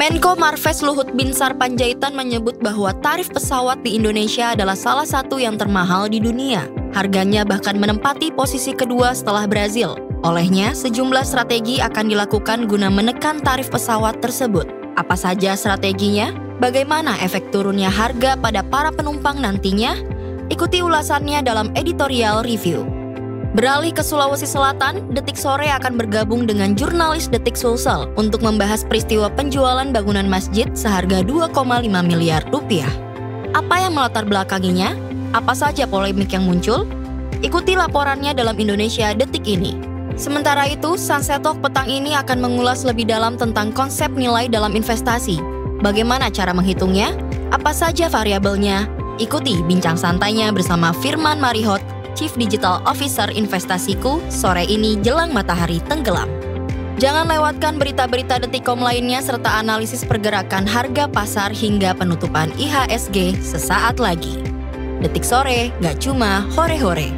Menko Marves Luhut Binsar Panjaitan menyebut bahwa tarif pesawat di Indonesia adalah salah satu yang termahal di dunia. Harganya bahkan menempati posisi kedua setelah Brazil. Olehnya, sejumlah strategi akan dilakukan guna menekan tarif pesawat tersebut. Apa saja strateginya? Bagaimana efek turunnya harga pada para penumpang nantinya? Ikuti ulasannya dalam editorial review. Beralih ke Sulawesi Selatan, Detik Sore akan bergabung dengan jurnalis Detik Sulsel untuk membahas peristiwa penjualan bangunan masjid seharga 2,5 miliar rupiah. Apa yang melatar belakanginya? Apa saja polemik yang muncul? Ikuti laporannya dalam Indonesia Detik ini. Sementara itu, Sunset Talk petang ini akan mengulas lebih dalam tentang konsep nilai dalam investasi. Bagaimana cara menghitungnya? Apa saja variabelnya? Ikuti bincang santainya bersama Firman Marihot, Chief Digital Officer Investasiku, sore ini jelang matahari tenggelam. Jangan lewatkan berita-berita Detikcom lainnya serta analisis pergerakan harga pasar hingga penutupan IHSG sesaat lagi. Detik Sore, nggak cuma hore-hore.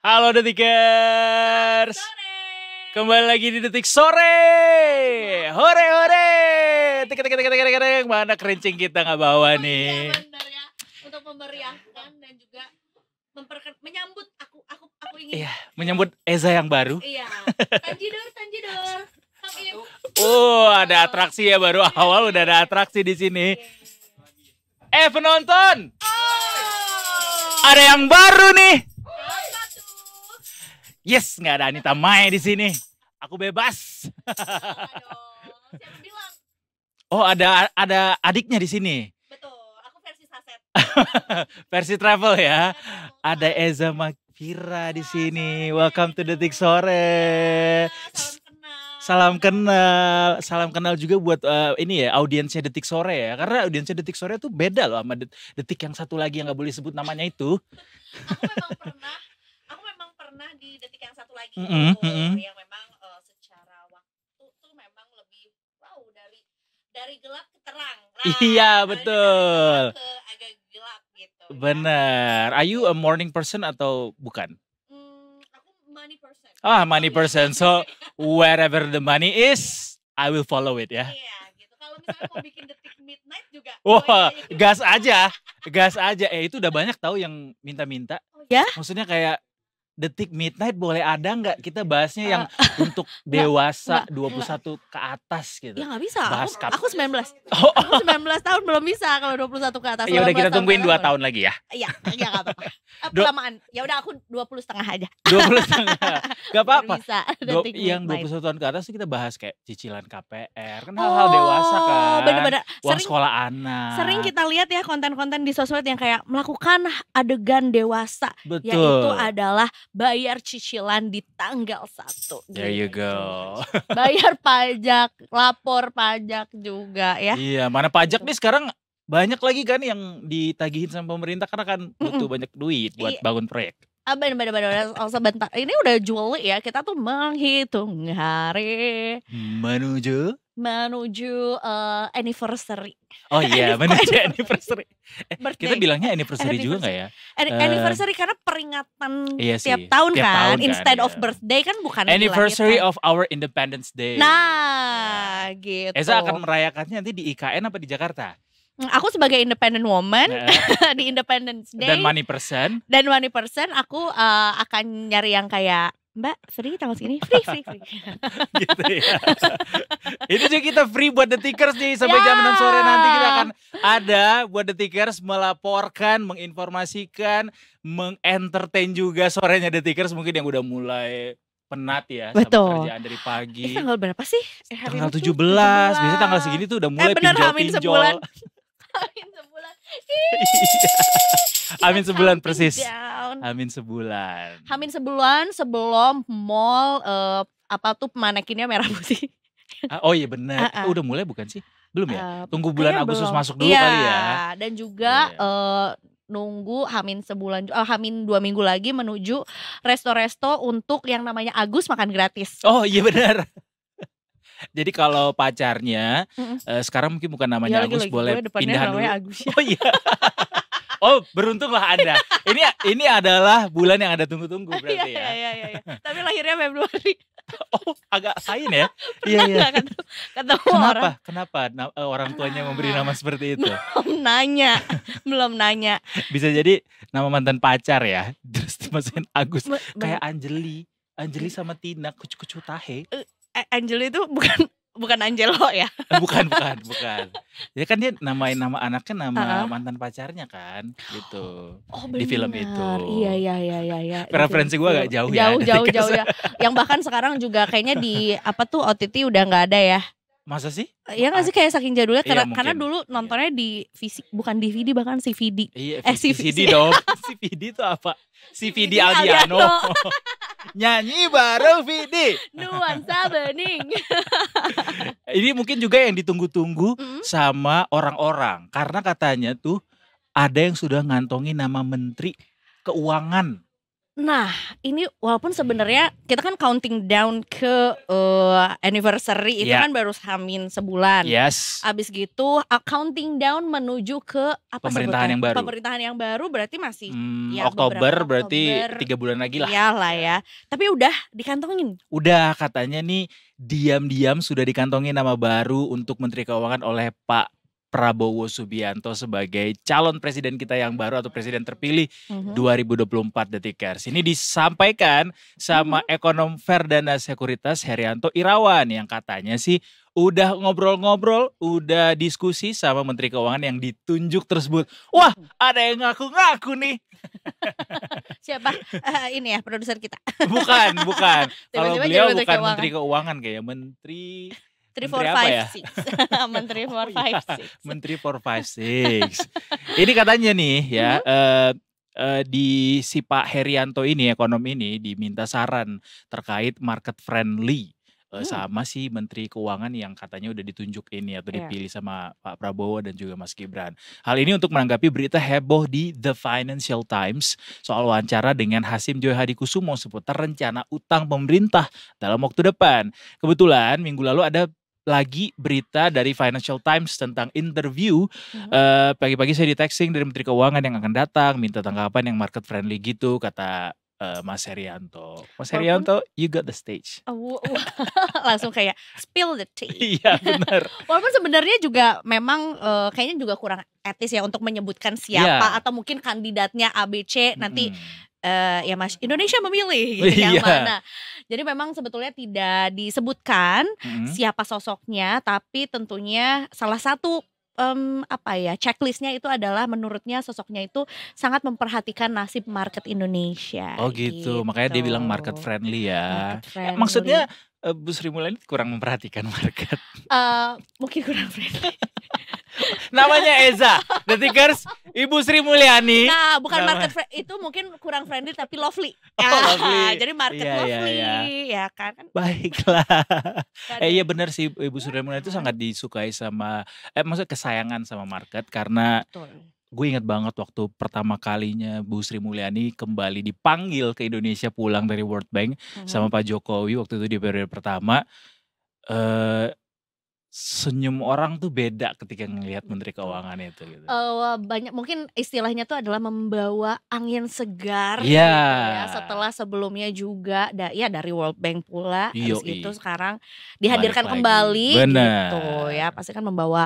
Halo Detikers, kembali lagi di Detik Sore, hore-hore. Mana kerincing kita nggak bawa nih? Iya benar ya, untuk memeriahkan dan juga menyambut aku ingin. Iya, menyambut Eza yang baru. Iya, Tanjidor. Ada atraksi ya, baru awal udah ada atraksi di sini. Penonton, ada yang baru nih. Yes, nggak ada Anita Mae di sini. Aku bebas. Siapa bilang? Oh, ada adiknya di sini. Betul, aku versi saset. Versi travel ya. Ada Eza Makfira di sini. Welcome to Detik Sore. Salam kenal juga buat ini ya, audiensnya Detik Sore ya. Karena audiensnya Detik Sore tuh beda loh sama Detik yang satu lagi yang nggak boleh sebut namanya itu. Aku memang pernah di Detik yang satu lagi yang memang secara waktu tuh memang lebih dari gelap ke terang. Iya, betul. Ke agak gelap gitu. Bener. Are you a morning person atau bukan? Aku money person. Money person. So wherever the money is, I will follow it ya. Iya, gitu. Kalau misalnya mau bikin Detik Midnight juga. Wah, gas aja. Itu udah banyak tahu yang minta-minta. Oh ya? Maksudnya kayak Detik Midnight boleh ada nggak kita bahasnya yang untuk dewasa 21 ke atas gitu. Ya nggak bisa, aku 19. Aku 19 tahun belum bisa kalau 21 ke atas. Ya udah kita tungguin 2 tahun lagi ya. Iya nggak apa-apa. Kelamaan, ya udah aku 20 setengah aja. 20 setengah, gak apa-apa. Yang Detik 21 tahun ke atas kita bahas kayak cicilan KPR. Kan hal-hal dewasa kan. Bener-bener. Uang sekolah anak. Sering kita lihat ya konten-konten di sosmed yang kayak melakukan adegan dewasa. Betul. Yaitu adalah bayar cicilan di tanggal 1. There you go. Bayar pajak, lapor pajak juga ya. Iya, mana pajak nih sekarang banyak lagi kan yang ditagihin sama pemerintah karena kan butuh banyak duit buat bangun proyek. Bener-bener. Sebentar, ini udah Juli ya, kita tuh menghitung hari menuju anniversary. Oh iya, menuju anniversary. Kita bilangnya anniversary juga nggak ya? Anniversary karena peringatan iya tiap sih, tahun tiap kan, tahun kan, instead iya. of birthday kan bukan Anniversary dilahirkan. of our Independence Day. Nah, gitu. Eza akan merayakannya nanti di IKN apa di Jakarta? Aku sebagai independent woman di Independence Day dan money person, aku akan nyari yang kayak Mbak, free tanggal segini, free. gitu ya. Itu juga kita free buat Detikers nih sampai jam 6 sore nanti kita akan ada buat Detikers melaporkan, menginformasikan, mengentertain juga sorenya Detikers mungkin yang udah mulai penat ya. Betul. Sama kerjaan dari pagi. Tanggal berapa sih? Tanggal 17. Biasanya tanggal segini tuh udah mulai pinjol-pinjol. Amin sebulan. Amin sebulan persis. Down. Amin sebulan. Amin sebulan sebelum mall manekinnya merah putih. Oh iya benar. Udah mulai bukan sih? Belum ya? Tunggu bulan Agustus masuk dulu kali ya. Dan juga nunggu Hamin 2 minggu lagi menuju resto-resto untuk yang namanya Agus makan gratis. Oh iya benar. Jadi kalau pacarnya sekarang mungkin bukan namanya Agus, boleh pindah dulu. Agus, ya. Oh iya. Oh, beruntunglah Anda. Ini adalah bulan yang Anda tunggu-tunggu berarti ya. Iya. Tapi lahirnya Februari. Oh, agak lain ya. Pernah Iya. nggak ketemu orang? Kenapa orang tuanya memberi nama seperti itu? Belum nanya. Bisa jadi nama mantan pacar ya. Terus dimasukin Agus. Be- Kayak Anjeli sama Tina, kucu-kucu tahe. Angel itu bukan Angelo ya? Bukan. Ya kan dia namain nama anaknya nama mantan pacarnya kan, gitu. Oh Di film benar. itu. Iya. Referensi gue agak jauh ya. Jauh ya. Yang bahkan sekarang juga kayaknya di OTT udah nggak ada ya. Masa sih? Iya nggak sih, kayak saking jadulnya Iya, karena mungkin. dulu nontonnya di bukan DVD bahkan CVD. Iya, CVD. CVD dong. CVD itu apa? CVD Aldiano. Nyanyi bareng VD. Nuansa bening. Ini mungkin juga yang ditunggu-tunggu sama orang-orang. Karena katanya tuh ada yang sudah ngantongi nama Menteri Keuangan. Nah, ini walaupun sebenarnya kita kan counting down ke anniversary itu Ya. kan baru hamin sebulan. Yes. Abis gitu counting down menuju ke apa Pemerintahan sebutnya? yang baru. Pemerintahan yang baru berarti masih ya, Oktober beberapa berarti Oktober. 3 bulan lagi lah. Iyalah ya. Tapi udah dikantongin. Udah katanya nih diam-diam sudah dikantongi nama baru untuk Menteri Keuangan oleh Pak Prabowo Subianto sebagai calon presiden kita yang baru atau presiden terpilih 2024 Detikers. Ini disampaikan sama ekonom Verdana Sekuritas Herianto Irawan yang katanya sih udah ngobrol-ngobrol, udah diskusi sama Menteri Keuangan yang ditunjuk tersebut. Wah, ada yang ngaku-ngaku nih. Siapa? Ini ya produser kita. Bukan. Kalau Tiba-tiba beliau jadi Menteri bukan Keuangan. Menteri Keuangan kayak Menteri 3, Menteri 4, apa ya? 5, 6. Menteri 4, 5, 6. Menteri 456. Ini katanya nih ya, di si Pak Herianto ini, ekonom ini diminta saran terkait market friendly sama si Menteri Keuangan yang katanya udah ditunjuk ini atau Iya. dipilih sama Pak Prabowo dan juga Mas Gibran. Hal ini untuk menanggapi berita heboh di The Financial Times soal wawancara dengan Hasim Joyo Hadikusumo seputar rencana utang pemerintah dalam waktu depan. Kebetulan minggu lalu ada lagi berita dari Financial Times tentang interview. Pagi-pagi saya di texting dari Menteri Keuangan yang akan datang, minta tanggapan yang market friendly gitu, kata Mas Herianto. Mas Herianto, you got the stage. Langsung kayak spill the tea. Iya benar. Walaupun sebenarnya juga memang kayaknya juga kurang etis ya untuk menyebutkan siapa atau mungkin kandidatnya ABC nanti ya Mas Indonesia memilih gitu yang Iya. mana. Jadi memang sebetulnya tidak disebutkan siapa sosoknya, tapi tentunya salah satu checklistnya itu adalah menurutnya sosoknya itu sangat memperhatikan nasib market Indonesia. Oh gitu, makanya dia bilang market friendly ya. Market friendly. Maksudnya Bu Sri Mulyani kurang memperhatikan market. Mungkin kurang friendly. Namanya Eza, Detikers, Ibu Sri Mulyani. Nah, bukan Nama- market itu mungkin kurang friendly tapi lovely. Lovely. Jadi market Iya, lovely, iya. ya kan? Baiklah. Kan Iya benar sih Ibu Sri Mulyani itu sangat disukai sama, maksudnya kesayangan sama market karena betul. gue ingat banget waktu pertama kalinya Bu Sri Mulyani kembali dipanggil ke Indonesia pulang dari World Bank sama Pak Jokowi waktu itu di periode pertama. Senyum orang tuh beda ketika ngelihat Menteri Keuangan itu gitu. Banyak mungkin istilahnya tuh adalah membawa angin segar Iya. gitu ya, setelah sebelumnya juga dari World Bank pula habis Yoi. itu sekarang dihadirkan Balik lagi. kembali Bener. gitu ya, pasti kan membawa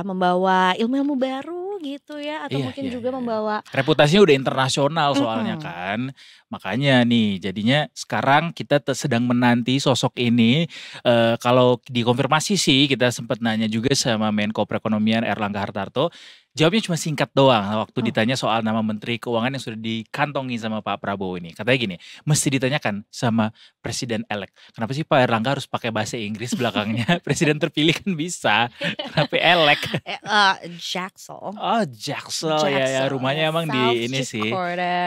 membawa ilmu-ilmu baru gitu ya, atau Iya, mungkin iya, juga iya. membawa Reputasinya udah internasional soalnya kan. Makanya nih jadinya sekarang kita sedang menanti sosok ini. Kalau dikonfirmasi sih kita sempat nanya juga sama Menko Perekonomian Erlangga Hartarto. Jawabnya cuma singkat doang waktu ditanya soal nama Menteri Keuangan yang sudah dikantongi sama Pak Prabowo ini. Katanya gini, mesti ditanyakan sama Presiden elek. Kenapa sih Pak Erlangga harus pakai bahasa Inggris belakangnya? Presiden terpilih kan bisa. Kenapa elek? Jaksel. Oh Jaksel ya, rumahnya emang di ini sih.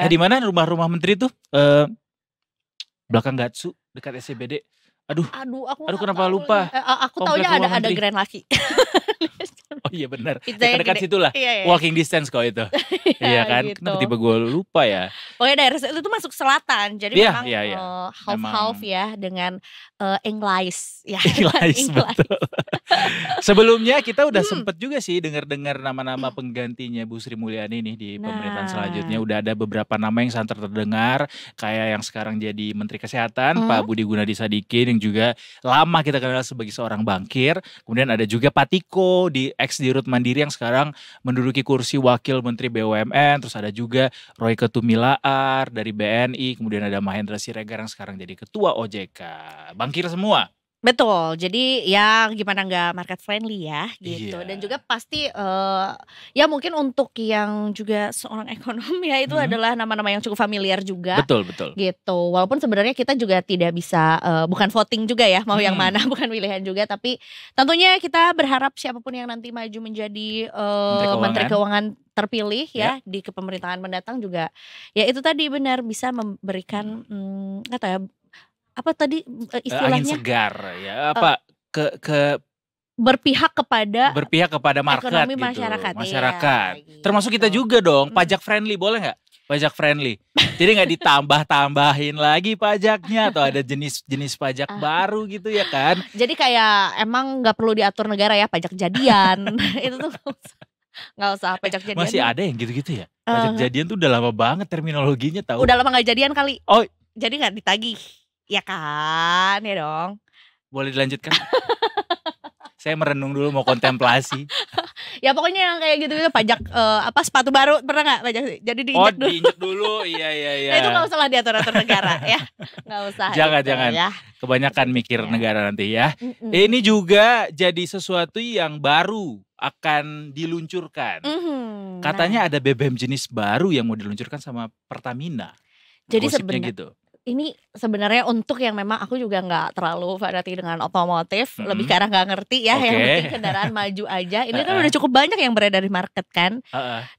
Di mana rumah-rumah menteri tuh? Belakang Gatsu dekat SCBD. Aduh Aduh, aku nggak kenapa tahu lupa? lagi. Aku Komplek taunya rumah ada menteri. Grand Laki. Oh iya benar. Pizzanya Dekat-dekat gede. situ lah. Iya. Walking distance kok itu. Iya kan? Gitu. Kenapa tiba gue lupa ya? Pokoknya daerah itu tuh masuk selatan. Jadi Iya, memang iya, iya. half-half Memang- ya dengan English ya. English, betul. Sebelumnya kita udah sempet juga sih dengar-dengar nama-nama Hmm. penggantinya Bu Sri Mulyani nih di pemerintahan Nah. selanjutnya. Udah ada beberapa nama yang santer terdengar, kayak yang sekarang jadi Menteri Kesehatan Pak Budi Gunadi Sadikin, yang juga lama kita kenal sebagai seorang bankir. Kemudian ada juga Pak Tiko di Dirut Mandiri yang sekarang menduduki kursi Wakil Menteri BUMN. Terus ada juga Roy Ketumilaar dari BNI. Kemudian ada Mahendra Siregar yang sekarang jadi Ketua OJK. Bankir semua. Betul, jadi ya gimana nggak market friendly ya gitu. Iya. Dan juga pasti ya mungkin untuk yang juga seorang ekonom ya itu adalah nama-nama yang cukup familiar juga Betul, betul. gitu. Walaupun sebenarnya kita juga tidak bisa bukan voting juga ya mau yang mana, bukan pilihan juga. Tapi tentunya kita berharap siapapun yang nanti maju menjadi Menteri Keuangan terpilih ya di kepemerintahan mendatang juga ya itu tadi benar bisa memberikan kata ya apa tadi Angin istilahnya segar ya apa berpihak kepada market ekonomi gitu, masyarakat. masyarakat. Iya, Termasuk kita gitu. juga dong, pajak friendly boleh nggak? Pajak friendly. Jadi nggak ditambah-tambahin lagi pajaknya atau ada jenis-jenis pajak baru gitu ya kan? Jadi kayak emang nggak perlu diatur negara ya pajak jadian itu tuh nggak usah pajak jadian. Masih ada yang gitu-gitu ya? Pajak jadian tuh udah lama banget terminologinya tahu. Udah lama nggak jadian kali. Oh. Jadi nggak ditagih. Ya kan, ya dong. Boleh dilanjutkan? Saya merenung dulu mau kontemplasi. Ya pokoknya yang kayak gitu-gitu pajak sepatu baru pernah nggak pajak? Jadi diinjek dulu. Diinjek dulu, iya. Nah, itu nggak usah lah diatur-atur negara ya, nggak usah. Jangan. Ya. Kebanyakan mikir negara nanti ya. Ini juga jadi sesuatu yang baru akan diluncurkan. Katanya ada BBM jenis baru yang mau diluncurkan sama Pertamina. Jadi sebenarnya gitu. Ini sebenarnya untuk yang memang aku juga nggak terlalu fanatik dengan otomotif, lebih karena nggak ngerti ya, yang penting kendaraan maju aja. Ini kan udah cukup banyak yang beredar di market kan,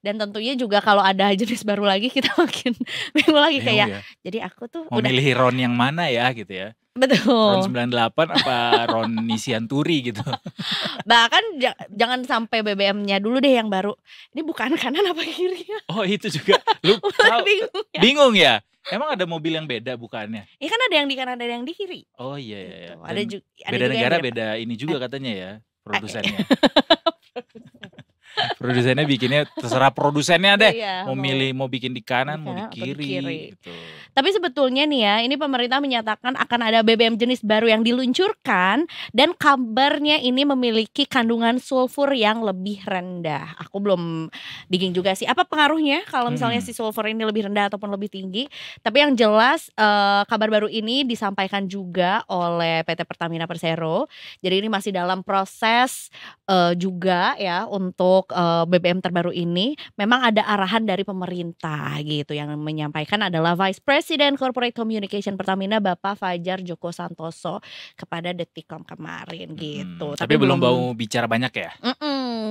dan tentunya juga kalau ada jenis baru lagi kita makin bingung lagi kayak. Ya. Jadi aku tuh mau milih Ron yang mana ya gitu ya. Betul. Ron 98 apa Ron Nisianturi gitu. Bahkan jangan sampai BBM-nya dulu deh yang baru. Ini bukan kanan apa kiri? Oh itu juga. Lu bingung ya? Emang ada mobil yang beda bukannya? Iya kan ada yang di kanan ada yang di kiri. Oh iya. Gitu. Ada juga beda negara beda ini juga katanya ya produsennya. Produsennya bikinnya terserah produsennya deh. Mau bikin di kanan, mau di kiri. Gitu. Tapi sebetulnya nih ya, ini pemerintah menyatakan akan ada BBM jenis baru yang diluncurkan dan kabarnya ini memiliki kandungan sulfur yang lebih rendah. Aku belum digging juga sih apa pengaruhnya kalau misalnya si sulfur ini lebih rendah ataupun lebih tinggi. Tapi yang jelas kabar baru ini disampaikan juga oleh PT Pertamina Persero. Jadi ini masih dalam proses juga ya untuk BBM terbaru ini. Memang ada arahan dari pemerintah gitu, yang menyampaikan adalah Vice President Corporate Communication Pertamina Bapak Fajar Joko Santoso kepada Detikcom kemarin gitu. Tapi belum mau bicara banyak ya?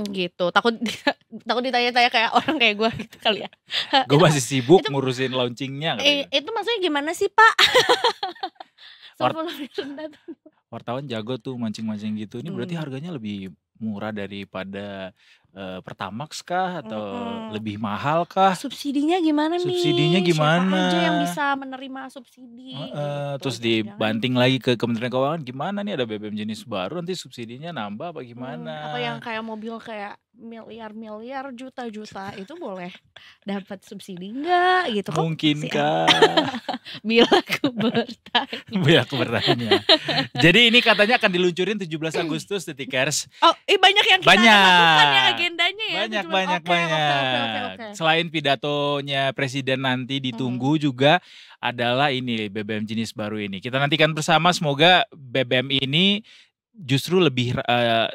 Gitu. Takut ditanya-tanya kayak orang kayak gue gitu kali ya. Gue masih sibuk ngurusin launchingnya. Itu maksudnya gimana sih Pak? Wartawan jago tuh mancing-mancing gitu. Ini berarti harganya lebih murah daripada Pertamax kah atau lebih mahal kah? Subsidinya gimana nih? Subsidinya gimana? Siapa aja yang bisa menerima subsidi? Gitu. Terus dibanting lagi ke Kementerian Keuangan, gimana nih ada BBM jenis baru nanti subsidinya nambah apa gimana? Apa yang kayak mobil kayak miliar-miliar juta-juta itu boleh dapat subsidi enggak gitu? Mungkinkah? Bila aku bertanya. Jadi ini katanya akan diluncurin 17 Agustus Detikers. Oh, banyak yang kita lakukan ya agendanya ya. Banyak. Okay. Selain pidatonya presiden nanti ditunggu juga adalah ini BBM jenis baru ini. Kita nantikan bersama, semoga BBM ini justru lebih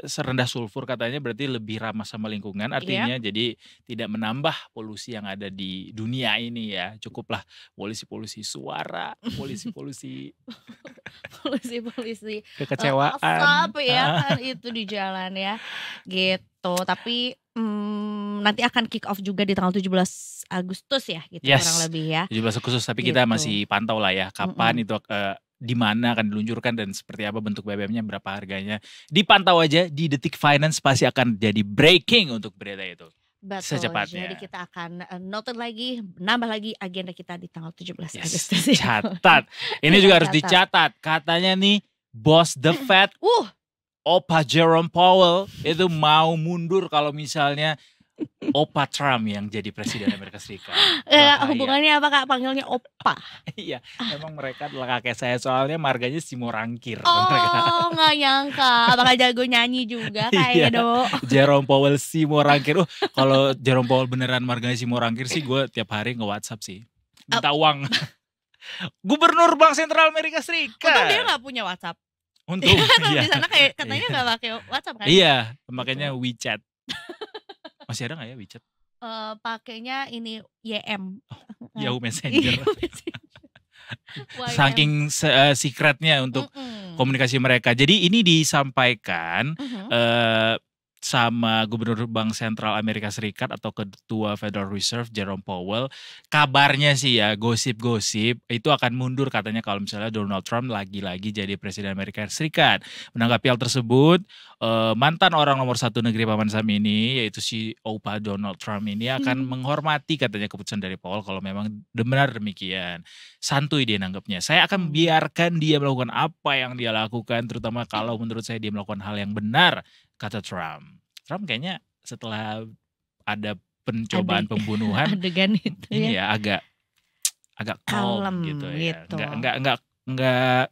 serendah sulfur katanya, berarti lebih ramah sama lingkungan, artinya jadi tidak menambah polusi yang ada di dunia ini ya. Cukuplah polusi suara, polusi kekecewaan asap ya kan itu di jalan ya gitu. Tapi nanti akan kick off juga di tanggal 17 Agustus ya gitu kurang lebih ya. 17 Agustus, tapi kita masih pantau lah ya kapan itu di mana akan diluncurkan dan seperti apa bentuk BBM-nya, berapa harganya. Dipantau aja di Detik Finance, pasti akan jadi breaking untuk berita itu. Betul, Secepatnya. jadi kita akan noted lagi, nambah lagi agenda kita di tanggal 17 Yes, Agustus. catat. Ini juga harus Catat. dicatat. Katanya nih, Bos The Fed, Opa Jerome Powell itu mau mundur kalau misalnya Opa Trump yang jadi presiden Amerika Serikat. Bahaya. Hubungannya apa Kak? Panggilnya Opa. Iya, emang mereka adalah kakek saya, soalnya marganya Simorangkir. Mereka. Oh, nggak nyangka. Apakah jago nyanyi juga Iya. kayak Do? Jerome Powell Simorangkir. Kalau Jerome Powell beneran marganya Simorangkir sih, gue tiap hari nge-WhatsApp sih. Minta uang. Gubernur Bank Sentral Amerika Serikat. Untung dia nggak punya WhatsApp. Untung, Di iya. sana kayak katanya nggak pakai WhatsApp kan? Iya, makanya WeChat. Masih ada gak ya WeChat? Pakainya ini YM. Yahoo Messenger. YM. Saking secretnya untuk komunikasi mereka. Jadi ini disampaikan sama Gubernur Bank Sentral Amerika Serikat atau Ketua Federal Reserve Jerome Powell. Kabarnya sih ya, gosip-gosip itu akan mundur katanya kalau misalnya Donald Trump lagi-lagi jadi Presiden Amerika Serikat. Menanggapi hal tersebut, mantan orang nomor 1 negeri Paman Sam ini, yaitu si Opa Donald Trump ini akan menghormati katanya keputusan dari Powell kalau memang benar demikian. Santuy dia nanggapnya. Saya akan biarkan dia melakukan apa yang dia lakukan, terutama kalau menurut saya dia melakukan hal yang benar, kata Trump. Trump kayaknya setelah ada pencobaan pembunuhan adegan itu ini ya. ya agak calm Kalem gitu ya. gitu. Enggak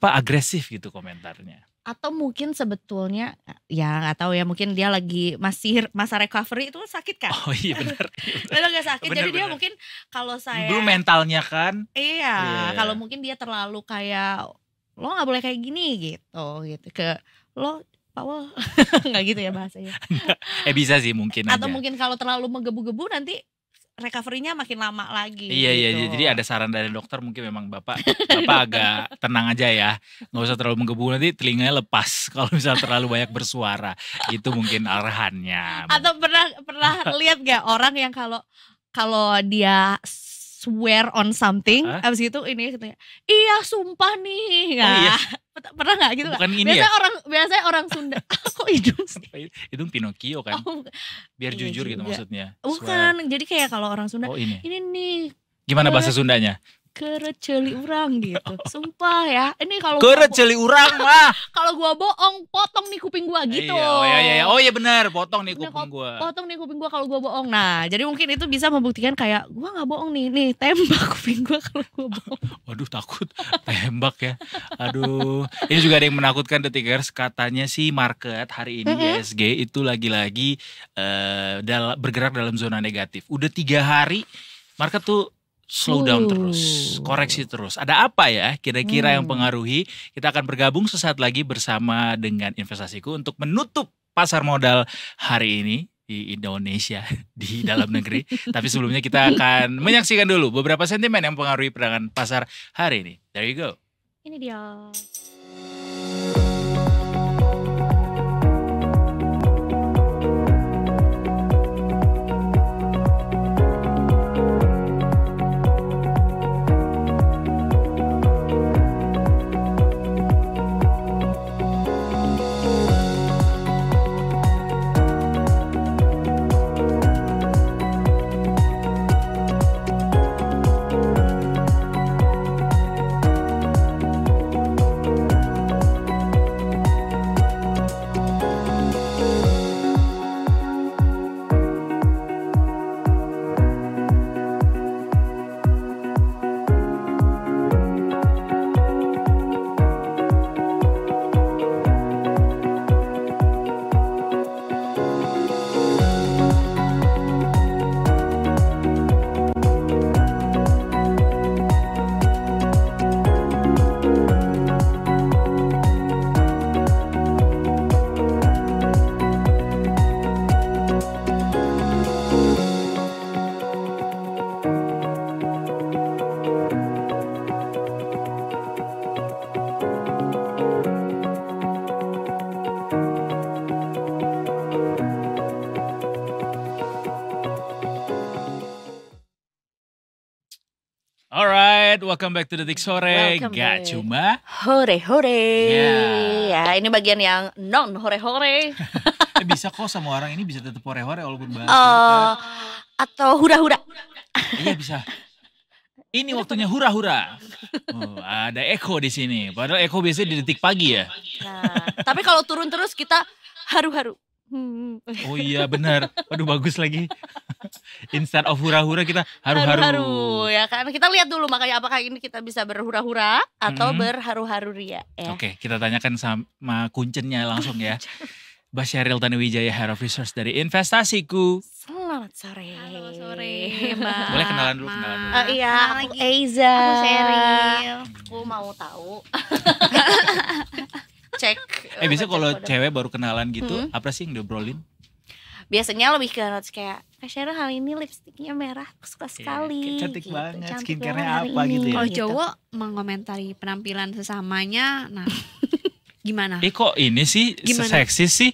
agresif gitu komentarnya. Atau mungkin sebetulnya ya nggak tahu ya, mungkin dia lagi masih masa recovery, itu sakit kan? Oh iya benar. Dia nggak sakit, Bener, jadi dia bener. mungkin kalau saya Belum mentalnya kan. iya, Iya. kalau mungkin dia terlalu kayak lo nggak boleh kayak gini gitu ke lo Powell nggak gitu ya bahasanya. Bisa sih mungkin Atau aja. mungkin kalau terlalu menggebu-gebu nanti recovery-nya makin lama lagi. Iya, gitu. jadi ada saran dari dokter, mungkin memang Bapak agak tenang aja ya. Nggak usah terlalu menggebu, nanti telinganya lepas kalau misal terlalu banyak bersuara. Itu mungkin arahannya. Atau pernah lihat gak orang yang kalau dia swear on something, abis itu ini katanya, iya sumpah nih, Oh, iya. pernah nggak gitu? Bukan ini ya? Biasanya orang Sunda, kok hidung sih? Hidung Pinocchio kan, Oh, biar iya jujur gitu juga. maksudnya. Bukan, jadi kayak kalau orang Sunda, Oh ini. nih Gimana bahasa Sundanya? kereceli orang gitu, sumpah ya. Ini kalau Kereceli urang mah. kalau gua bohong, potong nih kuping gua gitu. Iya. Oh iya benar, potong nih Bener, kuping gua. Potong nih kuping gua kalau gua bohong. Nah, jadi mungkin itu bisa membuktikan kayak gua nggak bohong nih tembak kuping gua kalau gua bohong. Waduh takut tembak ya. Aduh, ini juga ada yang menakutkan Detikers. Katanya sih market hari ini ISG itu lagi-lagi bergerak dalam zona negatif. Udah 3 hari market tuh slow down terus, koreksi terus. Ada apa ya kira-kira yang pengaruhi? Kita akan bergabung sesaat lagi bersama dengan Investasiku untuk menutup pasar modal hari ini di Indonesia, di dalam negeri. Tapi sebelumnya kita akan menyaksikan dulu beberapa sentimen yang mempengaruhi perdagangan pasar hari ini. There you go. Ini dia. Alright, welcome back to Detik Sore. Welcome Gak back. cuma Hore-hore. Yeah. Ya, ini bagian yang non hore-hore. bisa kok sama orang ini bisa tetap hore-hore walaupun bahas Atau hura-hura. Iya bisa. Ini waktunya hura-hura. Oh, ada Eko di sini. Padahal Eko biasanya di Detik Pagi ya. Nah, tapi kalau turun terus kita haru-haru. Oh iya benar. Waduh bagus lagi. Instead of hura-hura kita haru-haru. Haru-haru ya kan. Kita lihat dulu makanya apakah ini kita bisa berhura-hura atau berharu-haru ria ya. Oke, kita tanyakan sama kuncennya langsung ya. Mbak Sheryl Tanuwijaya, Head of Research dari Investasiku. Selamat sore. Halo sore Mbak. Boleh kenalan dulu, kenalan dulu. Iya, Kenal aku lagi. Eiza. Aku Sheryl. Aku mau tahu. Cek. Biasanya kalau kode. cewek baru kenalan gitu, apa sih yang diobrolin? Biasanya lebih ke notes kayak Kak Sheryl hari ini lipstiknya merah, aku suka sekali. Cantik gitu. banget, Cantik skincare-nya banget hari apa ini. gitu ya? Kalau cowok mengomentari penampilan sesamanya, nah gimana? Kok ini sih Gimana? seksis sih?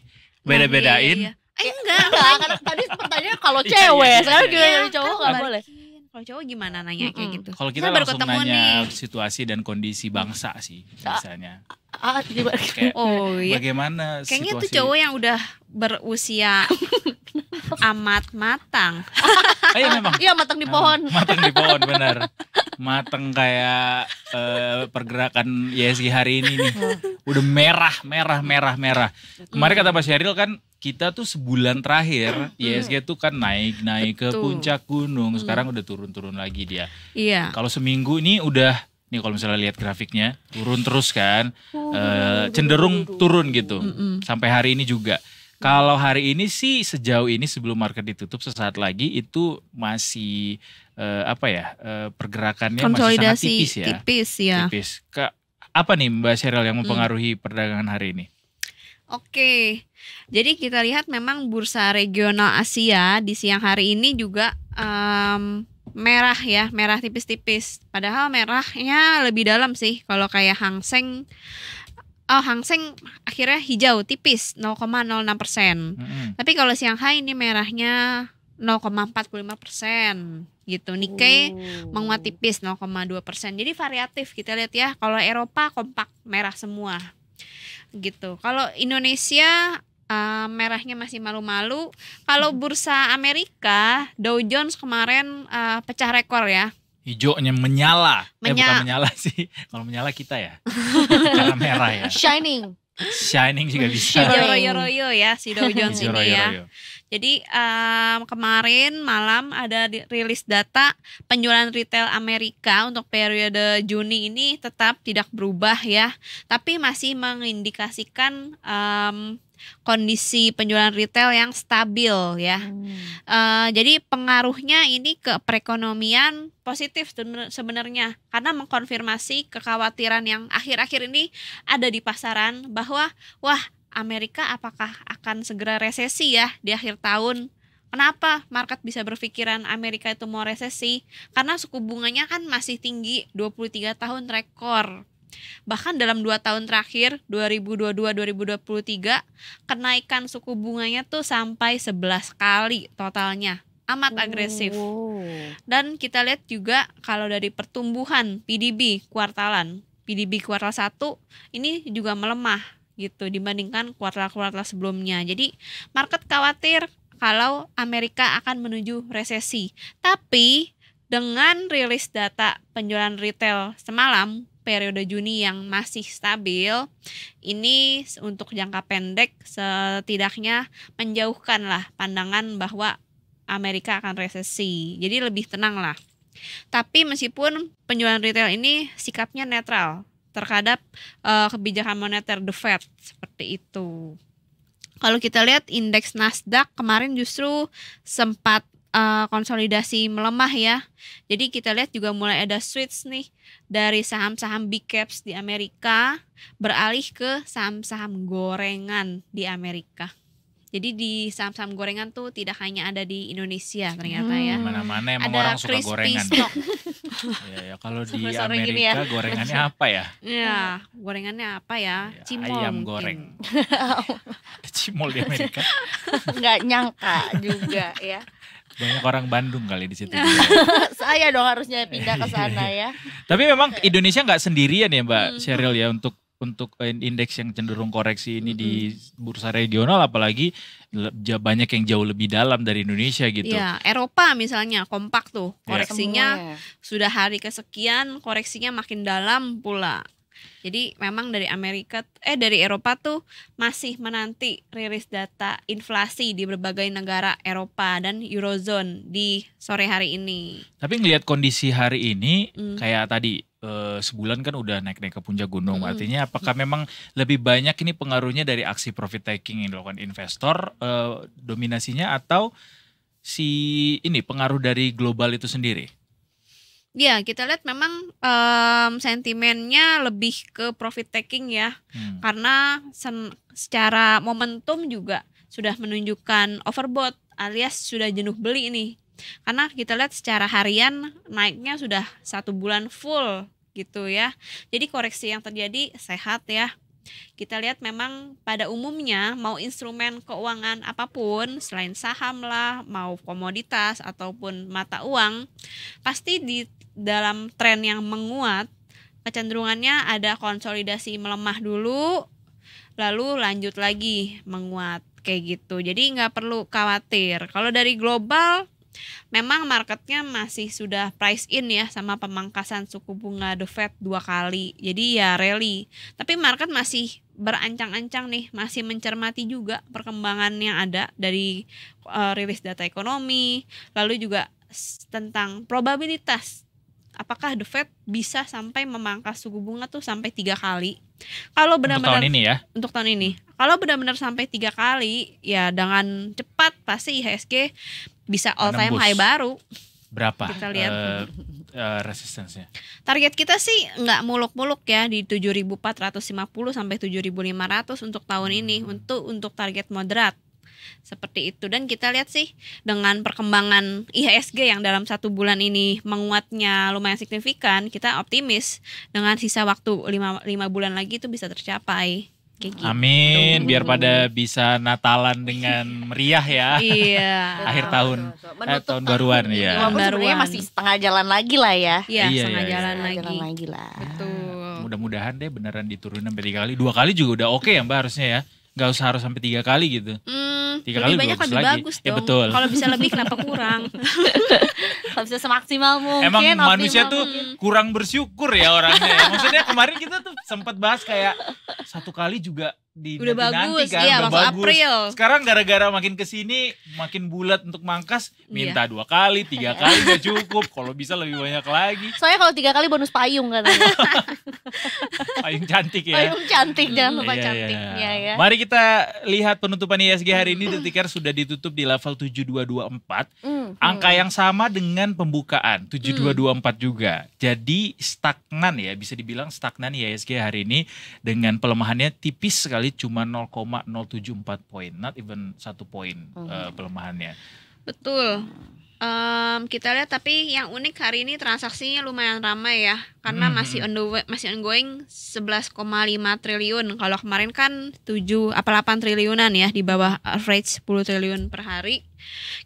Beda-bedain. Nah, iya. Enggak. Enggak, karena tadi pertanyaannya kalau Iya, cewek, iya, sekarang iya, gimana iya. dari cowok Kan nggak balikin. boleh. Kalau cowok gimana nanya kayak gitu? Kalau kita Kan baru langsung ketemu nanya nih. situasi dan kondisi bangsa sih biasanya. Gimana? Kayak Oh iya. bagaimana Kayaknya situasi? tuh cowok yang udah berusia amat matang. Iya memang. Iya matang di pohon. Matang di pohon benar. Matang kayak pergerakan ISG hari ini nih. Udah merah. Kemarin kata Pak Sheryl kan kita tuh sebulan terakhir ISG tuh kan naik ke Betul. puncak gunung. Sekarang udah turun lagi dia. Iya. Kalau seminggu ini udah nih kalau misalnya lihat grafiknya turun terus kan. Cenderung turun gitu. Sampai hari ini juga. Kalau hari ini sih sejauh ini sebelum market ditutup sesaat lagi itu masih pergerakannya masih sangat Konsolidasi tipis ya. tipis ya. Tipis. Apa nih Mbak Sheryl yang mempengaruhi perdagangan hari ini? Oke, jadi kita lihat memang bursa regional Asia di siang hari ini juga merah ya, merah tipis-tipis. Padahal merahnya lebih dalam sih. Kalau kayak Hang Seng akhirnya hijau tipis 0,06%. Tapi kalau Shanghai ini merahnya 0,45% gitu. Nikkei menguat tipis 0,2%. Jadi variatif kita lihat ya. Kalau Eropa kompak merah semua gitu. Kalau Indonesia merahnya masih malu-malu. Kalau bursa Amerika Dow Jones kemarin pecah rekor ya. Hijaunya menyala. Bukan Menya- menyala sih. Kalau menyala kita ya. Karena merah ya. Shining. Shining juga bisa. Shining. Royo-royo ya si Dow Jones Hijau ini ya. royo-royo. Jadi kemarin malam ada rilis data penjualan retail Amerika untuk periode Juni ini tetap tidak berubah ya, tapi masih mengindikasikan kondisi penjualan retail yang stabil ya. Jadi pengaruhnya ini ke perekonomian positif sebenarnya karena mengkonfirmasi kekhawatiran yang akhir-akhir ini ada di pasaran bahwa Amerika apakah akan segera resesi ya di akhir tahun. Kenapa market bisa berpikiran Amerika itu mau resesi? Karena suku bunganya kan masih tinggi, 23 tahun rekor. Bahkan dalam 2 tahun terakhir 2022-2023 kenaikan suku bunganya tuh sampai 11 kali totalnya. Amat agresif. Dan kita lihat juga kalau dari pertumbuhan PDB kuartalan, PDB kuartal 1 ini juga melemah gitu dibandingkan kuartal-kuartal sebelumnya. Jadi market khawatir kalau Amerika akan menuju resesi. Tapi dengan rilis data penjualan retail semalam periode Juni yang masih stabil, ini untuk jangka pendek setidaknya menjauhkanlah pandangan bahwa Amerika akan resesi. Jadi lebih tenang lah. Tapi meskipun penjualan retail ini sikapnya netral terhadap kebijakan moneter The Fed seperti itu. Kalau kita lihat indeks Nasdaq kemarin justru sempat konsolidasi melemah ya. Jadi kita lihat juga mulai ada switch nih dari saham-saham big caps di Amerika beralih ke saham-saham gorengan di Amerika. Jadi di saham-saham gorengan tuh tidak hanya ada di Indonesia ternyata ya. Mana-mana emang Ada orang suka crispy gorengan. stock. Ya, kalau di Sore gini Amerika ya. gorengannya apa ya? Ya, gorengannya apa ya? Ya, Cimol ayam mungkin. goreng. Ada cimol di Amerika. Nggak nyangka juga ya. Banyak orang Bandung kali di situ. Saya dong harusnya pindah ke sana ya. Tapi memang Indonesia nggak sendirian ya Mbak Sheryl ya untuk indeks yang cenderung koreksi ini di bursa regional, apalagi banyak yang jauh lebih dalam dari Indonesia gitu. Iya, Eropa misalnya kompak tuh koreksinya Semuanya. sudah hari kesekian, koreksinya makin dalam pula. Jadi memang dari dari Eropa tuh masih menanti rilis data inflasi di berbagai negara Eropa dan Eurozone di sore hari ini. Tapi ngelihat kondisi hari ini kayak tadi sebulan kan udah naik-naik ke puncak gunung. Artinya apakah memang lebih banyak ini pengaruhnya dari aksi profit taking yang dilakukan investor dominasinya, atau ini pengaruh dari global itu sendiri? Ya, kita lihat memang sentimennya lebih ke profit taking ya. Karena secara momentum juga sudah menunjukkan overbought alias sudah jenuh beli nih. Karena kita lihat secara harian naiknya sudah 1 bulan full gitu ya. Jadi koreksi yang terjadi sehat ya. Kita lihat memang pada umumnya mau instrumen keuangan apapun selain saham lah, mau komoditas ataupun mata uang, pasti di dalam tren yang menguat kecenderungannya ada konsolidasi melemah dulu, lalu lanjut lagi menguat kayak gitu. Jadi nggak perlu khawatir. Kalau dari global memang marketnya masih sudah price in ya sama pemangkasan suku bunga The Fed 2 kali. Jadi ya rally. Tapi market masih berancang-ancang nih, masih mencermati juga perkembangan yang ada dari rilis data ekonomi, lalu juga tentang probabilitas apakah The Fed bisa sampai memangkas suku bunga tuh sampai 3 kali. Kalau benar-benar untuk tahun ini ya. Untuk tahun ini. Kalau benar-benar sampai 3 kali ya dengan cepat pasti IHSG bisa all time Menembus. high baru. Berapa Kita lihat. resistensinya? Target kita sih nggak muluk-muluk ya di 7.450 sampai 7.500 untuk tahun ini untuk target moderat. Seperti itu, dan kita lihat sih dengan perkembangan IHSG yang dalam 1 bulan ini menguatnya lumayan signifikan, kita optimis dengan sisa waktu 5 bulan lagi itu bisa tercapai. Kayak gitu. Amin, biar pada bisa Natalan dengan meriah ya. Iya. Akhir tahun, tahun baruan ya. Walaupun sebenarnya masih setengah jalan lagi lah ya. Iya, Iya, setengah iya, jalan Setengah lagi. jalan lagi lah. Betul. Mudah-mudahan deh beneran diturunin sampai 3 kali. 2 kali juga udah oke ya Mbak harusnya ya. Gak usah harus sampai 3 kali gitu. 3 kali lebih banyak bagus lebih lagi. bagus Ya, dong. betul. Kalau bisa lebih kenapa kurang? Kalau bisa semaksimal mungkin. Emang optimal manusia tuh mungkin. kurang bersyukur ya orangnya ya. Maksudnya kemarin kita tuh sempat bahas kayak 1 kali juga Udah bagus, kan, iya, udah waktu bagus. April. Sekarang gara-gara makin kesini makin bulat untuk mangkas, minta Iya. 2 kali, 3 kali gak cukup. Kalau bisa lebih banyak lagi. Soalnya kalau 3 kali bonus payung katanya. Payung cantik ya. Payung cantik, jangan lupa Iya, iya. cantiknya ya. Mari kita lihat penutupan IHSG hari ini. The Ticker sudah ditutup di level 7224. Angka yang sama dengan pembukaan 7224 juga. Jadi stagnan ya, bisa dibilang stagnan IHSG hari ini dengan pelemahannya tipis sekali, cuma 0,074 poin, not even 1 poin pelemahannya. Betul. Kita lihat tapi yang unik hari ini transaksinya lumayan ramai ya, karena masih ongoing 11,5 triliun. Kalau kemarin kan 8 triliunan ya, di bawah average 10 triliun per hari.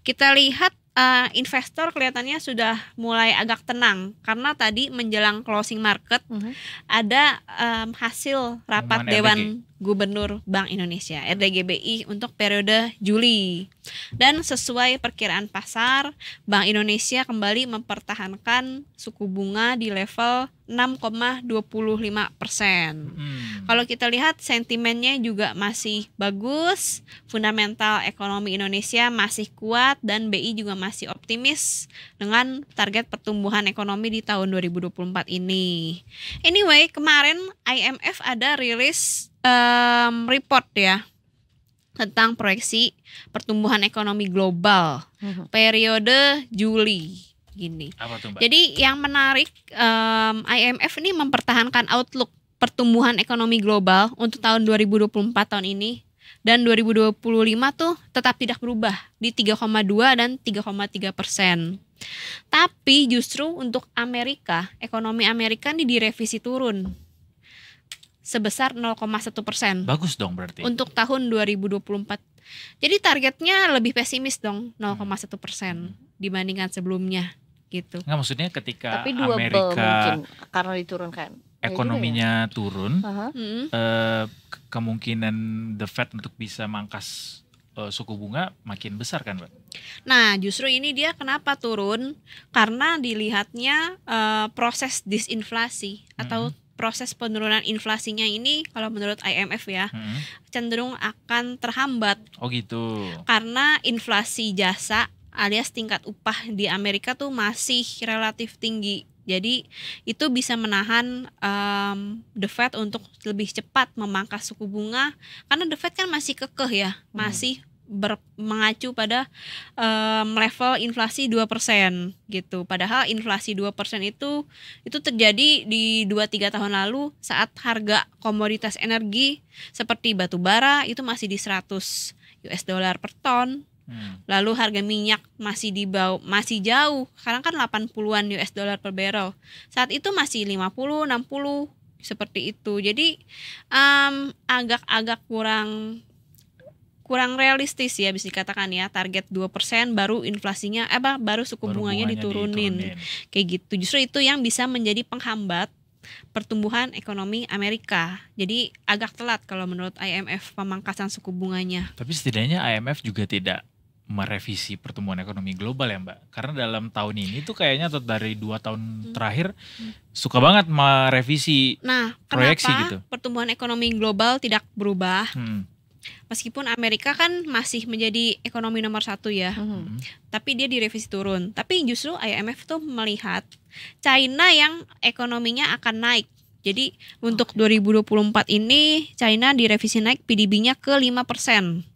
Kita lihat investor kelihatannya sudah mulai agak tenang karena tadi menjelang closing market ada hasil rapat Pengumuman Dewan Gubernur Bank Indonesia RDGBI untuk periode Juli, dan sesuai perkiraan pasar, Bank Indonesia kembali mempertahankan suku bunga di level 6,25%. Kalau kita lihat sentimennya juga masih bagus, fundamental ekonomi Indonesia masih kuat, dan BI juga masih optimis dengan target pertumbuhan ekonomi di tahun 2024 ini. Anyway, kemarin IMF ada rilis report ya tentang proyeksi pertumbuhan ekonomi global periode Juli gini. Apa tuh Mbak? Jadi yang menarik, IMF ini mempertahankan outlook pertumbuhan ekonomi global untuk tahun 2024 tahun ini, dan 2025 tuh tetap tidak berubah di 3,2 dan 3,3%. Tapi justru untuk Amerika, ekonomi Amerika ini direvisi turun sebesar 0,1% Bagus dong berarti. untuk tahun 2024. Jadi targetnya lebih pesimis dong, 0,1% dibandingkan sebelumnya gitu. Nggak, maksudnya ketika Tapi double Amerika mungkin karena diturunkan. ekonominya turun, Mm-mm. kemungkinan The Fed untuk bisa mangkas suku bunga makin besar kan, Mbak? Nah, justru ini dia kenapa turun? Karena dilihatnya proses disinflasi atau proses penurunan inflasinya ini kalau menurut IMF ya cenderung akan terhambat. Oh gitu. Karena inflasi jasa alias tingkat upah di Amerika tuh masih relatif tinggi. Jadi itu bisa menahan The Fed untuk lebih cepat memangkas suku bunga karena The Fed kan masih kekeh ya, masih mengacu pada level inflasi 2% gitu. Padahal inflasi 2% itu terjadi di 2-3 tahun lalu saat harga komoditas energi seperti batu bara itu masih di 100 US dollar per ton. Lalu harga minyak masih masih jauh. Sekarang kan 80-an US dollar per barrel. Saat itu masih 50, 60 seperti itu. Jadi agak-agak kurang realistis ya bisa dikatakan ya, target 2% baru inflasinya baru suku bunganya diturunin. Kayak gitu. Justru itu yang bisa menjadi penghambat pertumbuhan ekonomi Amerika. Jadi agak telat kalau menurut IMF pemangkasan suku bunganya. Tapi setidaknya IMF juga tidak merevisi pertumbuhan ekonomi global ya, Mbak. Karena dalam tahun ini tuh kayaknya atau dari 2 tahun terakhir suka banget merevisi proyeksi kenapa gitu. Pertumbuhan ekonomi global tidak berubah? Meskipun Amerika kan masih menjadi ekonomi nomor 1 ya, tapi dia direvisi turun. Tapi justru IMF tuh melihat China yang ekonominya akan naik. Jadi untuk 2024 ini China direvisi naik PDB-nya ke 5%.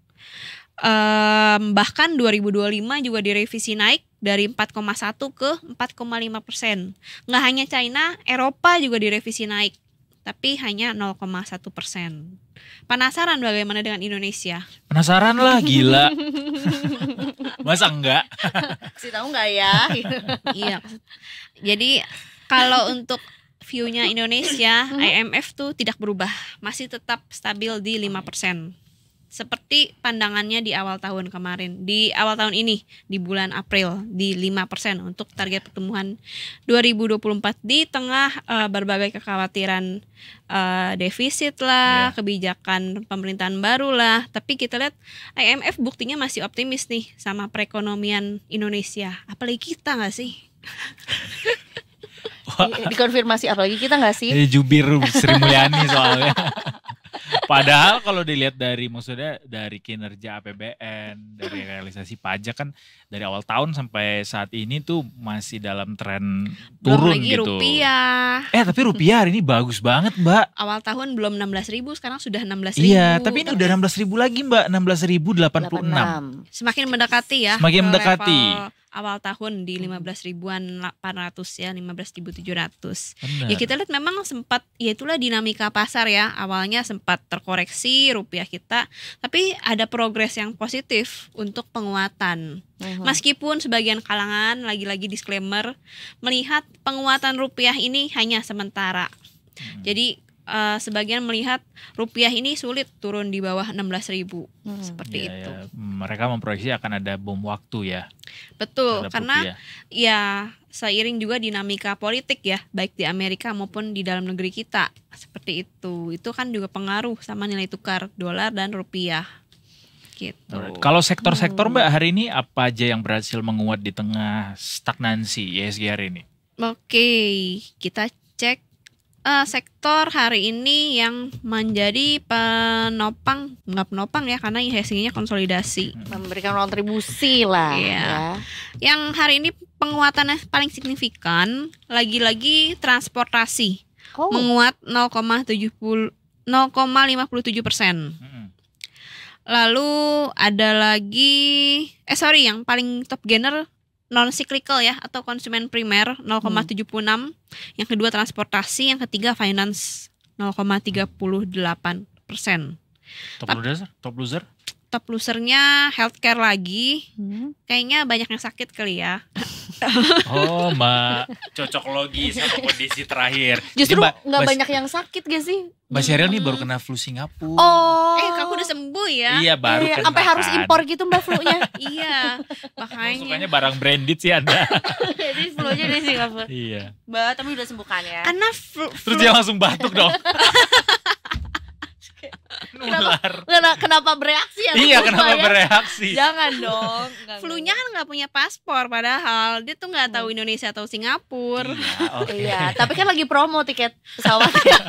Bahkan 2025 juga direvisi naik dari 4,1 ke 4,5%. Nggak hanya China, Eropa juga direvisi naik, tapi hanya 0,1%. Penasaran bagaimana dengan Indonesia? Penasaran lah, gila. Masa enggak? Kasih tahu nggak ya? Iya. Jadi kalau untuk view-nya Indonesia, IMF tuh tidak berubah, masih tetap stabil di 5%. Seperti pandangannya di awal tahun kemarin, di awal tahun ini, di bulan April, di 5% untuk target pertumbuhan 2024 di tengah berbagai kekhawatiran defisit lah, kebijakan pemerintahan baru lah. Tapi kita lihat IMF buktinya masih optimis nih sama perekonomian Indonesia. Apalagi kita nggak sih? Dikonfirmasi apalagi kita nggak sih? Jubir Sri Mulyani soalnya. Padahal kalau dilihat maksudnya dari kinerja APBN, dari realisasi pajak kan dari awal tahun sampai saat ini tuh masih dalam tren turun lagi gitu. Rupiah. Tapi rupiah hari ini bagus banget, Mbak. Awal tahun belum 16.000, sekarang sudah 16.000. Iya, tapi ini udah 16.000 lagi, Mbak. 16.086. Semakin mendekati ya. Semakin mendekati. Awal tahun di 15.800 ya, 15.700. Bener. Ya kita lihat memang sempat, ya itulah dinamika pasar ya. Awalnya sempat terkoreksi rupiah kita, tapi ada progres yang positif untuk penguatan. Meskipun sebagian kalangan, lagi-lagi disclaimer, melihat penguatan rupiah ini hanya sementara. Jadi sebagian melihat rupiah ini sulit turun di bawah 16.000 seperti itu. Ya. Mereka memproyeksi akan ada bom waktu ya. Betul, karena rupiah. Ya seiring juga dinamika politik ya, baik di Amerika maupun di dalam negeri kita seperti itu. Itu kan juga pengaruh sama nilai tukar dolar dan rupiah. Gitu. Kalau sektor-sektor Mbak hari ini apa aja yang berhasil menguat di tengah stagnansi IHSG hari ini? Oke, kita cek sektor hari ini yang menjadi nggak penopang ya, karena IHSG-nya konsolidasi. Memberikan kontribusi lah. Iya. Ya. Yang hari ini penguatannya paling signifikan, lagi-lagi transportasi. Menguat 0,57%. Lalu ada lagi, yang paling top gainer non cyclical ya, atau konsumen primer 0,76, yang kedua transportasi, yang ketiga finance 0,38%. Top loser? Top losernya healthcare lagi. Kayaknya banyak yang sakit kali ya. Oh, cocok logi sama kondisi terakhir. Justru Jadi, nggak banyak yang sakit gak sih? Mbak Sheryl nih baru kena flu Singapura. Oh. Kamu udah sembuh ya? Iya, baru kena. Sampai harus kan. impor gitu Mbak flu-nya. Iya, makanya. Sukanya barang branded sih Anda. Jadi flu-nya di Singapura. Iya. Mbak, tapi udah sembuh kan ya? Karena Terus dia langsung batuk dong. Nular. Kenapa bereaksi ya? Iya, kenapa ya? bereaksi? Jangan dong. flu-nya kan nggak punya paspor, padahal dia tuh nggak tahu Indonesia atau Singapura. Iya, oke. Iya, tapi kan lagi promo tiket pesawatnya.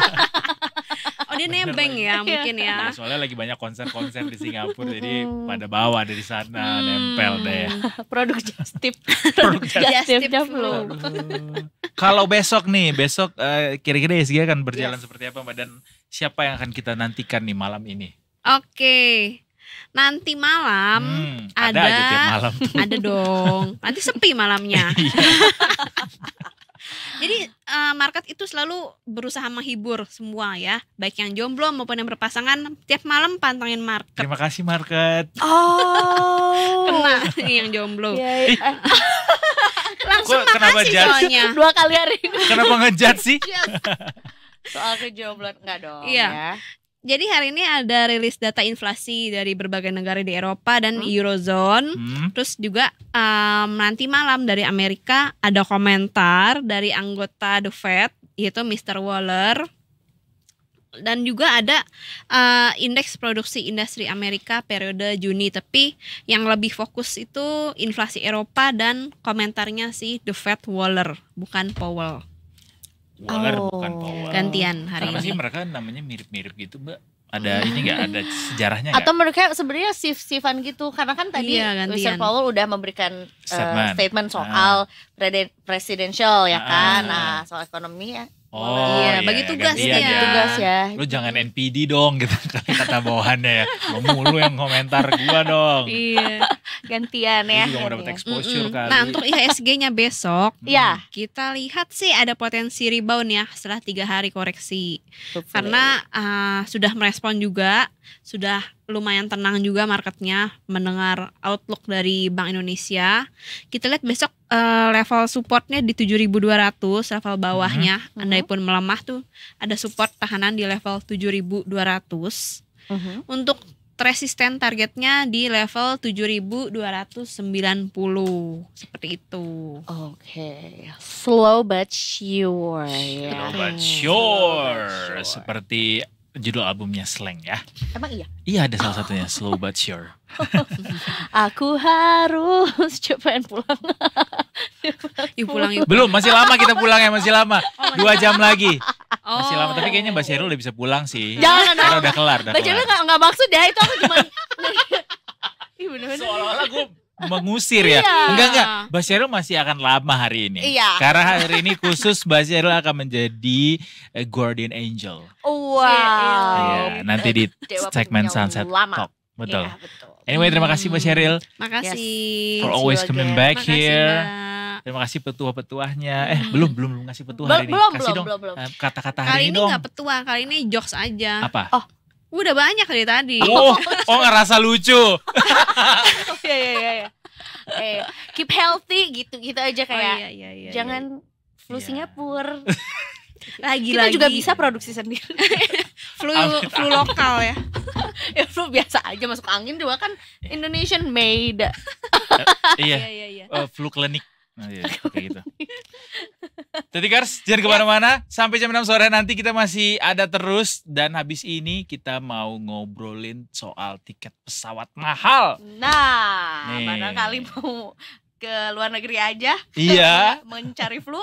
Oh, dia nebeng ya mungkin ya. Iya, soalnya lagi banyak konser-konser di Singapura, jadi pada bawa dari sana, nempel deh. Produk Just Tip. Produk Just Tip-nya Tip flu. Aduh. Kalau besok kira-kira ISG akan berjalan seperti apa Mbak, dan siapa yang akan kita nantikan nih malam ini? Oke. Nanti malam ada aja tiap malam. Ada dong. Nanti sepi malamnya. Jadi market itu selalu berusaha menghibur semua ya, baik yang jomblo maupun yang berpasangan. Tiap malam pantengin market. Terima kasih market. Oh. Kena yang jomblo. Iya, iya. Langsung Kok kenapa makasih judge? soalnya. 2 kali hari ini. Kenapa ngejat sih? Soal kejombloan enggak dong Iya. ya. Jadi hari ini ada rilis data inflasi dari berbagai negara di Eropa dan Eurozone. Terus juga nanti malam dari Amerika ada komentar dari anggota The Fed, yaitu Mr. Waller. Dan juga ada indeks produksi industri Amerika periode Juni. Tapi yang lebih fokus itu inflasi Eropa dan komentarnya si The Fed Waller, bukan Powell. Waller bukan Powell. Gantian hari Kenapa ini. sih mereka namanya mirip-mirip gitu Mbak? Ada ini nggak? Ada sejarahnya nggak? Atau mereka sebenarnya shift-shiftan gitu, karena kan tadi Iya, gantian. Mr. Powell udah memberikan Statement. soal presidential ya kan. Nah, soal ekonomi ya. Oh Iya, bagi tugas gantian dia. Tugas ya. Lu jangan NPD dong gitu kata bawahannya ya. Lu mulu yang komentar gua dong. Iya. Gantian Lu ya. juga mau dapet exposure kali. Nah, untuk IHSG-nya besok Iya. kita lihat sih ada potensi rebound ya setelah 3 hari koreksi. Karena sudah merespon juga, sudah lumayan tenang juga marketnya mendengar outlook dari Bank Indonesia. Kita lihat besok level supportnya di 7.200, level bawahnya. Andai pun melemah tuh ada support tahanan di level 7.200. Untuk resisten targetnya di level 7.290 seperti itu. Oke. Slow but sure ya. But sure. Seperti judul albumnya Slang ya. Emang iya? Iya, ada salah satunya Slow but Sure. Aku harus cobain pulang. Yuk pulang yuk. Belum, masih lama kita pulang ya, masih lama. 2 jam lagi. Oh. Masih lama, tapi kayaknya Mbak Sheryl udah bisa pulang sih. Jangan Karena udah kelar, udah Baca lu kelar. nggak maksud ya, itu aku cuma. Ih bener-bener. Seolah-olah gue mengusir ya. Iya. Enggak. Mbak Sheryl masih akan lama hari ini. Iya. Karena hari ini khusus Mbak Sheryl akan menjadi Guardian Angel. Wow. Iya, nanti di Dewa segmen penyiar Sunset lama. Talk. Betul. Iya, betul. Anyway, terima kasih Mbak Sheryl Makasih. for See always you coming again. back Makasih, here. Mbak. Terima kasih petua-petuahnya. Belum ngasih petua hari ini. Belum, Kasih belum, dong belum. kata-kata Kali hari ini dong. nggak petua, kali ini jokes aja. Apa? Udah banyak dari tadi. Oh, ngerasa lucu. Iya. Keep healthy gitu aja Oh, kayak. iya. Jangan flu Iya. Singapura. Lagi Kita juga bisa produksi sendiri. flu Amit, flu lokal ya. Ya flu biasa aja, masuk angin juga kan Indonesian made. Iya. Iya. Flu klinik. Nah, iya, kayak gitu. Tetikers, jangan kemana-mana. Sampai jam 6 sore nanti kita masih ada terus. Dan habis ini kita mau ngobrolin soal tiket pesawat mahal. Nah, Nih. barangkali mau ke luar negeri aja. Iya. Mencari flu.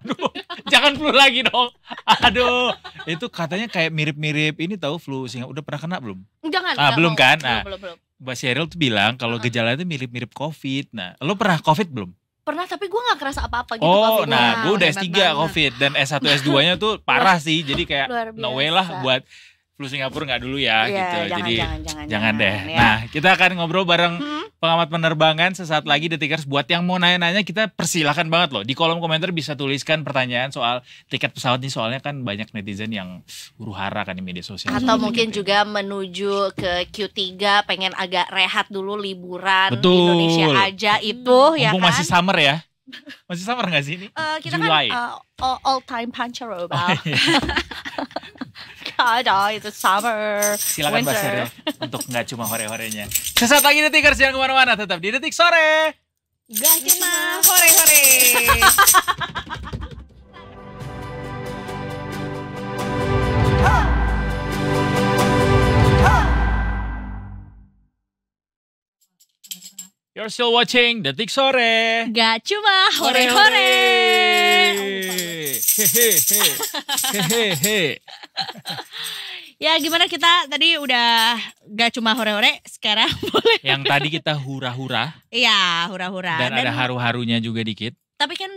Aduh, jangan flu lagi dong. Aduh, itu katanya kayak mirip-mirip ini tahu flu Singapura. Udah pernah kena belum? Jangan. Belum mau. kan? Nah. Belum. Mbak Sheryl tuh bilang kalau gejala itu mirip-mirip COVID. Nah, lo pernah COVID belum? Pernah, tapi gue gak kerasa apa-apa gitu. Oh, COVID. nah gue udah hebat S3 banget. COVID dan S1 S2-nya tuh parah sih. Jadi kayak Luar no way biasa. lah buat flu Singapura nggak dulu ya Iya, gitu. Jadi jangan deh. ya. Nah, kita akan ngobrol bareng pengamat penerbangan sesaat lagi Detikers. Buat yang mau nanya-nanya kita persilahkan banget loh. Di kolom komentar bisa tuliskan pertanyaan soal tiket pesawat nih. Soalnya kan banyak netizen yang huru-hara kan di media sosial. Atau Gitu. mungkin juga menuju ke Q3 pengen agak rehat dulu liburan Betul. Indonesia aja itu ya Mumpung kan. masih summer ya. Masih summer gak sih ini? Kita July. kan all time pancaroba. iya. Ada itu summer, Silakan Mbak winter. Seril untuk nggak cuma hore-horenya. Sesaat lagi Detikers, jangan kemana-mana, tetap di Detik Sore. Gak cuma hore-hore. You're still watching Detik Sore. Gak cuma hore-hore. Hehehe. Ya gimana kita tadi udah gak cuma hore-hore, sekarang boleh. Yang tadi kita hura-hura Iya, hura-hura. dan ada haru-harunya juga dikit. Tapi kan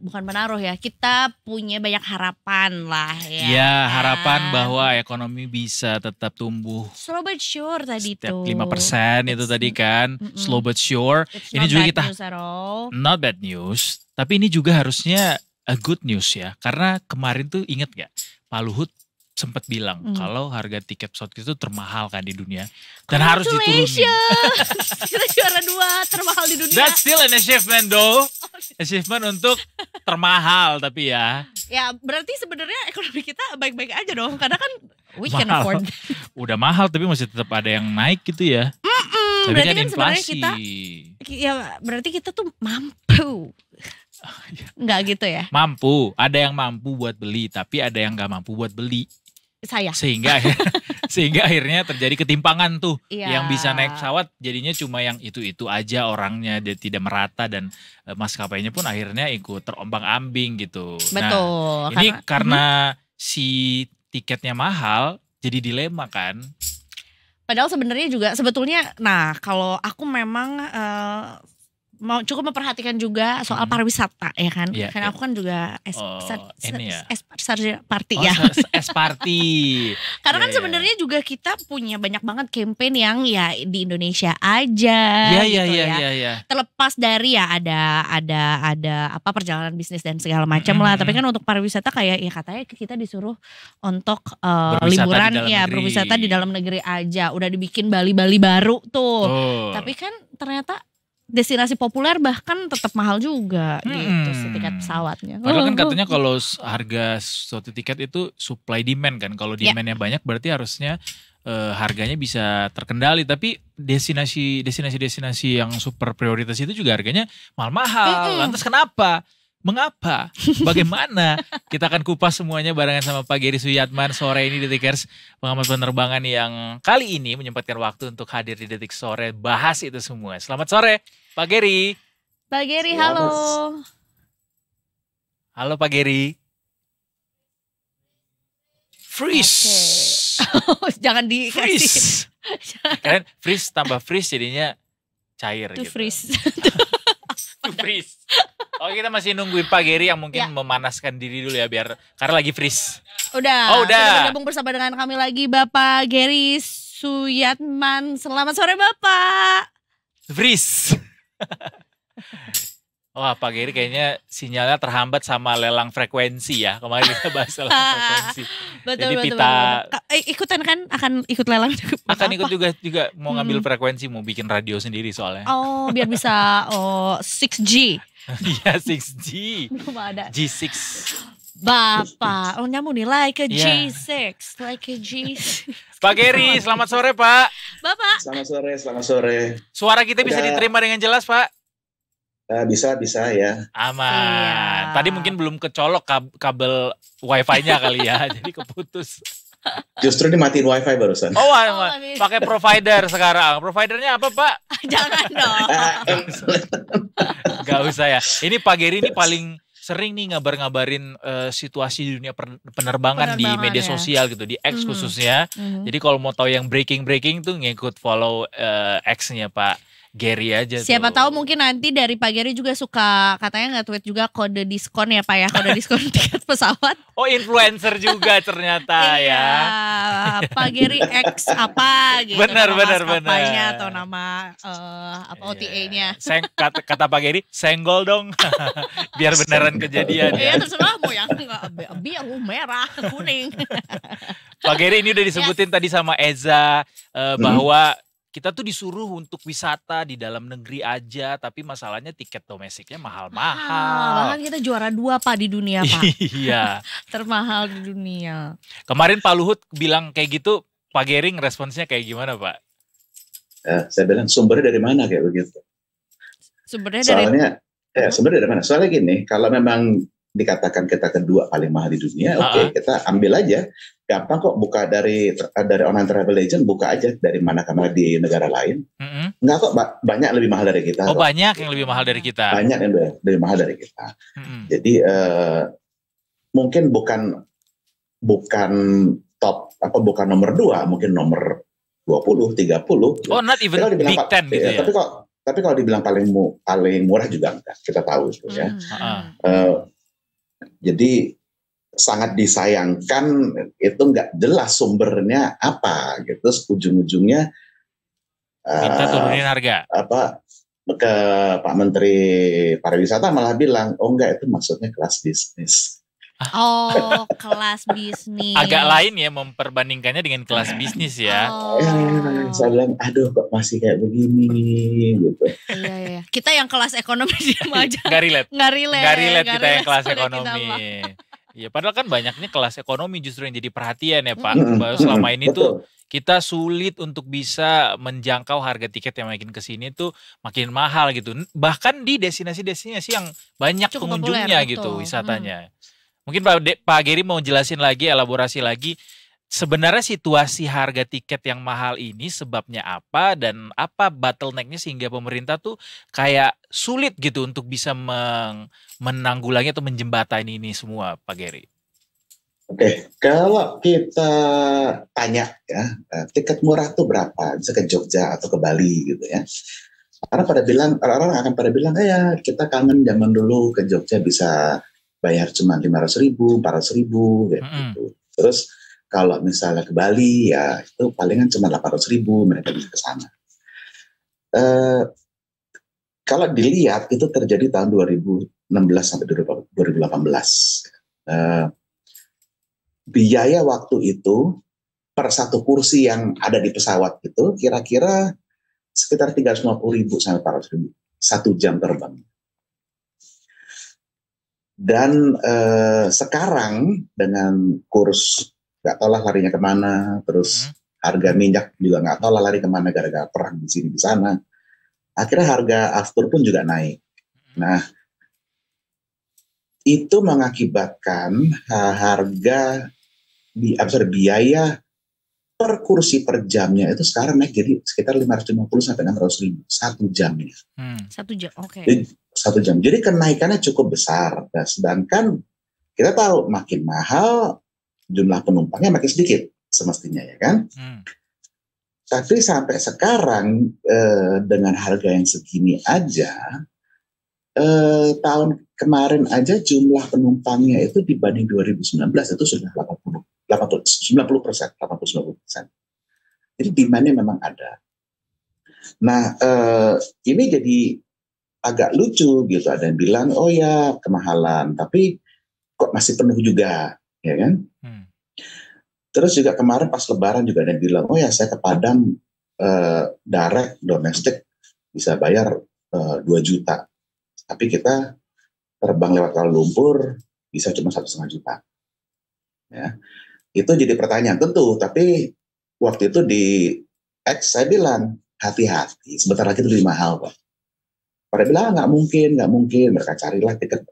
bukan menaruh ya, kita punya banyak harapan lah ya. Ya, harapan bahwa ekonomi bisa tetap tumbuh slow but sure tadi setiap tuh. 5% itu tadi kan. Mm-mm. Slow but sure. It's Ini not juga bad kita news at all. not bad news, tapi ini juga harusnya a good news ya. Karena kemarin tuh inget gak, Pak Luhut sempat bilang kalau harga tiket pesawat itu termahal kan di dunia dan harus diturunin. Congratulations. Kita juara 2 termahal di dunia. That's still an achievement though. Achievement untuk termahal tapi ya. Ya berarti sebenarnya ekonomi kita baik-baik aja dong, karena kan we can Mahal. afford. Udah mahal tapi masih tetap ada yang naik gitu ya. Tapi berarti kan kan sebenarnya inflasi. Ya berarti kita tuh mampu. Enggak gitu ya? Mampu, ada yang mampu buat beli tapi ada yang gak mampu buat beli. Saya. Sehingga akhirnya terjadi ketimpangan tuh. Iya. Yang bisa naik pesawat jadinya cuma yang itu-itu aja orangnya, dia tidak merata dan maskapainya pun akhirnya ikut terombang-ambing gitu. Betul. Nah, ini karena si tiketnya mahal jadi dilema kan. Padahal sebenarnya juga sebetulnya, nah kalau aku memang mau cukup memperhatikan juga soal pariwisata ya kan. Iya, Karena iya. aku kan juga ini ya. party Oh, ya. S-party. Karena kan Iya, iya. sebenarnya juga kita punya banyak banget campaign yang ya di Indonesia aja. Iya, gitu ya. iya. Terlepas dari ya ada apa perjalanan bisnis dan segala macam lah. Tapi kan untuk pariwisata kayak ya katanya kita disuruh untuk Berwisata liburan di dalam ya negeri. berwisata di dalam negeri aja. Udah dibikin Bali-Bali baru tuh. Oh. Tapi kan ternyata destinasi populer bahkan tetap mahal juga gitu si tiket pesawatnya. Padahal kan katanya kalau harga suatu tiket itu supply demand kan. Kalau demandnya banyak berarti harusnya harganya bisa terkendali. Tapi destinasi yang super prioritas itu juga harganya mahal-mahal. Lantas kenapa? Mengapa? Bagaimana? Kita akan kupas semuanya barengan sama Pak Gary Suyatman sore ini Detikers, pengamat penerbangan yang kali ini menyempatkan waktu untuk hadir di Detik Sore, bahas itu semua. Selamat sore Pak Gary. Pak Gary, halo. Halo Pak Gary. Freeze. Jangan dikasih. Freeze. Kalian freeze tambah freeze jadinya cair To gitu. freeze. To freeze. Oh kita masih nungguin Pak Gary yang mungkin memanaskan diri dulu ya biar karena lagi freeze. Udah. Udah. Sudah bergabung bersama dengan kami lagi Bapak Gary Suyatman. Selamat sore Bapak. Freeze. Wah Pak Gary kayaknya sinyalnya terhambat sama lelang frekuensi ya. Kemarin kita bahas lelang frekuensi. Betul, Jadi betul, pita betul. Ikutan kan akan ikut lelang juga. akan ikut juga mau ngambil frekuensi, mau bikin radio sendiri soalnya. Oh biar bisa 6G. Iya 6G. Belum ada. G6. Bapak, nyambung nih like a Iya. G6, like a G6. Pak Gary, selamat sore Pak. Bapak, Selamat sore. Suara kita bisa Udah. diterima dengan jelas Pak? Bisa ya. Aman. Iya. Tadi mungkin belum kecolok kabel wifi-nya kali ya, jadi keputus. Justru dimatiin wifi barusan. Oh, ini. pakai provider sekarang. Providernya apa Pak? jangan dong. Gak usah ya. Ini Pak Gary ini paling sering nih ngabarin situasi di dunia penerbangan di Penerbangan, media ya. sosial gitu, di X Mhm. khususnya. Jadi kalau mau tahu yang breaking tuh ngikut follow X-nya Pak Gary aja. Siapa tuh. tahu mungkin nanti dari Pak Gary juga suka katanya nge-tweet juga kode diskon ya Pak ya, kode diskon tiket pesawat. Oh influencer juga ternyata Iya, ya. Pak Gary X apa gitu. Benar, nama benar, maskapainya benar. Atau nama OTA-nya. Kata Pak Gary, senggol dong. Biar beneran kejadian ya. Iya terserah mau yang biru, merah, kuning. Pak Gary ini udah disebutin tadi sama Eza bahwa kita tuh disuruh untuk wisata di dalam negeri aja, tapi masalahnya tiket domestiknya mahal-mahal. Bahkan kita juara 2 Pak di dunia Pak. Iya. Termahal di dunia. Kemarin Pak Luhut bilang kayak gitu, Pak Gering responsnya kayak gimana Pak? Saya bilang sumbernya dari mana kayak begitu. Sumbernya dari Sebenarnya dari mana? Soalnya gini, kalau memang dikatakan kita kedua paling mahal di dunia, oke, kita ambil aja. Gampang kok buka dari online travel agent, buka aja dari mana di negara lain. Enggak kok, banyak lebih mahal dari kita. Oh, banyak yang lebih mahal dari kita. Banyak yang lebih mahal dari kita. Jadi mungkin bukan top bukan nomor 2, mungkin nomor 20, 30. Oh, not even big 10 gitu ya. Tapi kalau dibilang paling murah juga enggak, kita tahu itu ya. Jadi sangat disayangkan itu nggak jelas sumbernya apa gitu. Terus ujung-ujungnya minta turunin harga. Ke Pak Menteri Pariwisata malah bilang, oh enggak, itu maksudnya kelas bisnis. Oh, kelas bisnis. Agak lain ya memperbandingkannya dengan kelas bisnis ya. Saya bilang, aduh kok masih kayak begini gitu. Iya. Kita yang kelas ekonomi diam aja. Nggak relate kita yang kelas ekonomi. Iya, padahal kan banyaknya kelas ekonomi justru yang jadi perhatian ya Pak. Bahwa selama ini tuh kita sulit untuk bisa menjangkau harga tiket yang makin kesini tuh makin mahal gitu. Bahkan di destinasi-destinasi yang banyak cukup pengunjungnya populer, gitu betul. wisatanya. Mungkin Pak Geri mau jelasin lagi, elaborasi lagi. Sebenarnya situasi harga tiket yang mahal ini sebabnya apa dan apa bottleneck-nya sehingga pemerintah tuh kayak sulit gitu untuk bisa menanggulangi atau menjembatani ini semua, Pak Geri. Oke, kalau kita tanya ya, tiket murah tuh berapa? Bisa ke Jogja atau ke Bali gitu ya. Orang akan pada bilang, ya kita kangen zaman dulu ke Jogja bisa bayar cuma 500.000, 400.000 gitu. Terus kalau misalnya ke Bali ya itu palingan cuma 800.000 mereka bisa ke sana. Kalau dilihat itu terjadi tahun 2016 sampai 2018. Biaya waktu itu per satu kursi yang ada di pesawat itu kira-kira sekitar 350.000 sampai 400.000 1 jam terbang. Dan sekarang dengan kurs nggak tahu lah larinya kemana, terus harga minyak juga nggak tahu lah lari kemana gara-gara perang di sini di sana. Akhirnya harga aftur pun juga naik. Nah, itu mengakibatkan harga biaya per kursi per jamnya itu sekarang naik jadi sekitar 550 sampai 600.000 1 jamnya. 1 jam, oke. 1 jam. Jadi kenaikannya cukup besar. Nah, sedangkan kita tahu makin mahal jumlah penumpangnya makin sedikit semestinya ya kan. Tapi sampai sekarang dengan harga yang segini aja, tahun kemarin aja jumlah penumpangnya itu dibanding 2019 itu sudah 90%. Jadi demand-nya memang ada. Nah, ini jadi agak lucu gitu. Ada yang bilang, oh ya kemahalan, tapi kok masih penuh juga, ya kan? Terus juga kemarin pas Lebaran juga ada yang bilang, oh ya saya ke Padang direct domestik bisa bayar 2 juta, tapi kita terbang lewat Kuala Lumpur bisa cuma 1,5 juta. Ya, itu jadi pertanyaan tentu. Tapi waktu itu di X saya bilang hati-hati, sebentar lagi itu lebih mahal kok. Pada bilang nggak mungkin. Mereka carilah tiket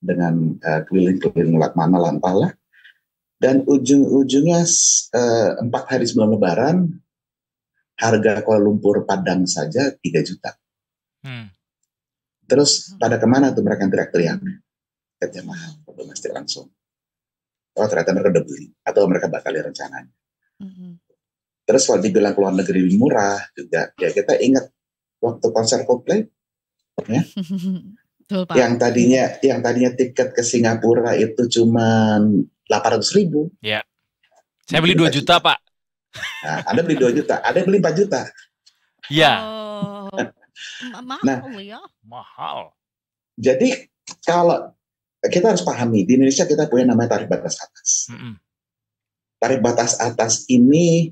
dengan keliling-keliling lewat mana lantah lah. Dan ujung-ujungnya 4 hari sebelum Lebaran harga Kuala Lumpur Padang saja 3 juta. Terus pada kemana tuh mereka yang teriak-teriak? Tiketnya mahal, domestik langsung. Oh ternyata mereka udah beli atau mereka batalin rencananya. Terus kalau dibilang keluar negeri lebih murah juga, ya kita ingat waktu konser Coldplay, ya. Betul, Pak. Yang tadinya tiket ke Singapura itu cuma 800.000. Ya. Saya beli 2 juta, Pak. Nah, Anda beli 2 juta, ada yang beli 4 juta. Iya. Mahal ya. Mahal. Jadi kalau kita harus pahami, di Indonesia kita punya namanya tarif batas atas. Tarif batas atas ini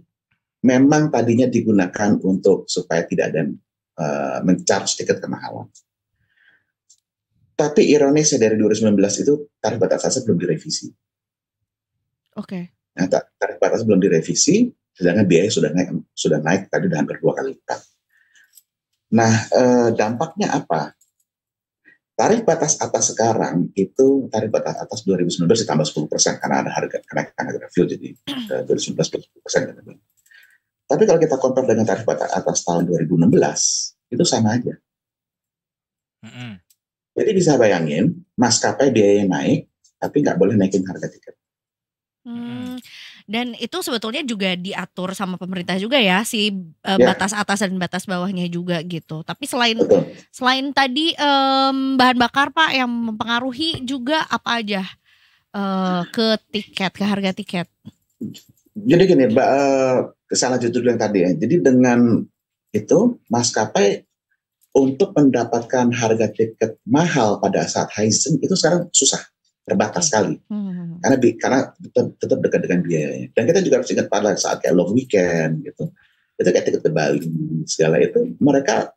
memang tadinya digunakan untuk supaya tidak ada men-charge tiket kemahalan. Tapi ironisnya dari 2019 itu tarif batas atas belum direvisi. Oke. Nah, tarif batas belum direvisi, sedangkan biaya sudah naik tadi hampir 2 kali lipat. Nah, dampaknya apa? Tarif batas atas sekarang itu tarif batas atas 2019 ditambah 10% karena ada kenaikan harga fuel, jadi 2019 10%. Tapi kalau kita compare dengan tarif batas atas tahun 2016 itu sama aja. Jadi bisa bayangin maskapai biayanya naik, tapi nggak boleh naikin harga tiket. Dan itu sebetulnya juga diatur sama pemerintah juga ya, si batas atas dan batas bawahnya juga gitu. Tapi selain tadi bahan bakar Pak yang mempengaruhi juga apa aja ke harga tiket? Jadi gini, kesalahan judul yang tadi ya. Jadi dengan itu maskapai untuk mendapatkan harga tiket mahal pada saat high season itu sekarang susah, terbatas sekali. Karena tetap dekat dengan biayanya. Dan kita juga harus ingat pada saat kayak long weekend gitu, itu kayak tiket ke Bali segala itu mereka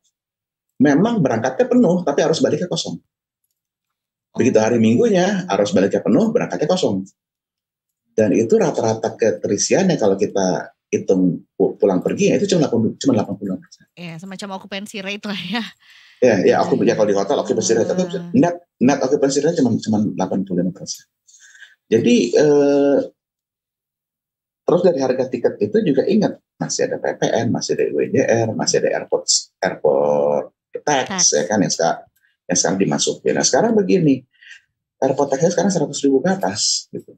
memang berangkatnya penuh tapi harus baliknya kosong. Begitu hari Minggunya harus baliknya penuh, berangkatnya kosong. Dan itu rata-rata keterisiannya kalau kita hitung pulang pergi itu cuma 80%. Ya, semacam occupancy rate lah ya. Ya kalau di hotel occupancy rate itu net occupancy rate cuma 85%. Jadi terus dari harga tiket itu juga ingat masih ada PPN, masih ada WJR, masih ada airport tax ya kan yang sekarang dimasukin. Nah sekarang begini, airport taxnya sekarang 100.000 ke atas gitu.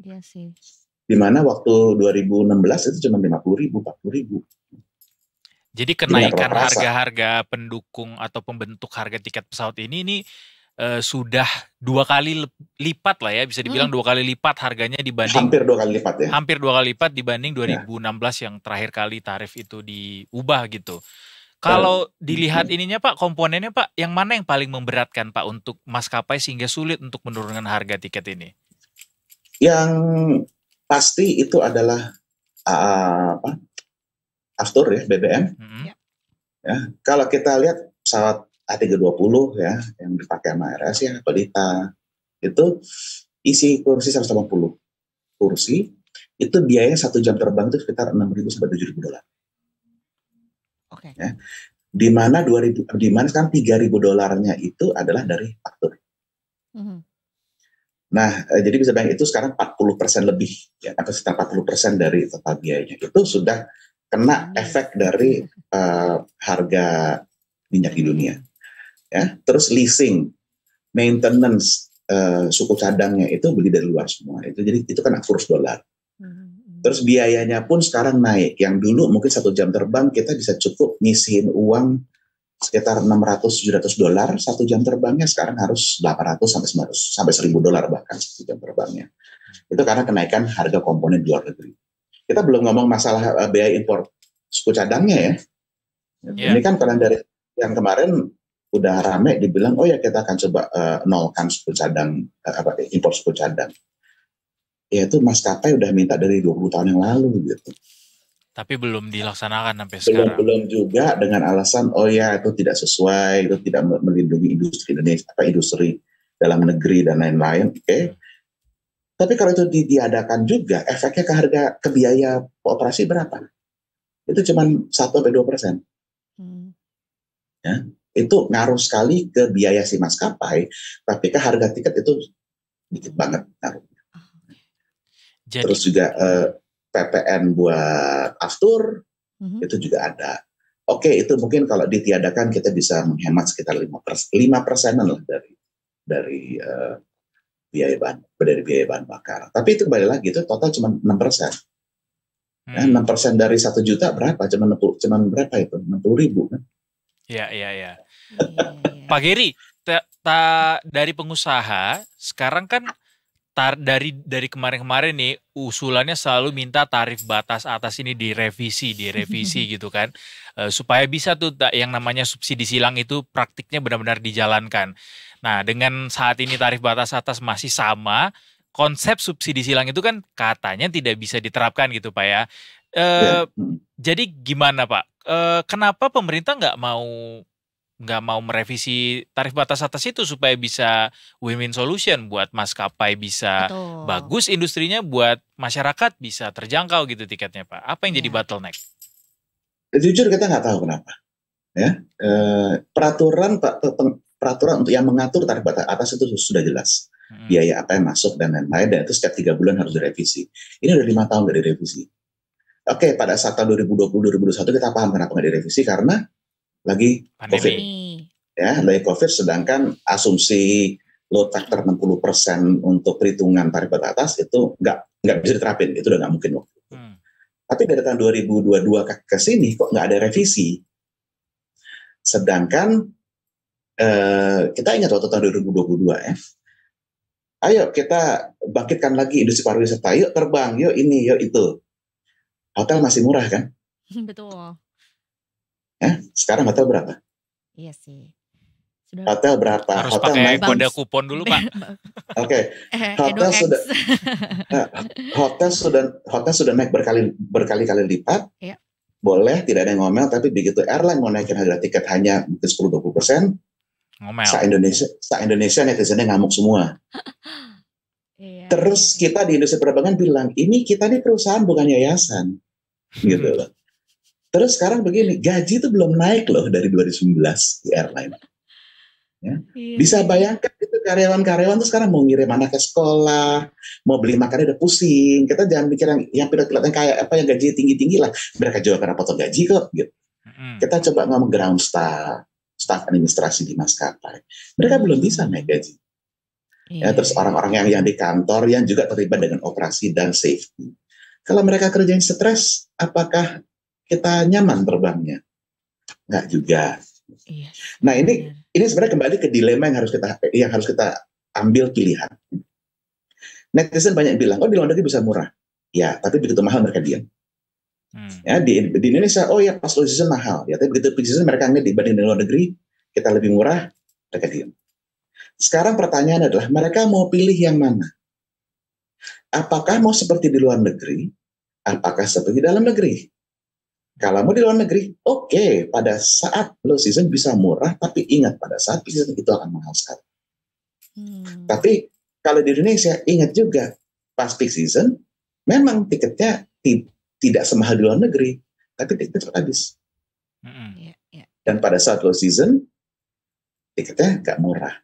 Iya sih. Dimana waktu 2016 itu cuma 50.000, 40.000. Jadi kenaikan harga-harga pendukung atau pembentuk harga tiket pesawat ini sudah 2 kali lipat lah ya, bisa dibilang 2 kali lipat harganya dibanding hampir 2 kali lipat ya. Hampir 2 kali lipat dibanding 2016 yang terakhir kali tarif itu diubah gitu. Kalau dilihat ininya Pak, komponennya Pak, yang mana yang paling memberatkan Pak untuk maskapai sehingga sulit untuk menurunkan harga tiket ini? Yang pasti itu adalah aftur ya, BBM. Ya, kalau kita lihat pesawat A320 ya yang dipakai sama RS ya, Pelita, itu isi kursi 180 kursi, itu biayanya 1 jam terbang itu sekitar 6.000 sampai 7.000 dolar. Oke. Ya, di mana sekarang 3.000 dolarnya itu adalah dari aftur. Nah, jadi bisa bayangin itu sekarang 40% lebih, ya, atau sekitar 40% dari total biayanya. Itu sudah kena efek dari harga minyak di dunia. Ya, terus leasing, maintenance, suku cadangnya itu beli dari luar semua. Jadi itu kan kurs dolar. Terus biayanya pun sekarang naik. Yang dulu mungkin 1 jam terbang kita bisa cukup ngisiin uang sekitar 600-700 dolar 1 jam terbangnya, sekarang harus 800 sampai 1.000 dolar bahkan 1 jam terbangnya. Itu karena kenaikan harga komponen di luar negeri. Kita belum ngomong masalah biaya impor suku cadangnya ya. Ini kan karena dari yang kemarin udah rame dibilang oh ya kita akan coba nolkan suku cadang impor suku cadang. Ya itu maskapai udah minta dari 20 tahun yang lalu gitu. Tapi belum dilaksanakan sampai sekarang. Belum juga dengan alasan oh ya itu tidak sesuai, itu tidak melindungi industri Indonesia, industri dalam negeri dan lain-lain. Oke. Tapi kalau itu diadakan juga, efeknya ke biaya operasi berapa? Itu cuma 1-2%. Ya, itu ngaruh sekali ke biaya si maskapai, tapi ke harga tiket itu dikit banget ngaruhnya. Terus juga PPN buat aftur itu juga ada. Oke, itu mungkin kalau ditiadakan kita bisa menghemat sekitar 5%-an lah dari biaya bahan bakar. Tapi itu kembali lagi itu total cuma 6%. Ya, 6% dari 1 juta berapa? Cuma berapa itu? 60.000 kan? Iya. Pak Geri, dari pengusaha sekarang kan dari kemarin-kemarin nih usulannya selalu minta tarif batas atas ini direvisi gitu kan, supaya bisa tuh yang namanya subsidi silang itu praktiknya benar-benar dijalankan. Nah dengan saat ini tarif batas atas masih sama, konsep subsidi silang itu kan katanya tidak bisa diterapkan gitu Pak ya. Eh, Ya. jadi gimana Pak? Kenapa pemerintah nggak mau merevisi tarif batas atas itu supaya bisa win-win solution buat maskapai bisa Betul. bagus industrinya, buat masyarakat bisa terjangkau gitu tiketnya Pak. Apa yang jadi Iya. bottleneck? Jujur kita nggak tahu kenapa. Ya, peraturan untuk yang mengatur tarif batas atas itu sudah jelas. Biaya apa yang masuk dan lain-lain, dan itu setiap 3 bulan harus direvisi. Ini udah 5 tahun nggak direvisi. Oke, pada saat tahun 2020-2021 kita paham kenapa nggak direvisi, karena lagi COVID. Ya, lagi COVID, sedangkan asumsi load factor 60% untuk perhitungan tarif batas atas itu nggak bisa diterapin, itu udah nggak mungkin waktu itu. Tapi dari tahun 2022 ke sini kok nggak ada revisi. Sedangkan kita ingat waktu tahun 2022 ya, ayo kita bangkitkan lagi industri pariwisata, yuk terbang, yuk ini, yuk itu. Hotel masih murah kan? Betul. Ya, sekarang hotel berapa? Iya sih. Hotel berapa? Harus hotel pakai naik. kode kupon dulu Pak. Oke. Hotel sudah naik berkali-kali lipat. Iya. Boleh, tidak ada yang ngomel, tapi begitu airline mau naikin harga tiket hanya mungkin 10-20%, ngomel. Sa-Indonesia netizennya ngamuk semua. Iya, Terus kita di industri penerbangan bilang, ini kita nih perusahaan bukan yayasan. Gitu loh. Terus sekarang begini, gaji itu belum naik loh dari 2019 di airline. Ya. Bisa bayangkan itu karyawan-karyawan tuh sekarang mau ngirim anak ke sekolah, mau beli makan udah pusing. Kita jangan mikir yang pilot-pilot yang kayak apa yang gaji tinggi-tinggi lah. Mereka juga karena potong gaji kok. Gitu. Kita coba ngomong ground staff administrasi di maskapai. Mereka belum bisa naik gaji. Ya, terus orang-orang yang di kantor yang juga terlibat dengan operasi dan safety. Kalau mereka kerjain stres, apakah kita nyaman terbangnya? Enggak juga. Iya. Nah ini sebenarnya kembali ke dilema yang harus kita ambil pilihan. Netizen banyak bilang, oh di luar negeri bisa murah. Ya, tapi begitu mahal mereka diam. Ya, di Indonesia, oh ya pas low season mahal. Ya, tapi begitu peak season mereka nggak dibanding di luar negeri, kita lebih murah, mereka diam. Sekarang pertanyaan adalah, mereka mau pilih yang mana? Apakah mau seperti di luar negeri? Apakah seperti di dalam negeri? Kalau mau di luar negeri, oke, pada saat low season bisa murah, tapi ingat pada saat peak season itu akan mahal sekali. Tapi kalau di Indonesia, ingat juga, pas peak season, memang tiketnya tidak semahal di luar negeri, tapi tiketnya habis. Dan pada saat low season, tiketnya nggak murah.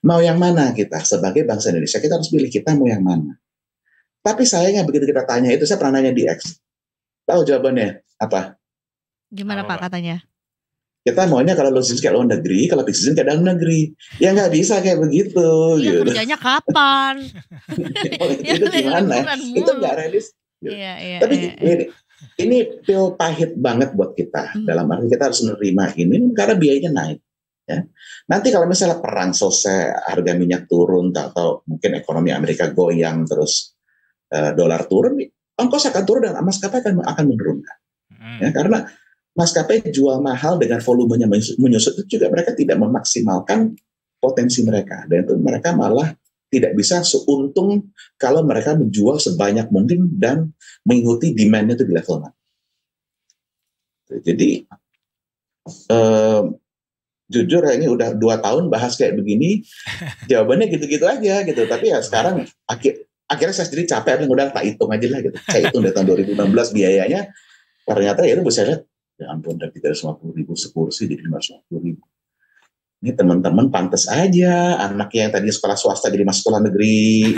Mau yang mana kita? Sebagai bangsa Indonesia, kita harus pilih kita mau yang mana. Tapi sayangnya begitu kita tanya itu, saya pernah nanya di X. Tahu jawabannya apa? Gimana Pak katanya? Kita maunya kalau low season kayak luar negeri, kalau peak season kayak dalam negeri. Ya nggak bisa kayak begitu. Iya, gitu. Kerjanya kapan? Itu gimana? Itu nggak realistis. Iya, tapi ini pil pahit banget buat kita. Dalam arti kita harus menerima ini karena biayanya naik. Ya. Nanti kalau misalnya perang selesai, harga minyak turun, atau mungkin ekonomi Amerika goyang, terus dolar turun, ongkos akan turun dan maskapai akan menurunkan. Ya, karena maskapai jual mahal dengan volumenya menyusut, itu juga mereka tidak memaksimalkan potensi mereka. Dan itu mereka malah tidak bisa seuntung kalau mereka menjual sebanyak mungkin dan mengikuti demand-nya itu di level mana. Jadi jujur ini udah 2 tahun bahas kayak begini, jawabannya gitu-gitu aja gitu. Tapi ya sekarang akhirnya saya sendiri capek, udah tak hitung aja lah gitu. Saya hitung dari tahun 2016 biayanya, ternyata ya itu bisa lihat, ya ampun dari 350.000 sekursi jadi 550.000. Ini teman-teman pantas aja anaknya yang tadinya sekolah swasta jadi masuk sekolah negeri,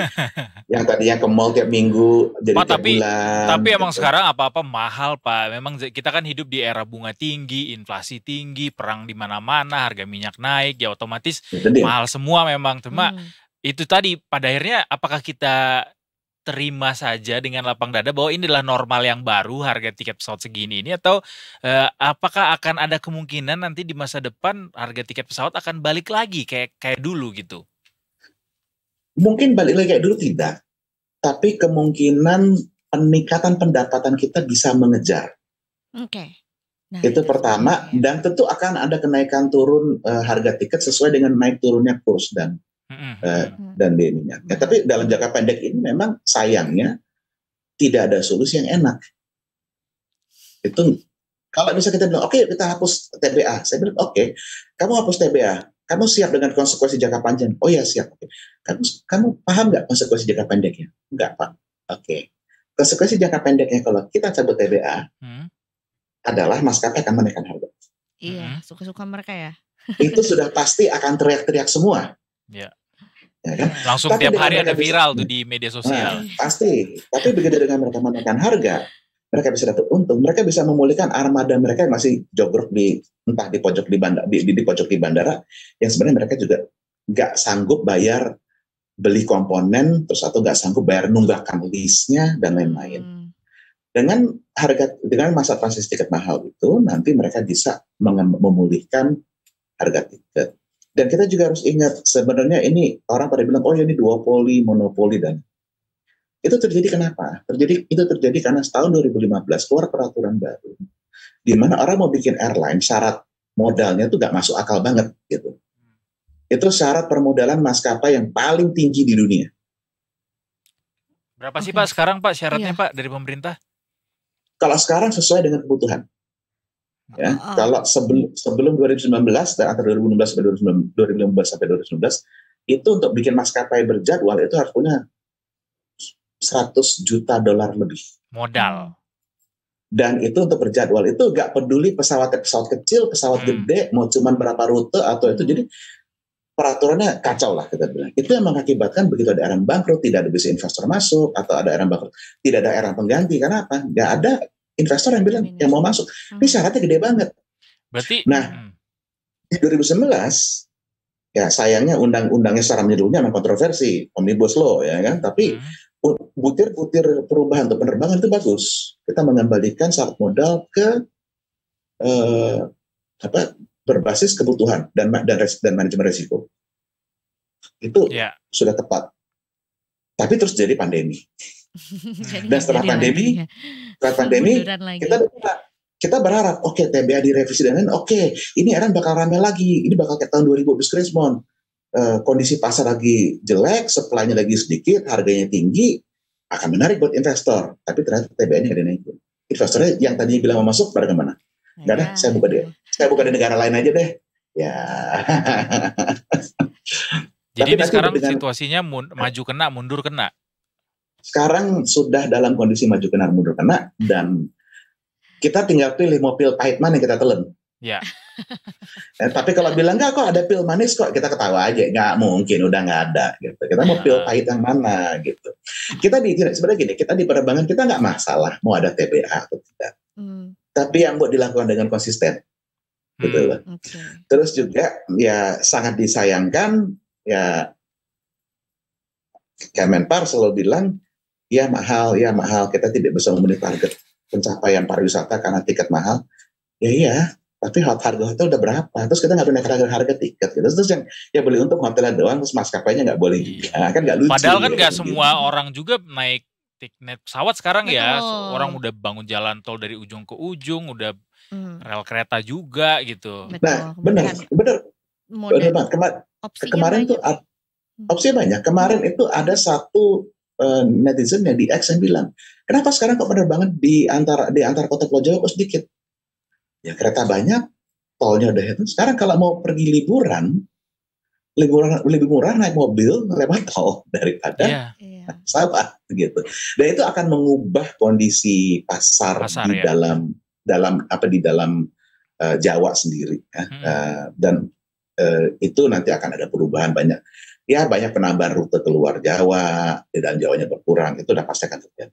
yang tadinya ke mall tiap minggu jadi tiap bulan. Tapi emang sekarang apa-apa mahal Pak. Memang kita kan hidup di era bunga tinggi, inflasi tinggi, perang di mana-mana, harga minyak naik, ya otomatis mahal semua memang. Cuma itu tadi pada akhirnya apakah kita terima saja dengan lapang dada bahwa ini adalah normal yang baru harga tiket pesawat segini ini, atau apakah akan ada kemungkinan nanti di masa depan harga tiket pesawat akan balik lagi kayak dulu gitu? Mungkin balik lagi kayak dulu tidak, tapi kemungkinan peningkatan pendapatan kita bisa mengejar. Oke. Nah, itu pertama, dan tentu akan ada kenaikan turun harga tiket sesuai dengan naik turunnya kurs dan minyak. Ya, tapi dalam jangka pendek ini memang sayangnya tidak ada solusi yang enak. Itu kalau misalnya kita bilang, oke kita hapus TBA. Saya bilang, oke, kamu hapus TBA. Kamu siap dengan konsekuensi jangka panjang? Oh ya siap. Oke. Kamu paham nggak konsekuensi jangka pendeknya? Enggak, Pak. Oke. Konsekuensi jangka pendeknya kalau kita cabut TBA adalah maskapai akan menaikkan harga. Iya, suka-suka mereka ya. Itu sudah pasti akan teriak-teriak semua. Ya. Ya kan? Langsung Tapi tiap dengan hari mereka ada viral tuh di media sosial. Pasti. Tapi begitu dengan mereka menaikkan harga, mereka bisa dapat untung. Mereka bisa memulihkan armada mereka yang masih jogrok entah di pojok di pojok di bandara, yang sebenarnya mereka juga nggak sanggup bayar beli komponen, terus atau nggak sanggup bayar nunggakan lease-nya dan lain-lain. Dengan masa transisi tiket mahal itu, nanti mereka bisa memulihkan harga tiket. Dan kita juga harus ingat, sebenarnya ini orang pada bilang, oh ya ini duopoli, monopoli, dan itu terjadi kenapa? Itu terjadi karena tahun 2015 keluar peraturan baru, di mana orang mau bikin airline, syarat modalnya tuh gak masuk akal banget gitu. Itu syarat permodalan maskapai yang paling tinggi di dunia. Berapa sih Pak sekarang Pak syaratnya Pak dari pemerintah? Kalau sekarang sesuai dengan kebutuhan. Ya, kalau sebelum 2019 dan antara 2016 sampai 2019 itu untuk bikin maskapai berjadwal itu harus punya $100 juta lebih modal. Dan itu untuk berjadwal itu gak peduli pesawat kecil, pesawat gede, mau cuman berapa rute atau itu. Jadi peraturannya kacau lah kita bilang. Itu yang mengakibatkan begitu ada airline bangkrut, tidak ada bisa investor masuk, atau ada airline bangkrut, tidak ada airline pengganti. Karena apa? Gak ada investor yang bilang yang mau masuk. Ini syaratnya gede banget. Berarti di 2019 ya sayangnya undang-undangnya secara menyeluruhnya memang kontroversi, omnibus law ya kan, tapi butir-butir perubahan untuk penerbangan itu bagus. Kita mengembalikan syarat modal ke berbasis kebutuhan dan manajemen risiko. Itu sudah tepat. Tapi terus jadi pandemi. Dan setelah pandemi kita berharap oke, TBA direvisi dan lain, oke, ini airline bakal ramai lagi, ini bakal kayak tahun 2000 habis Krismon, kondisi pasar lagi jelek, supply-nya lagi sedikit, harganya tinggi, akan menarik buat investor. Tapi ternyata TBA-nya nggak dinaikin. Investornya yang tadinya bilang mau masuk pada kemana? Nggak ada, saya buka di negara lain aja deh. Ya. Jadi sekarang situasinya maju kena, mundur kena. Sekarang sudah dalam kondisi maju kena, mundur kena, dan kita tinggal pilih mau pil pahit mana yang kita telan. Ya. Tapi kalau bilang nggak kok ada pil manis kok, kita ketawa aja, nggak mungkin, udah nggak ada. Gitu. Kita mau pil pahit yang mana gitu. Sebenarnya gini, kita di penerbangan kita nggak masalah mau ada TBA atau tidak. Tapi yang buat dilakukan dengan konsisten, gitu loh. Terus juga ya sangat disayangkan ya Kemenpar selalu bilang ya mahal, kita tidak bisa memenuhi target pencapaian pariwisata karena tiket mahal. Ya iya, tapi harga hotel udah berapa? Terus kita nggak boleh harga tiket. Gitu. Terus yang beli untuk hotelnya doang, terus maskapainya nggak boleh. Ya, kan nggak lucu. Padahal kan nggak semua orang juga naik tiket pesawat sekarang. Betul. Ya. Orang udah bangun jalan tol dari ujung ke ujung, udah rel kereta juga gitu. Nah, benar. Kemarin tuh opsinya banyak. Kemarin itu ada satu netizen yang di X yang bilang, kenapa sekarang kok penerbangan di antara kota Pulau Jawa kok sedikit? Ya kereta banyak, tolnya udah itu. Sekarang kalau mau pergi liburan lebih murah naik mobil lewat tol daripada pesawat gitu. Dan itu akan mengubah kondisi pasar di dalam Jawa sendiri. Dan itu nanti akan ada perubahan banyak. Ya banyak penambahan rute keluar Jawa, dan Jawanya berkurang, itu udah pasti akan terjadi.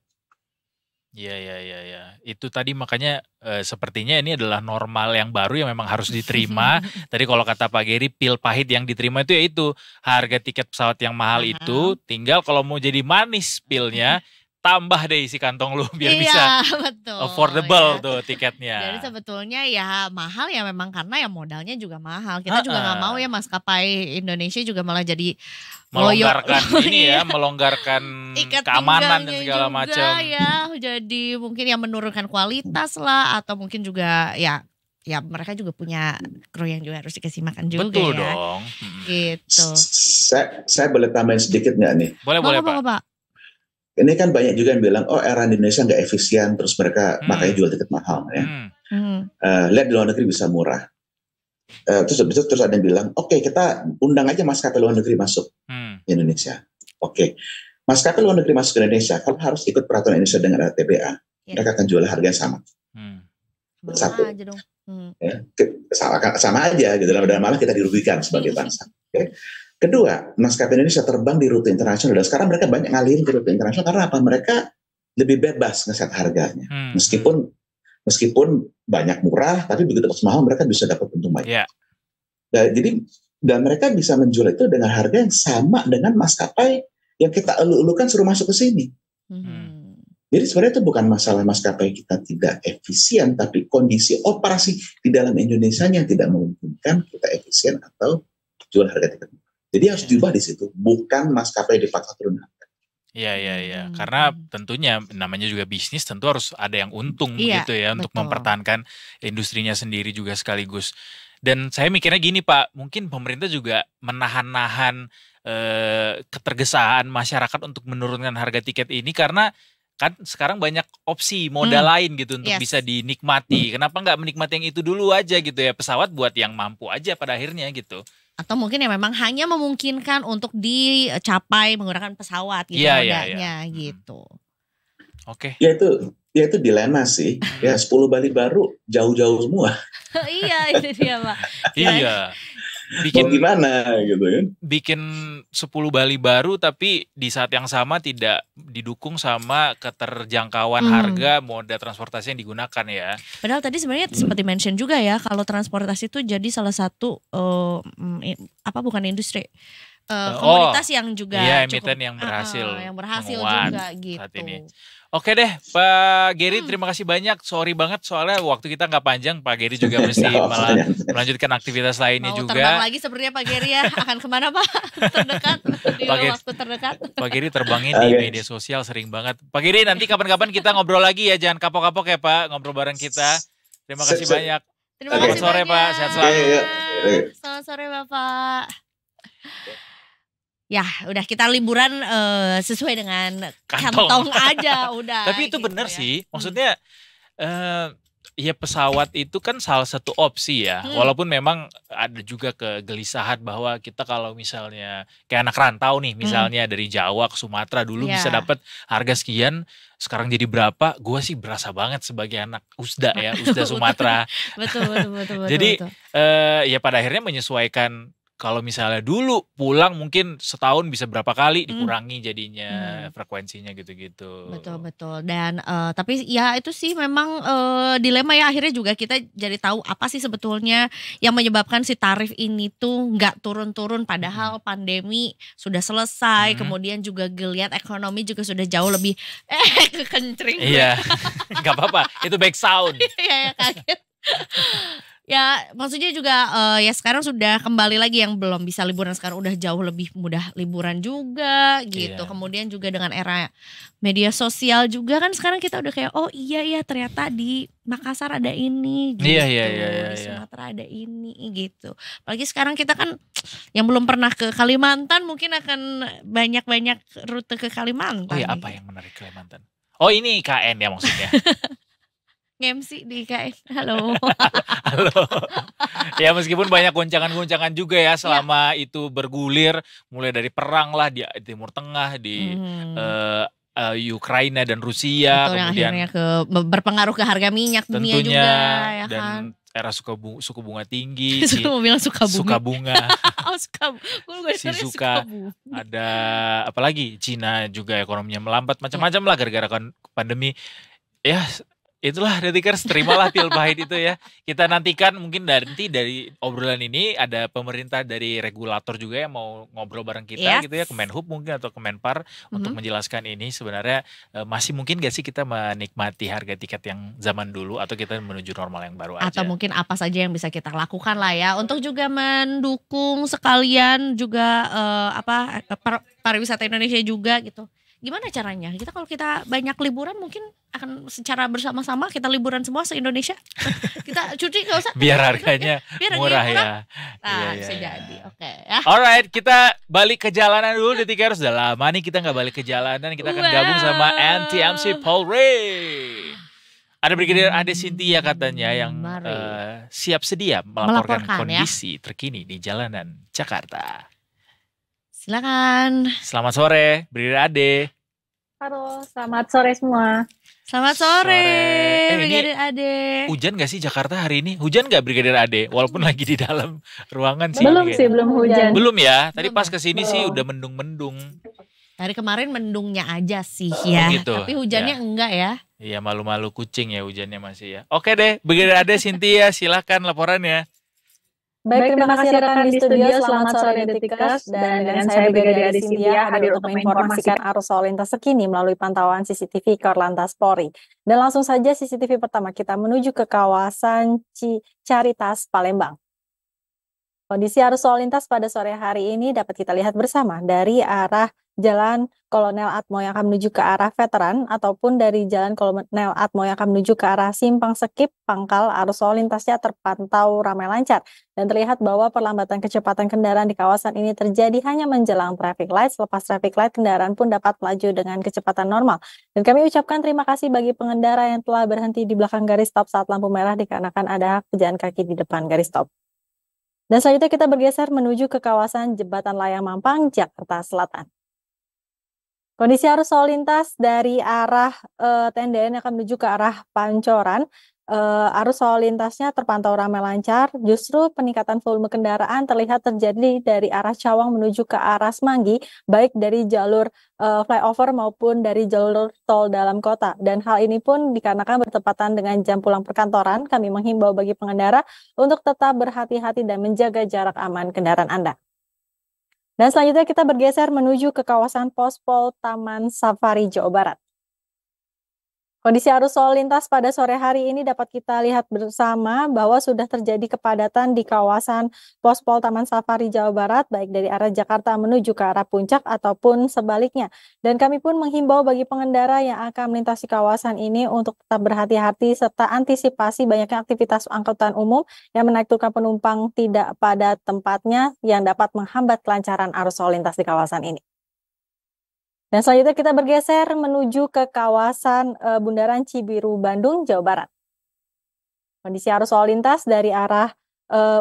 Iya. Itu tadi makanya sepertinya ini adalah normal yang baru yang memang harus diterima. Tadi kalau kata Pak Geri, pil pahit yang diterima itu yaitu harga tiket pesawat yang mahal itu, tinggal kalau mau jadi manis pilnya, tambah deh isi kantong lu biar bisa affordable tuh tiketnya. Jadi sebetulnya ya mahal ya memang karena ya modalnya juga mahal. Kita juga nggak mau ya maskapai Indonesia juga malah jadi melonggarkan melonggarkan keamanan dan segala macam. Ya, jadi mungkin yang menurunkan kualitas lah, atau mungkin juga ya mereka juga punya kru yang juga harus dikasih makan juga. Betul ya. Dong. Gitu. Saya boleh tambahin sedikit nggak nih? Boleh Pak. Ini kan banyak juga yang bilang, oh airline di Indonesia nggak efisien, terus mereka makanya jual tiket mahal ya. Lihat di luar negeri bisa murah. Terus ada yang bilang, oke, kita undang aja maskapai luar negeri masuk ke Indonesia. Oke, maskapai luar negeri masuk ke Indonesia, kalau harus ikut peraturan Indonesia dengan TBA, mereka akan jual harga yang sama. Satu, aja dong. Ya, sama aja gitu. Dan malah kita dirugikan sebagai bangsa. Okay. Kedua, maskapai Indonesia terbang di rute internasional dan sekarang mereka banyak ngalihin ke rute internasional karena apa? Mereka lebih bebas ngeset harganya. Meskipun banyak murah, tapi begitu pas mahal mereka bisa dapat untung banyak. Dan mereka bisa menjual itu dengan harga yang sama dengan maskapai yang kita elu-elukan suruh masuk ke sini. Jadi sebenarnya itu bukan masalah maskapai kita tidak efisien, tapi kondisi operasi di dalam Indonesia yang tidak memungkinkan kita efisien atau jual harga tiket. Jadi harus diubah di situ, bukan maskapai dipaksa turun harga. Iya. Karena tentunya namanya juga bisnis, tentu harus ada yang untung gitu ya untuk mempertahankan industrinya sendiri juga sekaligus. Dan saya mikirnya gini Pak, mungkin pemerintah juga menahan-nahan ketergesaan masyarakat untuk menurunkan harga tiket ini karena kan sekarang banyak opsi moda lain gitu untuk bisa dinikmati. Kenapa nggak menikmati yang itu dulu aja gitu ya, pesawat buat yang mampu aja pada akhirnya gitu. Atau mungkin ya memang hanya memungkinkan untuk dicapai menggunakan pesawat gitu modanya gitu. Oke. Ya itu dilema sih. Ya 10 Bali baru jauh-jauh semua. Iya itu dia Pak. Iya. Mau gimana gitu kan. Bikin 10 Bali baru tapi di saat yang sama tidak didukung sama keterjangkauan harga moda transportasi yang digunakan ya. Padahal tadi sebenarnya sempat di-mention juga ya kalau transportasi itu jadi salah satu bukan industri komoditas yang juga emiten yang berhasil juga gitu. Saat ini. Oke deh Pak Gary, terima kasih banyak. Sorry banget soalnya waktu kita nggak panjang. Pak Gary juga mesti malah melanjutkan aktivitas lainnya juga. Terbang lagi sepertinya Pak Gary ya. Akan kemana Pak? Terdekat di waktu terdekat. Pak Gary terbangnya di media sosial sering banget. Pak Gary nanti kapan-kapan kita ngobrol lagi ya. Jangan kapok-kapok ya Pak, ngobrol bareng kita. Terima kasih banyak. Terima kasih selamat sore Pak, sehat selalu. Selamat sore Bapak. Ya udah kita liburan sesuai dengan kantong aja udah. Tapi itu gitu benar ya. sih, maksudnya ya pesawat itu kan salah satu opsi ya. Walaupun memang ada juga kegelisahan bahwa kita kalau misalnya kayak anak rantau nih misalnya dari Jawa ke Sumatera dulu bisa dapat harga sekian, sekarang jadi berapa? Gue sih berasa banget sebagai anak USDA ya, USDA Sumatera. betul. Jadi ya pada akhirnya menyesuaikan. Kalau misalnya dulu pulang mungkin setahun bisa berapa kali dikurangi jadinya frekuensinya gitu-gitu. Betul. Dan tapi ya itu sih memang dilema ya, akhirnya juga kita jadi tahu apa sih sebetulnya yang menyebabkan si tarif ini tuh nggak turun-turun padahal pandemi sudah selesai. Kemudian juga geliat ekonomi juga sudah jauh lebih kekencring. Iya, nggak apa-apa. Itu back sound. Iya kaget. Ya maksudnya juga ya sekarang sudah kembali lagi yang belum bisa liburan sekarang udah jauh lebih mudah liburan juga gitu. Iya. Kemudian juga dengan era media sosial juga kan sekarang kita udah kayak oh iya ternyata di Makassar ada ini gitu. Iya. Di Sumatera ada ini gitu. Apalagi sekarang kita kan yang belum pernah ke Kalimantan mungkin akan banyak-banyak rute ke Kalimantan. Oh iya, apa yang menarik Kalimantan? Oh ini IKN ya maksudnya. MC di IKN. Halo. Ya meskipun banyak goncangan-goncangan juga ya selama itu bergulir, mulai dari perang lah di Timur Tengah, di Ukraina dan Rusia. Betul, kemudian yang akhirnya berpengaruh ke harga minyak dunia juga ya dan kan. Era suku bunga tinggi. Mau bilang suka bunga. Oh suka. Ada apalagi Cina juga ekonominya melambat, macam-macam lah gara-gara pandemi. Ya itulah Detikers, terimalah pil pahit itu ya. Kita nantikan mungkin nanti dari obrolan ini ada pemerintah dari regulator juga yang mau ngobrol bareng kita gitu ya. Kemenhub mungkin atau Kemenpar untuk menjelaskan ini sebenarnya masih mungkin gak sih kita menikmati harga tiket yang zaman dulu atau kita menuju normal yang baru aja. Atau mungkin apa saja yang bisa kita lakukan lah ya. Untuk juga mendukung sekalian juga pariwisata Indonesia juga gitu. gimana caranya? Kalau kita banyak liburan mungkin akan secara bersama-sama kita liburan semua se-Indonesia. Kita cuti nggak usah. Biar harganya Biar murah harganya ya. Nah, Iya, bisa iya. jadi. Oke ya. Alright, kita balik ke jalanan dulu Detikers. Udah lama nih kita nggak balik ke jalanan. Kita akan gabung sama NTMC Polri. Ada Brigadir Ade Cynthia katanya yang Mari. siap sedia melaporkan Melaporkan, ya. kondisi terkini di jalanan Jakarta. Silakan. Selamat sore, Brigadir Ade. Halo, selamat sore semua. Selamat sore, Sore. Ini Brigadir Ade. Hujan gak sih Jakarta hari ini? Hujan gak Brigadir Ade? Walaupun lagi di dalam ruangan sih. Belum kayak- sih, belum hujan. Belum ya. Tadi Belum pas ya? kesini sih Belum. udah mendung-mendung. Dari kemarin mendungnya aja sih ya. gitu. Tapi hujannya enggak ya. Iya, malu-malu kucing ya hujannya masih ya. Oke deh, Brigadir Ade Cynthia silakan laporannya. Baik, terima kasih rekan di studio. Selamat sore Detikers. Dan dengan saya Brigadir Ade Cynthia hadir untuk menginformasikan arus lalu lintas terkini melalui pantauan CCTV Korlantas Polri. Dan langsung saja CCTV pertama kita menuju ke kawasan Caritas, Palembang. Kondisi arus lalu lintas pada sore hari ini dapat kita lihat bersama dari arah Jalan Kolonel Atmo yang akan menuju ke arah Veteran ataupun dari Jalan Kolonel Atmo yang akan menuju ke arah Simpang Sekip, Pangkal, arus lalu lintasnya terpantau ramai lancar dan terlihat bahwa perlambatan kecepatan kendaraan di kawasan ini terjadi hanya menjelang traffic light. Selepas traffic light, kendaraan pun dapat melaju dengan kecepatan normal. Dan kami ucapkan terima kasih bagi pengendara yang telah berhenti di belakang garis stop saat lampu merah dikarenakan ada hak pejalan kaki di depan garis stop. Dan selanjutnya kita bergeser menuju ke kawasan Jembatan Layang Mampang, Jakarta Selatan. Kondisi arus lalu lintas dari arah TNDN yang akan menuju ke arah Pancoran, arus lalu lintasnya terpantau ramai lancar. Justru peningkatan volume kendaraan terlihat terjadi dari arah Cawang menuju ke arah Semanggi, baik dari jalur flyover maupun dari jalur tol dalam kota. Dan hal ini pun dikarenakan bertepatan dengan jam pulang perkantoran, kami menghimbau bagi pengendara untuk tetap berhati-hati dan menjaga jarak aman kendaraan Anda. Dan selanjutnya kita bergeser menuju ke kawasan Pospol Taman Safari, Jawa Barat. Kondisi arus lalu lintas pada sore hari ini dapat kita lihat bersama bahwa sudah terjadi kepadatan di kawasan Pospol Taman Safari, Jawa Barat, baik dari arah Jakarta menuju ke arah Puncak ataupun sebaliknya. Dan kami pun menghimbau bagi pengendara yang akan melintasi kawasan ini untuk tetap berhati-hati serta antisipasi banyaknya aktivitas angkutan umum yang menaik turunkan penumpang tidak pada tempatnya yang dapat menghambat kelancaran arus lalu lintas di kawasan ini. Dan selanjutnya kita bergeser menuju ke kawasan Bundaran Cibiru, Bandung, Jawa Barat. Kondisi arus lalu lintas dari arah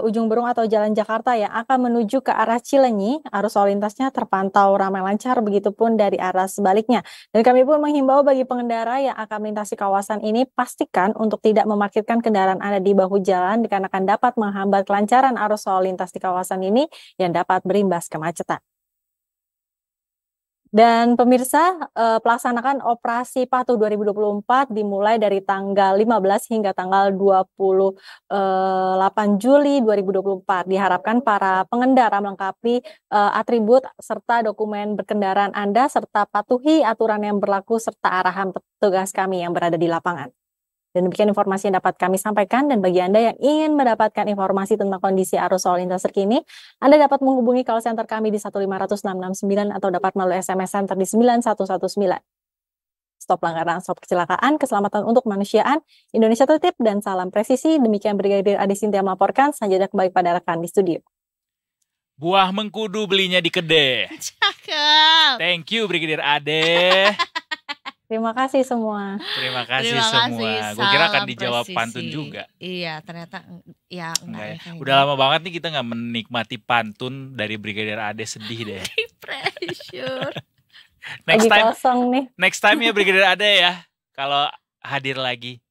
Ujung Berung atau Jalan Jakarta yang akan menuju ke arah Cilenyi, arus lalu lintasnya terpantau ramai lancar, begitupun dari arah sebaliknya. Dan kami pun menghimbau bagi pengendara yang akan melintasi kawasan ini, pastikan untuk tidak memarkirkan kendaraan Anda di bahu jalan dikarenakan dapat menghambat kelancaran arus lalu lintas di kawasan ini yang dapat berimbas kemacetan. Dan pemirsa, pelaksanakan operasi Patuh 2024 dimulai dari tanggal 15 hingga tanggal 28 Juli 2024. Diharapkan para pengendara melengkapi atribut serta dokumen berkendaraan Anda serta patuhi aturan yang berlaku serta arahan petugas kami yang berada di lapangan. Dan demikian informasi yang dapat kami sampaikan, dan bagi Anda yang ingin mendapatkan informasi tentang kondisi arus lalu lintas terkini, Anda dapat menghubungi call center kami di 1500669 atau dapat melalui SMS center di 9119. Stop pelanggaran, stop kecelakaan, keselamatan untuk kemanusiaan, Indonesia tertib, dan salam presisi. Demikian Brigadir Ade Cynthia melaporkan, selanjutnya kembali pada rekan di studio. Buah mengkudu belinya di kedai. Cakep. Thank you Brigadir Ade. Terima kasih semua. Terima kasih Terima semua. kasih, Gue kira akan salam dijawab presisi. pantun juga. Iya, ternyata ya enggak Enggak ya. ya. kayaknya. Udah lama banget nih kita nggak menikmati pantun dari Brigadir Ade, sedih deh. Pressure. Next Lagi time, kosong nih. next time ya Brigadir Ade ya. Kalau hadir lagi,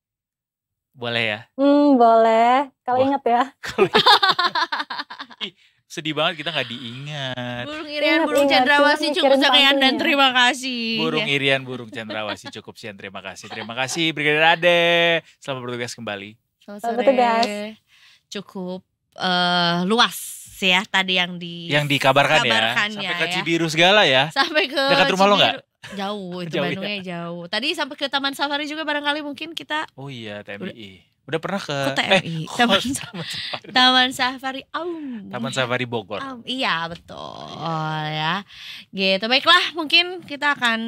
boleh ya. Boleh. Kalau Wah. ingat ya. Ih, sedih banget kita nggak diingat. Burung irian, Ingat, burung ingat. cendrawasih Cuma cukup mikirin sekian dan pantunnya. terima kasih. Burung irian, burung cendrawasih cukup sekian. Terima kasih. Terima kasih Brigadir Ade. Selamat bertugas kembali. Selamat Selamat sore. bertugas. Cukup luas ya tadi yang Yang dikabarkan ya. Kabarkan Sampai ya, ke ya. Cibiru segala ya. sampai ke Dekat rumah lo nggak? Cibiru. Jauh, itu Jauh ya? Bandungnya jauh. Tadi sampai ke Taman Safari juga barangkali mungkin kita Oh iya, TMI. Udah pernah ke Ke TRI, Taman Safari Taman Safari Bogor. Iya betul ya. Gitu. Baiklah, mungkin kita akan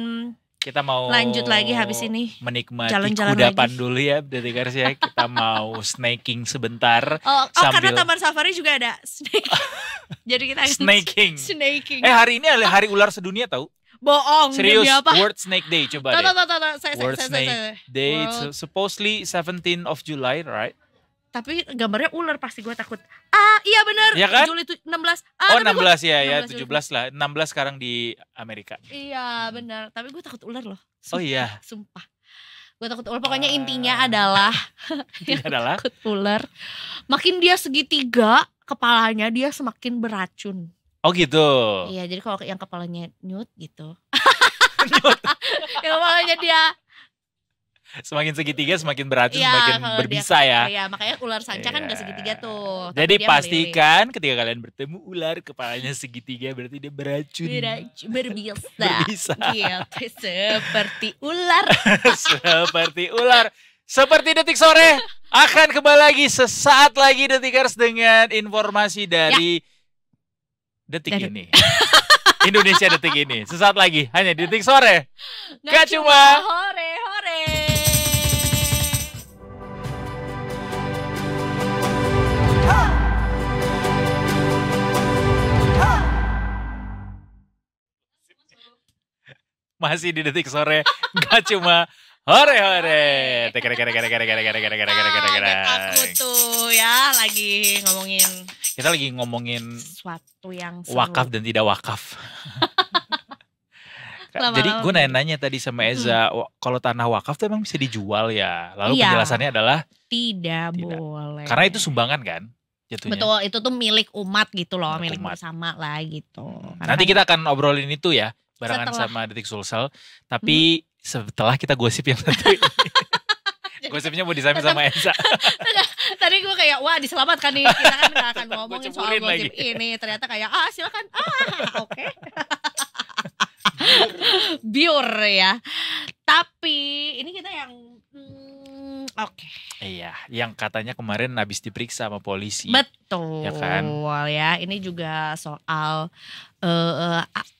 mau lanjut lagi habis ini. Menikmati Jalan-jalan kudapan lagi. dulu ya Detikers ya. Kita mau snaking sebentar. Karena Taman Safari juga ada snake. Jadi kita snaking. Hari ini hari ular sedunia tahu? Bohong. Serius, demi apa? World Snake Day coba deh. World Snake Day, supposedly 17th of July, right? Tapi gambarnya ular, pasti gue takut. Iya benar. Ya kan? Juli 16. 16 ya, 16 17 lah. 16 sekarang di Amerika. Iya benar. Tapi gue takut ular loh. Oh iya. Sumpah. Gue takut ular. Pokoknya intinya adalah takut ular. Makin dia segitiga kepalanya, dia semakin beracun. Oh gitu. Iya, jadi kalau yang kepalanya nyut gitu. Yang kepalanya dia semakin segitiga semakin beracun, iya, semakin berbisa ya. Iya, makanya ular sanca kan udah segitiga tuh. Jadi pastikan ketika kalian bertemu ular kepalanya segitiga berarti dia beracun. Berbisa. Gitu, seperti ular. Seperti ular. Seperti Detik Sore akan kembali lagi sesaat lagi Detikers dengan informasi dari Detik ini. Indonesia Detik ini. Sesaat lagi hanya di Detik Sore. Gak cuma hore. Masih di Detik Sore. Gak cuma hore. Aku tuh ya lagi ngomongin. Kita lagi ngomongin sesuatu yang seru. Wakaf dan tidak wakaf. Jadi gue nanya tadi sama Eza, kalau tanah wakaf tuh emang bisa dijual ya? Lalu penjelasannya adalah tidak boleh. Karena itu sumbangan kan jatuhnya. Betul, itu tuh milik umat gitu loh, milik bersama lah gitu. Nanti kita akan obrolin itu ya, barengan sama Detik Sulsel. Tapi setelah kita gosip yang satu ini. Gosipnya mau disamain sama Eza. Tadi gue kayak wah diselamatkan nih, kita kan gak akan ngomongin soal gosip ini. Ternyata kayak silakan oke. Biur ya. Tapi ini kita yang oke. Iya, yang katanya kemarin habis diperiksa sama polisi. Betul. Ya kan? Ya, ini juga soal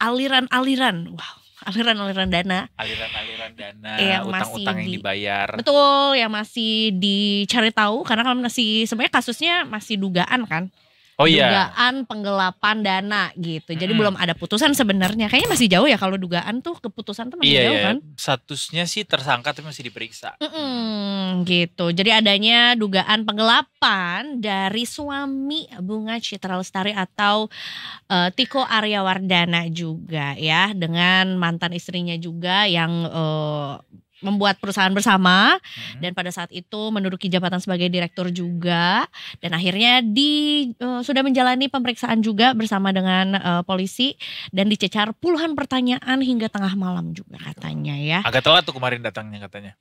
aliran-aliran. Wow. Aliran-aliran dana. Aliran-aliran dana, utang-utang yang dibayar. Betul, yang masih dicari tahu karena kan masih sebenarnya kasusnya masih dugaan kan. Oh iya. Dugaan penggelapan dana gitu. Jadi belum ada putusan sebenarnya. Kayaknya masih jauh ya kalau dugaan tuh keputusan tuh masih jauh kan. Statusnya sih tersangka tapi masih diperiksa. Gitu. Jadi adanya dugaan penggelapan dari suami Bunga Citra Lestari atau Tiko Aryawardana juga ya, dengan mantan istrinya juga yang membuat perusahaan bersama dan pada saat itu menduduki jabatan sebagai direktur juga, dan akhirnya sudah menjalani pemeriksaan juga bersama dengan polisi dan dicecar puluhan pertanyaan hingga tengah malam juga katanya ya. Agak telat tuh kemarin datangnya katanya.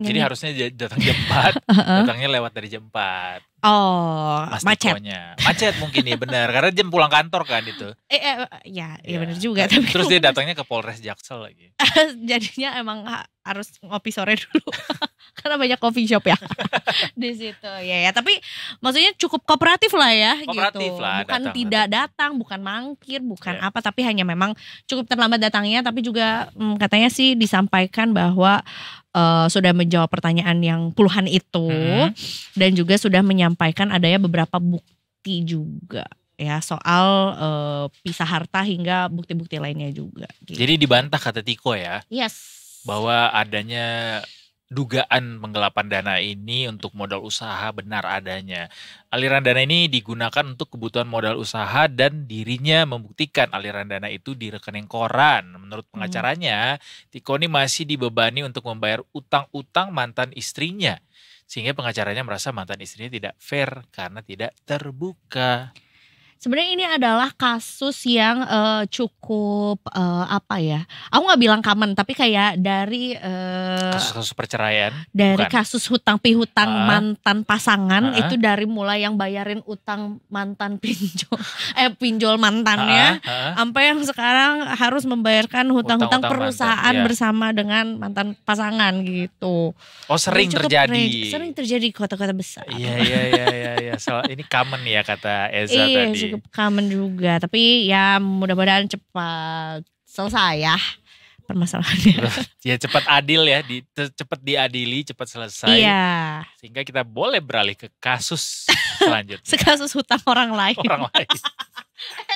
Jadi harusnya datang jam 4, datangnya lewat dari jam 4. Oh, macet. Macet mungkin ya, benar. Karena jam pulang kantor kan itu. Ya benar juga. Tapi terus dia datangnya ke Polres Jaksel lagi. Jadinya emang harus ngopi sore dulu. Karena banyak coffee shop ya di situ ya. Tapi maksudnya cukup kooperatif lah ya. Kooperatif gitu. lah. Bukan tidak datang, bukan mangkir, bukan apa. Tapi hanya memang cukup terlambat datangnya. Tapi juga katanya sih disampaikan bahwa sudah menjawab pertanyaan yang puluhan itu. Dan juga sudah menyampaikan adanya beberapa bukti juga ya soal pisah harta hingga bukti-bukti lainnya juga. Gitu. Jadi dibantah kata Tiko ya. Yes. Bahwa adanya dugaan penggelapan dana ini untuk modal usaha benar adanya. Aliran dana ini digunakan untuk kebutuhan modal usaha dan dirinya membuktikan aliran dana itu di rekening koran. Menurut pengacaranya, Tiko ini masih dibebani untuk membayar utang-utang mantan istrinya. Sehingga pengacaranya merasa mantan istrinya tidak fair karena tidak terbuka. Sebenarnya ini adalah kasus yang cukup apa ya? Aku nggak bilang common, tapi kayak dari Kasus-kasus perceraian. dari Bukan. kasus hutang pihutang Ah. mantan pasangan Ah. itu dari mulai yang bayarin utang mantan pinjol mantannya, sampai yang sekarang harus membayarkan hutang-hutang Hutang-hutang perusahaan mantan, iya. bersama dengan mantan pasangan gitu. Oh sering Cukup terjadi. sering terjadi di kota-kota besar. Iya. Ini common ya kata Eza Iya, tadi. cukup common juga. Tapi ya mudah-mudahan cepat selesai ya permasalahannya. Ya cepat adil ya, cepat diadili, cepat selesai. Iya. Sehingga kita boleh beralih ke kasus selanjutnya. Sekasus hutang orang lain. Orang lain.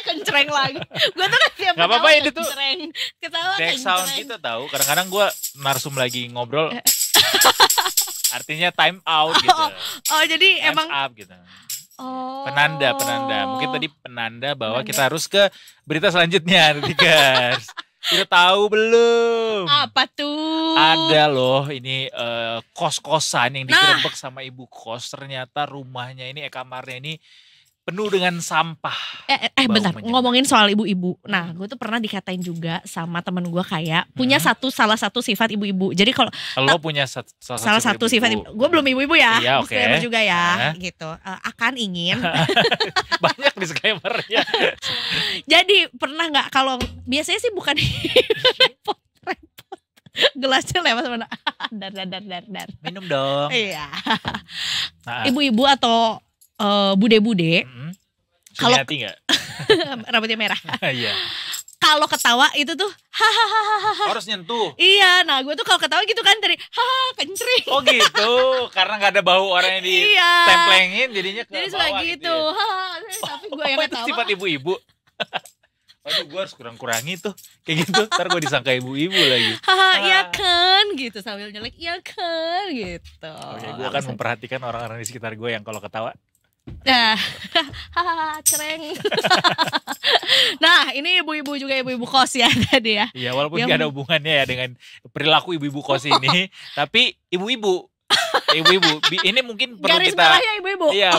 Kencreng lagi. Gue tuh kan tiap Gak apa-apa, ketawa ini tuh kencreng. Ketawa Back sound kencreng. kita tahu. Kadang-kadang gue narsum lagi ngobrol. Artinya time out gitu. Oh jadi Time's emang up gitu. oh. Penanda. Mungkin tadi penanda bahwa Penanda. kita harus ke berita selanjutnya, Detikers. Udah tahu belum? Apa tuh? Ada loh ini kos-kosan yang Nah. digerebek sama ibu kos. Ternyata rumahnya ini, kamarnya ini penuh dengan sampah. Bau Bentar, menyengat. ngomongin soal ibu-ibu. Nah, gue tuh pernah dikatain juga sama temen gue kayak punya salah satu sifat ibu-ibu. Jadi kalau Lo punya salah satu sifat ibu, gue belum ibu-ibu ya, Iya, oke. disclaimer juga ya, Nah. gitu. Akan ingin. Banyak disclaimer-nya. Jadi pernah nggak kalau biasanya sih bukan repot, gelasnya lewat mana? dar. Minum dong. Iya. Nah, Ibu-ibu atau bude-bude, kalau- Sumiati nggak? rambutnya merah. Iya. Kalau ketawa itu tuh hahaha. Harus nyentuh. Iya, nah gue tuh kalau ketawa gitu kan dari haha kencring. Oh gitu, karena nggak ada bau orang yang Iya. ditemplengin jadinya ke Jadi suka bawah gitu. gitu ya. Haha, tapi gue yang Oh, itu ketawa. sifat ibu-ibu. Aduh, gue harus kurang-kurangi tuh. Kayak gitu, ntar gue disangka ibu-ibu lagi. Haha, iya kan gitu sambil nyelek iya kan gitu. Oke, gue akan memperhatikan orang-orang di sekitar gue yang kalau ketawa. Nah, hahaha cereng. Nah, ini ibu-ibu juga ibu-ibu kos ya tadi ya. Iya, walaupun Yang- nggak ada hubungannya ya dengan perilaku ibu-ibu kos ini. Tapi ibu-ibu. Ini mungkin perlu Garis kita... merahnya ibu-ibu. Iya,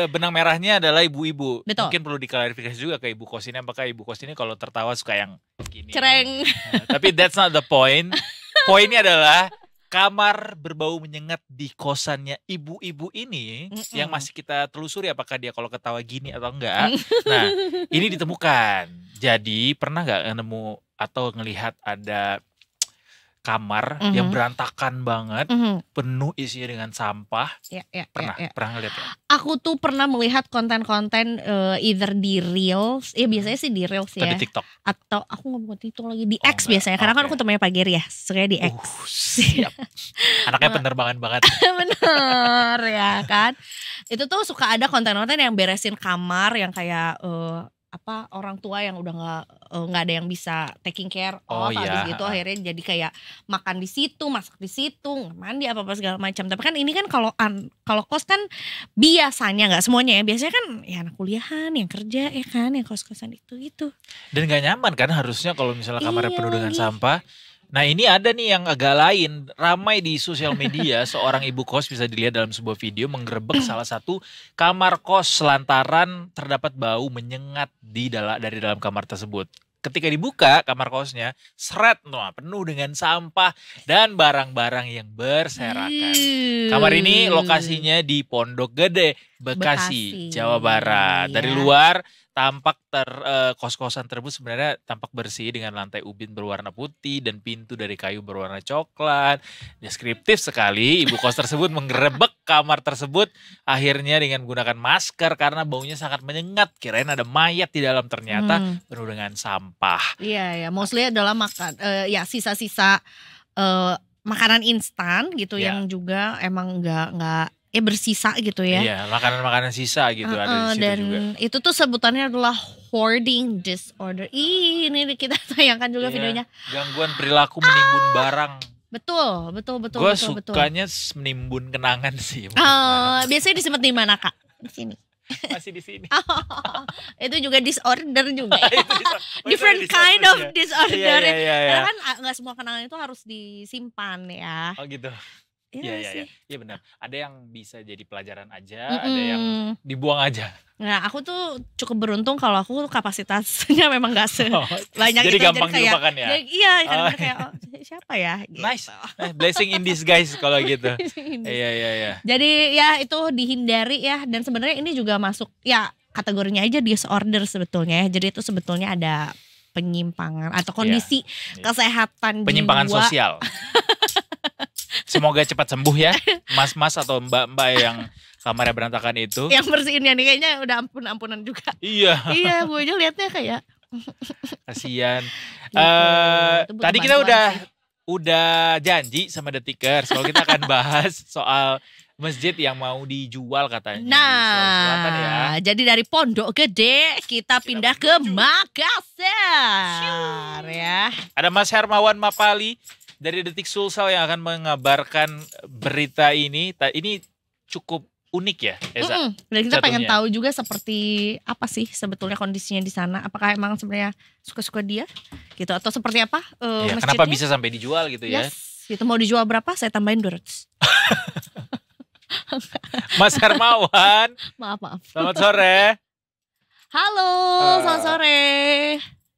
benang merahnya adalah ibu-ibu. Betul. Mungkin perlu diklarifikasi juga ke ibu kos ini. Apakah ibu kos ini kalau tertawa suka yang gini. Cereng. Nah, tapi that's not the point. Poinnya adalah kamar berbau menyengat di kosannya ibu-ibu ini yang masih kita telusuri apakah dia kalau ketawa gini atau enggak. Nah, ini ditemukan. Jadi pernah nggak nemu atau ngelihat ada kamar yang berantakan banget, penuh isinya dengan sampah? Ya. Pernah ngeliat ya? Aku tuh pernah melihat konten-konten either di Reels, ya biasanya sih di Reels Atau ya. di TikTok? Atau aku ngomong TikTok lagi di Oh, X enggak. biasanya. Karena kan Oke. aku temannya Pak Geri ya, sukanya di X. Siap. Anaknya penerbangan banget. Bener ya kan. Itu tuh suka ada konten-konten yang beresin kamar yang kayak orang tua yang udah nggak ada yang bisa taking care Oh, of, habis iya. gitu akhirnya jadi kayak makan di situ, masak di situ, mandi apa segala macam. Tapi kan ini kan kalau kos kan biasanya nggak semuanya ya. Biasanya kan ya anak kuliahan yang kerja ya kan, yang kos-kosan itu gitu. Dan gak nyaman kan harusnya kalau misalnya kamarnya Iya penuh dengan lagi. sampah. Nah ini ada nih yang agak lain, ramai di sosial media. Seorang ibu kos bisa dilihat dalam sebuah video menggerebek salah satu kamar kos lantaran terdapat bau menyengat dari dalam kamar tersebut. Ketika dibuka kamar kosnya, penuh dengan sampah dan barang-barang yang berserakan. Kamar ini lokasinya di Pondok Gede, Bekasi, Bekasi. Jawa Barat. Dari Iya. luar tampak kos-kosan tersebut sebenarnya tampak bersih dengan lantai ubin berwarna putih dan pintu dari kayu berwarna coklat. Deskriptif sekali, ibu kos tersebut menggerebek kamar tersebut akhirnya dengan menggunakan masker karena baunya sangat menyengat. Kirain ada mayat di dalam, ternyata penuh dengan sampah. Iya, mostly adalah sisa-sisa makanan instan gitu Ya. yang juga emang nggak bersisa gitu ya. Iya, makanan-makanan sisa gitu ada di situ dan juga. itu tuh sebutannya adalah hoarding disorder. Ini kita tayangkan juga Iya, videonya. Gangguan perilaku menimbun barang. Betul. Gue sukanya menimbun kenangan sih. Biasanya disimpan di mana Kak? Di sini. Masih di sini. Itu juga disorder juga. Ya. Itu bisa- oh, itu Different ada kind disorder of ya? disorder. Iya. Karena kan nggak semua kenangan itu harus disimpan ya. Oh gitu. Iya, iya, sih. iya benar. Ada yang bisa jadi pelajaran aja, ada yang dibuang aja. Nah, aku tuh cukup beruntung kalau aku kapasitasnya memang gak sebanyak Jadi itu. gampang dilupakan ya? Iya, kadang-kadang kayak siapa ya? Gitu. Nice. Blessing in disguise kalau gitu. Iya, iya, iya. Jadi ya itu dihindari ya, dan sebenarnya ini juga masuk ya kategorinya aja disorder sebetulnya ya. Jadi itu sebetulnya ada penyimpangan atau kondisi kesehatan Penyimpangan jiwa. sosial. Semoga cepat sembuh ya, mas-mas atau mbak-mbak yang kamarnya berantakan itu. Yang bersihinnya nih kayaknya udah ampunan juga. Iya. Iya, gue aja liatnya kayak Kasian. Gitu. Itu butuh Tadi kita bantuan udah janji sama Detikers kalau kita akan bahas soal masjid yang mau dijual katanya di Sulawesi Selatan ya. Nah, jadi dari Pondok Gede kita pindah ke Makassar ya. Ada Mas Hermawan Mapali dari Detik Sulsel yang akan mengabarkan berita ini. Ini cukup unik ya, Eza. Dan kita pengen jatuhnya. tahu juga seperti apa sih sebetulnya kondisinya di sana. Apakah emang sebenarnya suka-suka dia gitu atau seperti apa Ya, masjidnya? kenapa bisa sampai dijual gitu ya? Yes, gitu mau dijual berapa? Saya tambahin 200. Mas Hermawan, Maaf. selamat sore. Halo, selamat sore.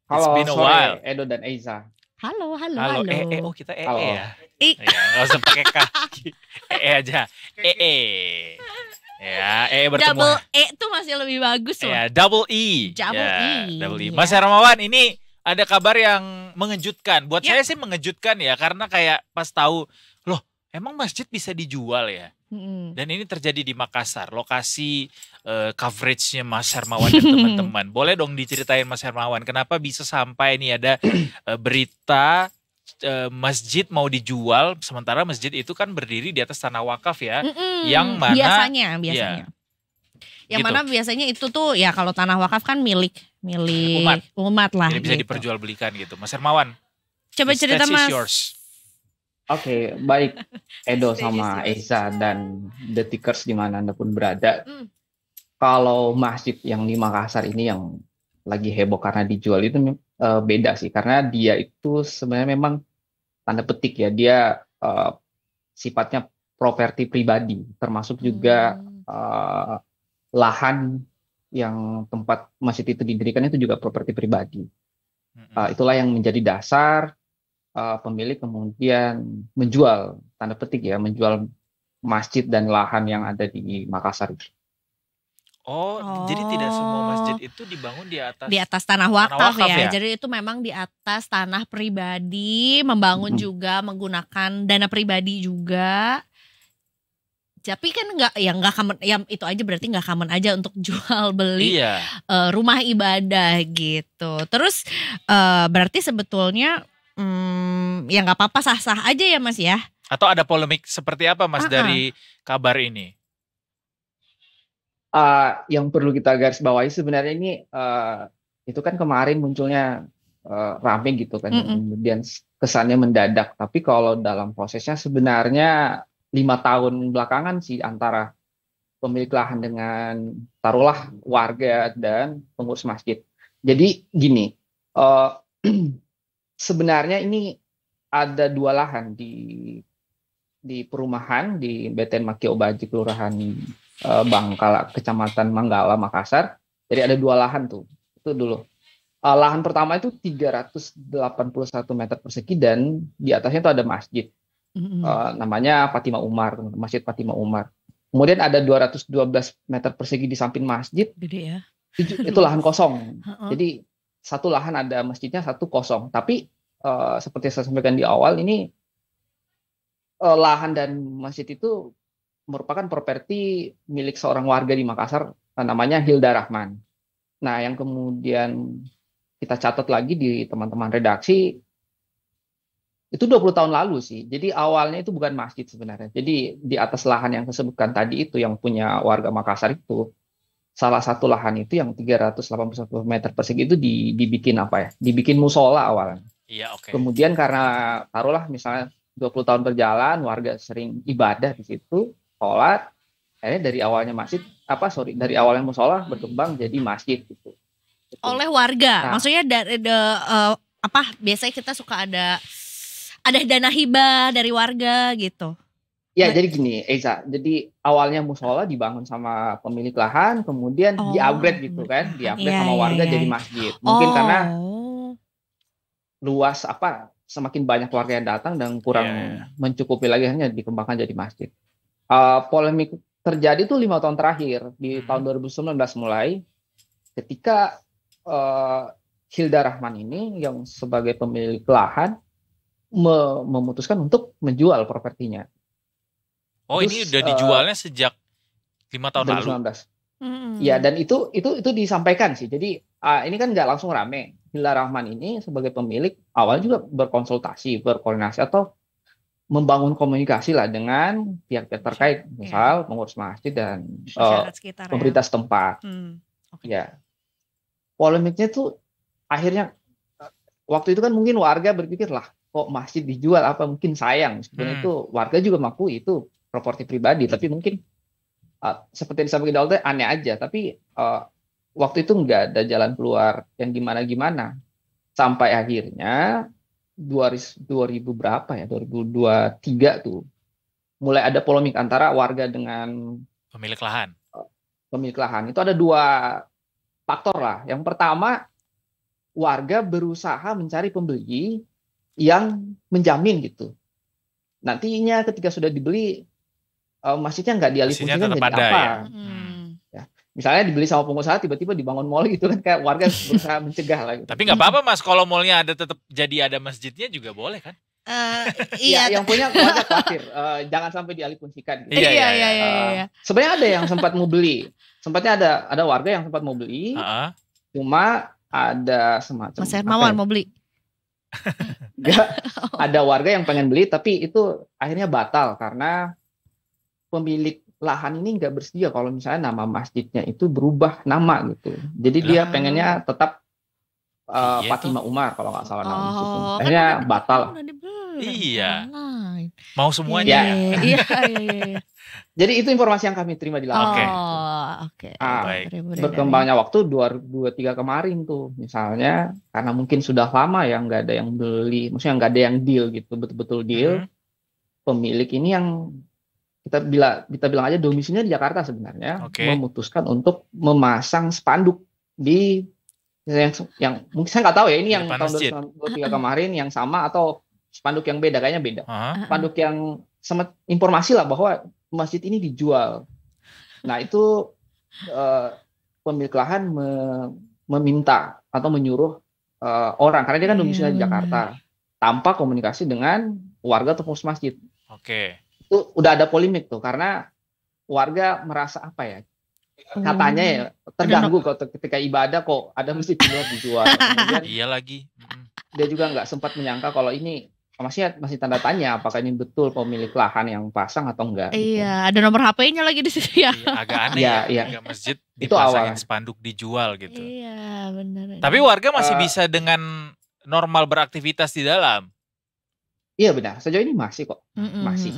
Halo, been a sore while. Edo dan Eiza. Halo. Halo, oh kita Halo. ya. I. Ya, nggak usah pakai kaki. aja. Ya, bertemu. Double E tuh masih lebih bagus loh. Ya, double E. Double Ya, E, double E. ya. Mas Hermawan, ini ada kabar yang mengejutkan. Buat Ya. saya sih mengejutkan ya, karena kayak pas tahu, loh, emang masjid bisa dijual ya? Dan ini terjadi di Makassar, lokasi coveragenya Mas Hermawan dan teman-teman. Boleh dong diceritain Mas Hermawan, kenapa bisa sampai ini ada berita masjid mau dijual, sementara masjid itu kan berdiri di atas tanah wakaf ya, yang mana biasanya. Yang gitu. mana biasanya itu tuh ya kalau tanah wakaf kan milik umat lah. Jadi bisa gitu. diperjualbelikan gitu. Mas Hermawan, Coba the cerita stage is Mas. yours. Oke, baik Edo sama Eiza dan Detikers dimanapun pun berada. Kalau masjid yang di Makassar ini yang lagi heboh karena dijual itu beda sih. Karena dia itu sebenarnya memang tanda petik ya. Dia sifatnya properti pribadi. Termasuk juga lahan yang tempat masjid itu didirikan itu juga properti pribadi. Itulah yang menjadi dasar pemilik kemudian menjual, tanda petik ya, menjual masjid dan lahan yang ada di Makassar itu. Oh, jadi tidak semua masjid itu dibangun di atas tanah wakaf wakaf ya. ya? Jadi itu memang di atas tanah pribadi, membangun juga menggunakan dana pribadi juga. Tapi kan nggak common, ya itu aja berarti nggak common aja untuk jual beli Iya. rumah ibadah gitu. Terus berarti sebetulnya ya nggak apa-apa, sah-sah aja ya Mas ya. Atau ada polemik seperti apa Mas dari kabar ini? Yang perlu kita garis bawahi sebenarnya ini itu kan kemarin munculnya rame gitu kan, kemudian kesannya mendadak. Tapi kalau dalam prosesnya sebenarnya 5 tahun belakangan sih antara pemilik lahan dengan taruhlah warga dan pengurus masjid. Jadi gini, sebenarnya ini ada 2 lahan di perumahan di BTN Maki Obaji, Kelurahan Bangkala, Kecamatan Manggala, Makassar. Jadi ada 2 lahan tuh. Itu dulu. Lahan pertama itu 381 meter persegi dan di atasnya itu ada masjid. Namanya Fatimah Umar, Masjid Fatimah Umar. Kemudian ada 212 meter persegi di samping masjid. Gede ya. Itu lahan kosong. Jadi satu lahan ada masjidnya, satu kosong. Tapi seperti saya sampaikan di awal, ini lahan dan masjid itu merupakan properti milik seorang warga di Makassar, namanya Hilda Rahman. Nah, yang kemudian kita catat lagi di teman-teman redaksi, itu 20 tahun lalu sih. Jadi awalnya itu bukan masjid sebenarnya. Jadi di atas lahan yang disebutkan tadi itu yang punya warga Makassar itu, salah satu lahan itu yang 381 meter persegi itu dibikin apa ya? Dibikin musola awalnya. Iya, oke. Kemudian karena taruhlah misalnya 20 tahun berjalan, warga sering ibadah di situ, sholat, akhirnya dari awalnya dari awalnya musola berkembang jadi masjid gitu. Oleh warga. Nah. Maksudnya biasanya kita suka ada dana hibah dari warga gitu. Ya, jadi gini, Eza. Jadi awalnya musola dibangun sama pemilik lahan, kemudian di-upgrade gitu kan, di-upgrade sama warga jadi masjid. Mungkin karena luas semakin banyak warga yang datang dan kurang mencukupi lagi, hanya dikembangkan jadi masjid. Polemik terjadi tuh 5 tahun terakhir, di tahun 2019 mulai, ketika Hilda Rahman ini yang sebagai pemilik lahan memutuskan untuk menjual propertinya. Oh, terus, ini udah dijualnya sejak 5 tahun 2019. Lalu. Ya, dan itu disampaikan sih. Jadi ini kan nggak langsung rame. Hilda Rahman ini sebagai pemilik awal juga berkonsultasi, berkoordinasi atau membangun komunikasi lah dengan pihak-pihak terkait, misal pengurus masjid dan pemerintah setempat. Ya, polemiknya tuh akhirnya waktu itu kan mungkin warga berpikir lah, kok masjid dijual, apa mungkin sayang. Meskipun itu warga juga mengaku itu properti pribadi, tapi mungkin seperti disampaikan di awal aneh aja. Tapi waktu itu nggak ada jalan keluar yang gimana-gimana. Sampai akhirnya 2000 berapa ya, 2023 tuh mulai ada polemik antara warga dengan pemilik lahan. Pemilik lahan itu ada 2 faktor lah. Yang pertama, warga berusaha mencari pembeli yang menjamin gitu. Nantinya ketika sudah dibeli, masjidnya nggak dialih fungsikan jadi apa? Ya. Misalnya dibeli sama pengusaha, tiba-tiba dibangun mall gitu kan, kayak warga berusaha mencegah lah. Gitu. Tapi nggak apa-apa Mas, kalau mallnya tetap jadi ada masjidnya juga boleh kan? Iya, yang punya warga khawatir, jangan sampai dialih fungsikan. Gitu. Iya. Sebenarnya ada yang sempat mau beli, sempatnya ada warga yang sempat mau beli, cuma ada semacam. Mas Hermawan mau beli. Ada warga yang pengen beli, tapi itu akhirnya batal karena pemilik lahan ini nggak bersedia kalau misalnya nama masjidnya itu berubah nama gitu. Jadi dia pengennya tetap Fatimah Umar kalau nggak salah nama itu. Akhirnya batal. Iya. Mau semuanya. Iya. Jadi itu informasi yang kami terima di lapangan. Oke. Berkembangnya waktu 2023 kemarin tuh, misalnya karena mungkin sudah lama ya nggak ada yang beli, maksudnya nggak ada yang deal gitu, betul-betul deal. Pemilik ini yang kita bilang aja domisilinya di Jakarta sebenarnya, memutuskan untuk memasang spanduk di yang mungkin saya nggak tahu ya, ini yang tahun 2023 kemarin yang sama atau spanduk yang beda, kayaknya beda. Spanduk yang sempat informasi lah bahwa masjid ini dijual. Nah itu pemilik lahan meminta atau menyuruh orang, karena dia kan domisilinya di Jakarta, tanpa komunikasi dengan warga atau pengurus masjid. Itu udah ada polemik tuh, karena warga merasa apa ya, katanya ya terganggu ketika ibadah kok ada masjid di luar dijual. Kemudian iya lagi. Dia juga nggak sempat menyangka kalau ini masih tanda tanya apakah ini betul pemilik lahan yang pasang atau enggak. Iya, gitu. Ada nomor HP-nya lagi di situ ya. Iya, agak aneh ya. Masjid itu dipasangin spanduk dijual gitu. Iya, benar. Tapi warga masih bisa dengan normal beraktivitas di dalam. Iya benar, sejauh ini masih kok. Masih.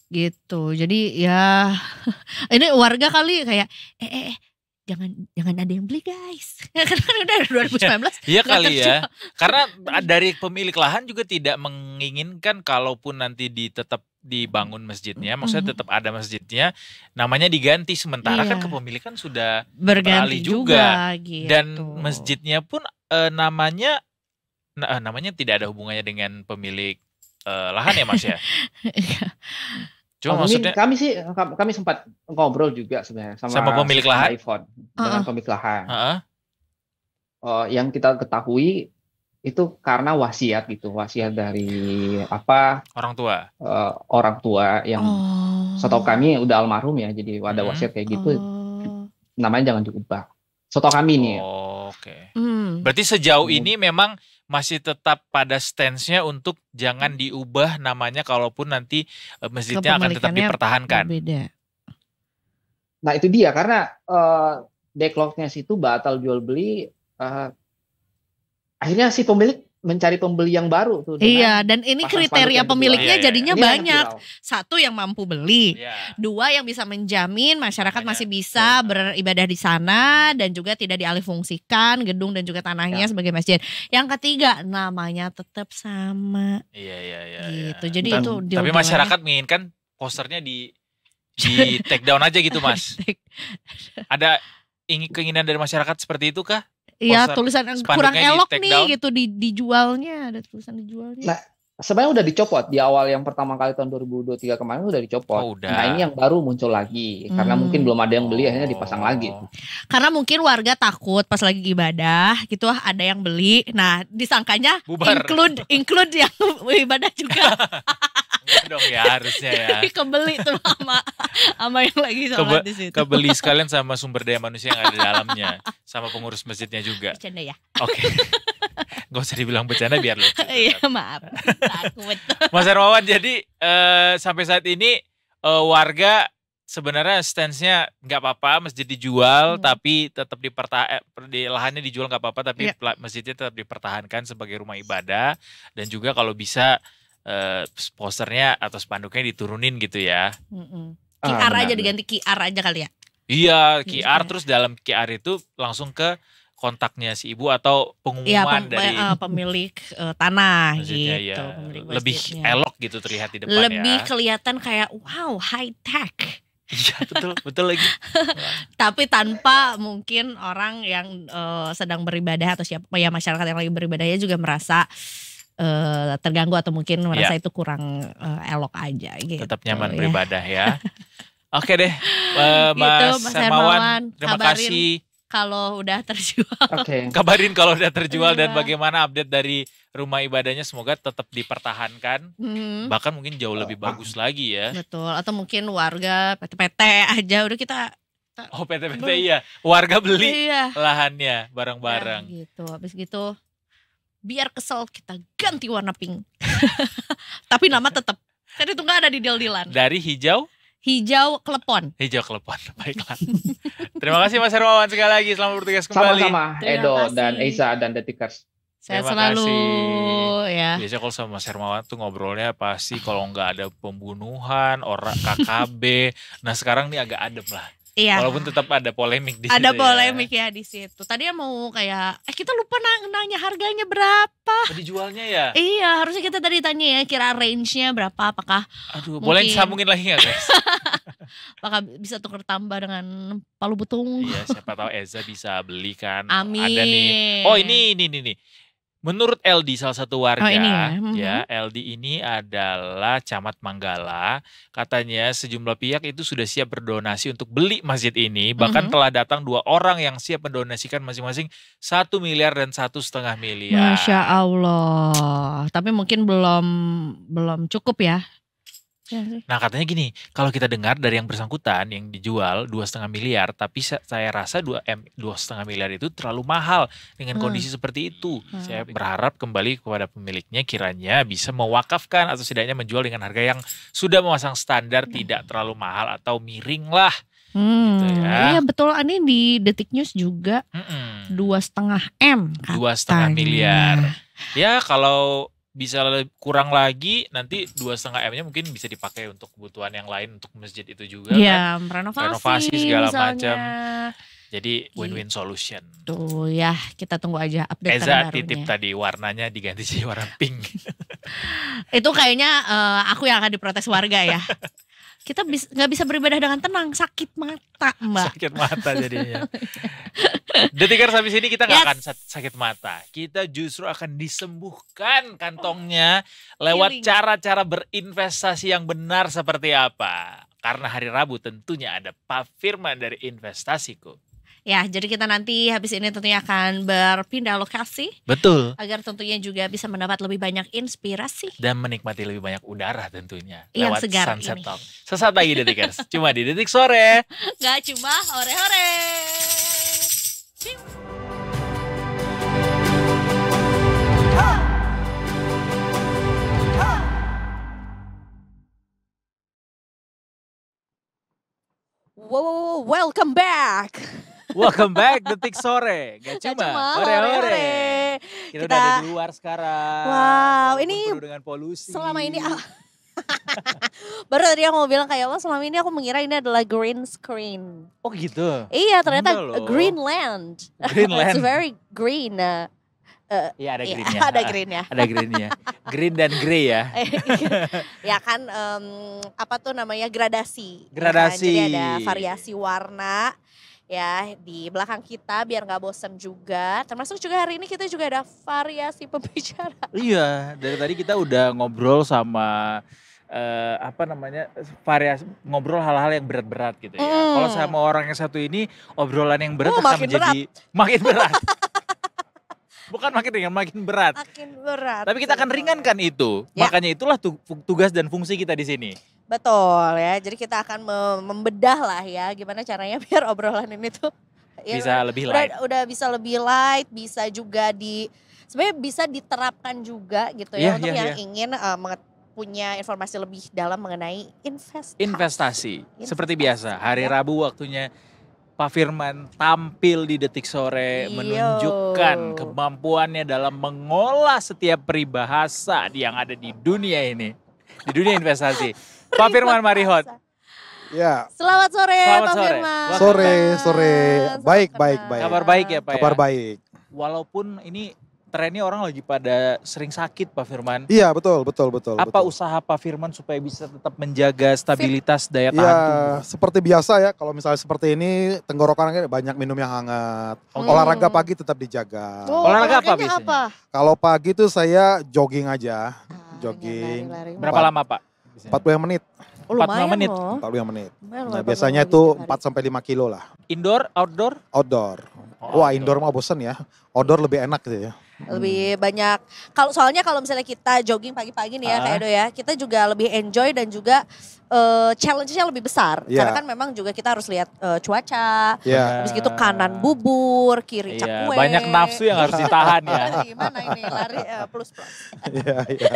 Gitu. Jadi ya ini warga kali kayak jangan ada yang beli guys. Karena udah 2019. Iya kali ya. Karena dari pemilik lahan juga tidak menginginkan kalaupun nanti tetap dibangun masjidnya, maksudnya tetap ada masjidnya, namanya diganti, sementara kan kepemilikan sudah beralih juga. Gitu. Dan masjidnya pun namanya tidak ada hubungannya dengan pemilik lahan ya Mas ya. Cuma maksudnya kami sempat ngobrol juga sebenarnya sama pemilik lahan, dengan pemilik lahan. Yang kita ketahui itu karena wasiat dari orang tua yang setahu kami udah almarhum ya, jadi ada wasiat kayak gitu, namanya jangan diubah. Setahu kami nih. Berarti sejauh ini memang masih tetap pada stance-nya untuk jangan diubah namanya kalaupun nanti masjidnya akan tetap dipertahankan. Beda. Nah itu dia, karena backlog-nya situ batal jual beli, akhirnya si pemilik mencari pembeli yang baru tuh. Iya, dan ini pasang spanduk kriteria yang kedua. pemiliknya Iya. jadinya Ini yang banyak. viral. Satu yang mampu beli, Iya. dua yang bisa menjamin masyarakat Namanya, masih bisa beribadah di sana dan juga tidak dialihfungsikan gedung dan juga tanahnya sebagai masjid. Yang ketiga namanya tetap sama Iya. gitu. Jadi itu Tapi masyarakat menginginkan posternya di take down aja gitu, Mas. Ada keinginan dari masyarakat seperti itu kah? Iya, poster tulisan yang spanduknya kurang di elok take nih down? gitu dijualnya, ada tulisan dijualnya. Nah, sebenarnya udah dicopot di awal yang pertama kali tahun 2023 kemarin udah dicopot. Oh, udah. Nah, ini yang baru muncul lagi karena mungkin belum ada yang beli akhirnya dipasang lagi. Karena mungkin warga takut pas lagi ibadah gitu ada yang beli. Nah, disangkanya Bubar. include yang ibadah juga. Enggak dong ya, harusnya ya. Kebeli tuh sama yang lagi sholat di situ. Kebeli sekalian sama sumber daya manusia yang ada di dalamnya, sama pengurus masjidnya juga. Bercanda ya. Oke. Gak usah dibilang bercanda biar lucu. Iya, maaf. Takut. Mas Hermawan, jadi sampai saat ini warga sebenarnya stance-nya nggak apa-apa masjid dijual tapi tetap di lahannya dijual nggak apa-apa tapi masjidnya tetap dipertahankan sebagai rumah ibadah, dan juga kalau bisa posternya atau spanduknya diturunin gitu ya. QR aja diganti QR aja kali ya. Iya, QR terus dalam QR itu langsung ke kontaknya si ibu atau pengumuman dari pemilik tanah masjidnya, gitu. ya. Pemilik Lebih masjidnya. elok gitu terlihat di depan Lebih ya. kelihatan kayak wow high tech. Iya betul lagi. Tapi tanpa mungkin orang yang sedang beribadah atau siapa ya masyarakat yang lagi beribadahnya juga merasa terganggu atau mungkin merasa itu kurang elok aja gitu. Tetap nyaman ya. beribadah ya. Oke deh, Mas Mas Hermawan, terima kabarin kasih. Kalau udah terjual. Oke. Kabarin kalau udah terjual dan Iya. bagaimana update dari rumah ibadahnya, semoga tetap dipertahankan. Bahkan mungkin jauh lebih bagus lagi ya. Betul, atau mungkin warga PT-PT aja udah kita Oh PT-PT iya, warga beli iya. lahannya bareng-bareng. Ya, gitu. Habis gitu biar kesel kita ganti warna pink. Tapi nama tetap. Kan itu nggak ada di deal-dealan. Dari hijau Klepon. hijau klepon. Baiklah. Terima kasih Mas Hermawan sekali lagi. Selamat bertugas kembali. Sama-sama Terima Edo kasih. dan Eiza dan Detikers. Sehat Terima selalu kasih. ya. Biasanya kalau sama Mas Hermawan tuh ngobrolnya pasti kalau nggak ada pembunuhan, orang KKB. Nah sekarang nih agak adem lah. Iya. Walaupun tetap ada polemik di situ. Ada polemik ya di situ. Tadi mau kayak kita lupa nanya harganya berapa. Oh, dijualnya ya? Iya, harusnya kita tadi tanya ya kira range-nya berapa, apakah Aduh, boleh mungkin disambungin lagi nggak guys? apakah bisa tukar tambah dengan palu butung? Iya, siapa tahu Eza bisa beli kan. Amin. Ada nih. Oh ini nih. Menurut LD salah satu warga, Oh, ini ya? LD ini adalah Camat Manggala. Katanya sejumlah pihak itu sudah siap berdonasi untuk beli masjid ini. Bahkan telah datang 2 orang yang siap mendonasikan masing-masing 1 miliar dan 1,5 miliar. Masya Allah. Tapi mungkin belum cukup ya. Nah katanya gini, kalau kita dengar dari yang bersangkutan yang dijual 2,5 miliar, tapi saya rasa 2,5 miliar itu terlalu mahal dengan kondisi seperti itu. Saya berharap kembali kepada pemiliknya kiranya bisa mewakafkan atau setidaknya menjual dengan harga yang sudah memasang standar tidak terlalu mahal atau miring lah. Gitu ya. Iya betul, ini di Detik News juga 2,5 M 2,5 miliar. Ya kalau bisa kurang lagi nanti 2,5 M-nya mungkin bisa dipakai untuk kebutuhan yang lain untuk masjid itu juga ya, kan. renovasi segala misalnya. macam. Jadi win-win solution. Tuh ya, kita tunggu aja update Eza terbarunya. titip tadi warnanya diganti jadi warna pink. Itu kayaknya aku yang akan diprotes warga ya. Kita nggak bisa beribadah dengan tenang, sakit mata Mbak. Sakit mata jadinya. Detikers habis ini kita nggak akan sakit mata. Kita justru akan disembuhkan kantongnya lewat cara-cara berinvestasi yang benar seperti apa. Karena hari Rabu tentunya ada Pak Firman dari Investasiku. Ya, jadi kita nanti habis ini tentunya akan berpindah lokasi. Betul. Agar tentunya juga bisa mendapat lebih banyak inspirasi. Dan menikmati lebih banyak udara tentunya. Yang lewat segar Sunset ini. Talk. Sesaat lagi Detikers. Cuma di Detik Sore. Gak cuma hore-hore. Wow, welcome back. Welcome back Detik Sore. Gak cuma hore-hore. Kita udah ada di luar sekarang. Wow, Walaupun ini penuh dengan polusi. selama ini baru tadi aku mau bilang kayak Allah, selama ini aku mengira ini adalah green screen. Oh gitu. Iya, ternyata Enggak loh. Greenland. Greenland. It's very green. Iya ada Iya, greennya. ada greennya. Ada greennya. Green dan grey ya. Ya kan apa tuh namanya gradasi. Gradasi. Ya kan? Jadi ada variasi warna ya di belakang kita biar nggak bosan juga. Termasuk juga hari ini kita juga ada variasi pembicaraan. Iya, dari tadi kita udah ngobrol sama apa namanya variasi, ngobrol hal-hal yang berat-berat gitu ya. Kalau sama orang yang satu ini obrolan yang berat akan makin menjadi makin berat. Bukan makin ringan, makin berat. Makin berat. Tapi kita akan ringankan itu. Ya. Makanya itulah tugas dan fungsi kita di sini. Betul ya. Jadi kita akan membedah lah ya gimana caranya biar obrolan ini tuh ya, Bisa lebih light. Udah bisa lebih light, bisa juga sebenarnya bisa diterapkan juga gitu ya Iya, untuk iya, yang iya. ingin punya informasi lebih dalam mengenai Investasi. Seperti biasa, hari Rabu waktunya Pak Firman tampil di Detik Sore Iyo. menunjukkan kemampuannya dalam mengolah setiap peribahasa yang ada di dunia ini. Di dunia investasi. Pak Firman Marihot. Ya, Selamat sore Selamat Pak sore. Firman. sore. Baik, baik, baik. Kabar baik ya Pak Kabar ya? baik. Walaupun ini trennya orang lagi pada sering sakit Pak Firman. Iya, betul. Apa betul. usaha Pak Firman supaya bisa tetap menjaga stabilitas daya tahan Ya, tubuh? seperti biasa ya, kalau misalnya seperti ini, tenggorokan banyak minum yang hangat. Olahraga pagi tetap dijaga. Olahraga apa olahraganya biasanya? Kalau pagi itu saya jogging aja. Jogging. Lari-lari. Berapa lama Pak? 45 menit. Oh, 45 lumayan menit. loh. 45 menit. Lumayan Nah, loh, biasanya 45 itu menit 4 sampai 5 kilo lah. Indoor, outdoor? Outdoor. Oh, Wah, indoor mah bosen ya. Outdoor lebih enak gitu ya. Lebih banyak. Soalnya kalau misalnya kita jogging pagi-pagi nih ya Kak Edo ya, kita juga lebih enjoy dan juga challenge-nya lebih besar. Iya. Karena kan memang juga kita harus lihat cuaca. Ya. Habis gitu kanan bubur, kiri Iya, cakwe. banyak nafsu yang harus ditahan ya. Gimana ini lari plus. Iya, iya.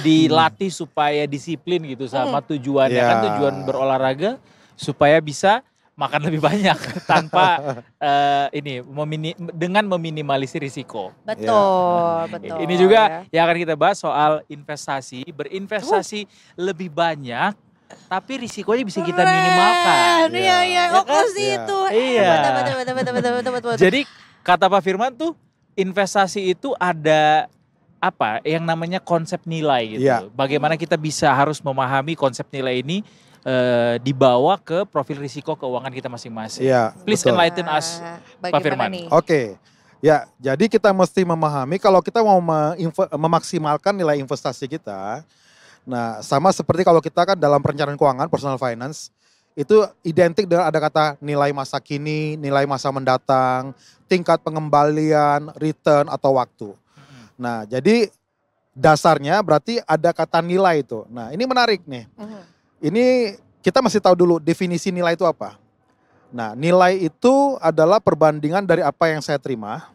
Dilatih supaya disiplin gitu sama tujuannya. Iya. Kan tujuan berolahraga supaya bisa makan lebih banyak tanpa dengan meminimalisir risiko. Betul, betul. Ini juga yang akan kita bahas soal investasi, berinvestasi lebih banyak tapi risikonya bisa kita minimalkan. Iya, iya. Ya Oh, kan? sih Iya. itu. Iya. Betul. Jadi kata Pak Firman tuh investasi itu ada apa yang namanya konsep nilai gitu. Iya. Bagaimana kita bisa harus memahami konsep nilai ini dibawa ke profil risiko keuangan kita masing-masing. Iya, Please betul. enlighten us, Pak Firman. Nih? Oke. Ya, jadi kita mesti memahami kalau kita mau memaksimalkan nilai investasi kita. Nah, sama seperti kalau kita kan dalam perencanaan keuangan, personal finance, itu identik dengan ada kata nilai masa kini, nilai masa mendatang, tingkat pengembalian, return atau waktu. Nah, jadi dasarnya berarti ada kata nilai itu. Nah, ini menarik nih. Ini kita masih tahu dulu definisi nilai itu apa. Nah, nilai itu adalah perbandingan dari apa yang saya terima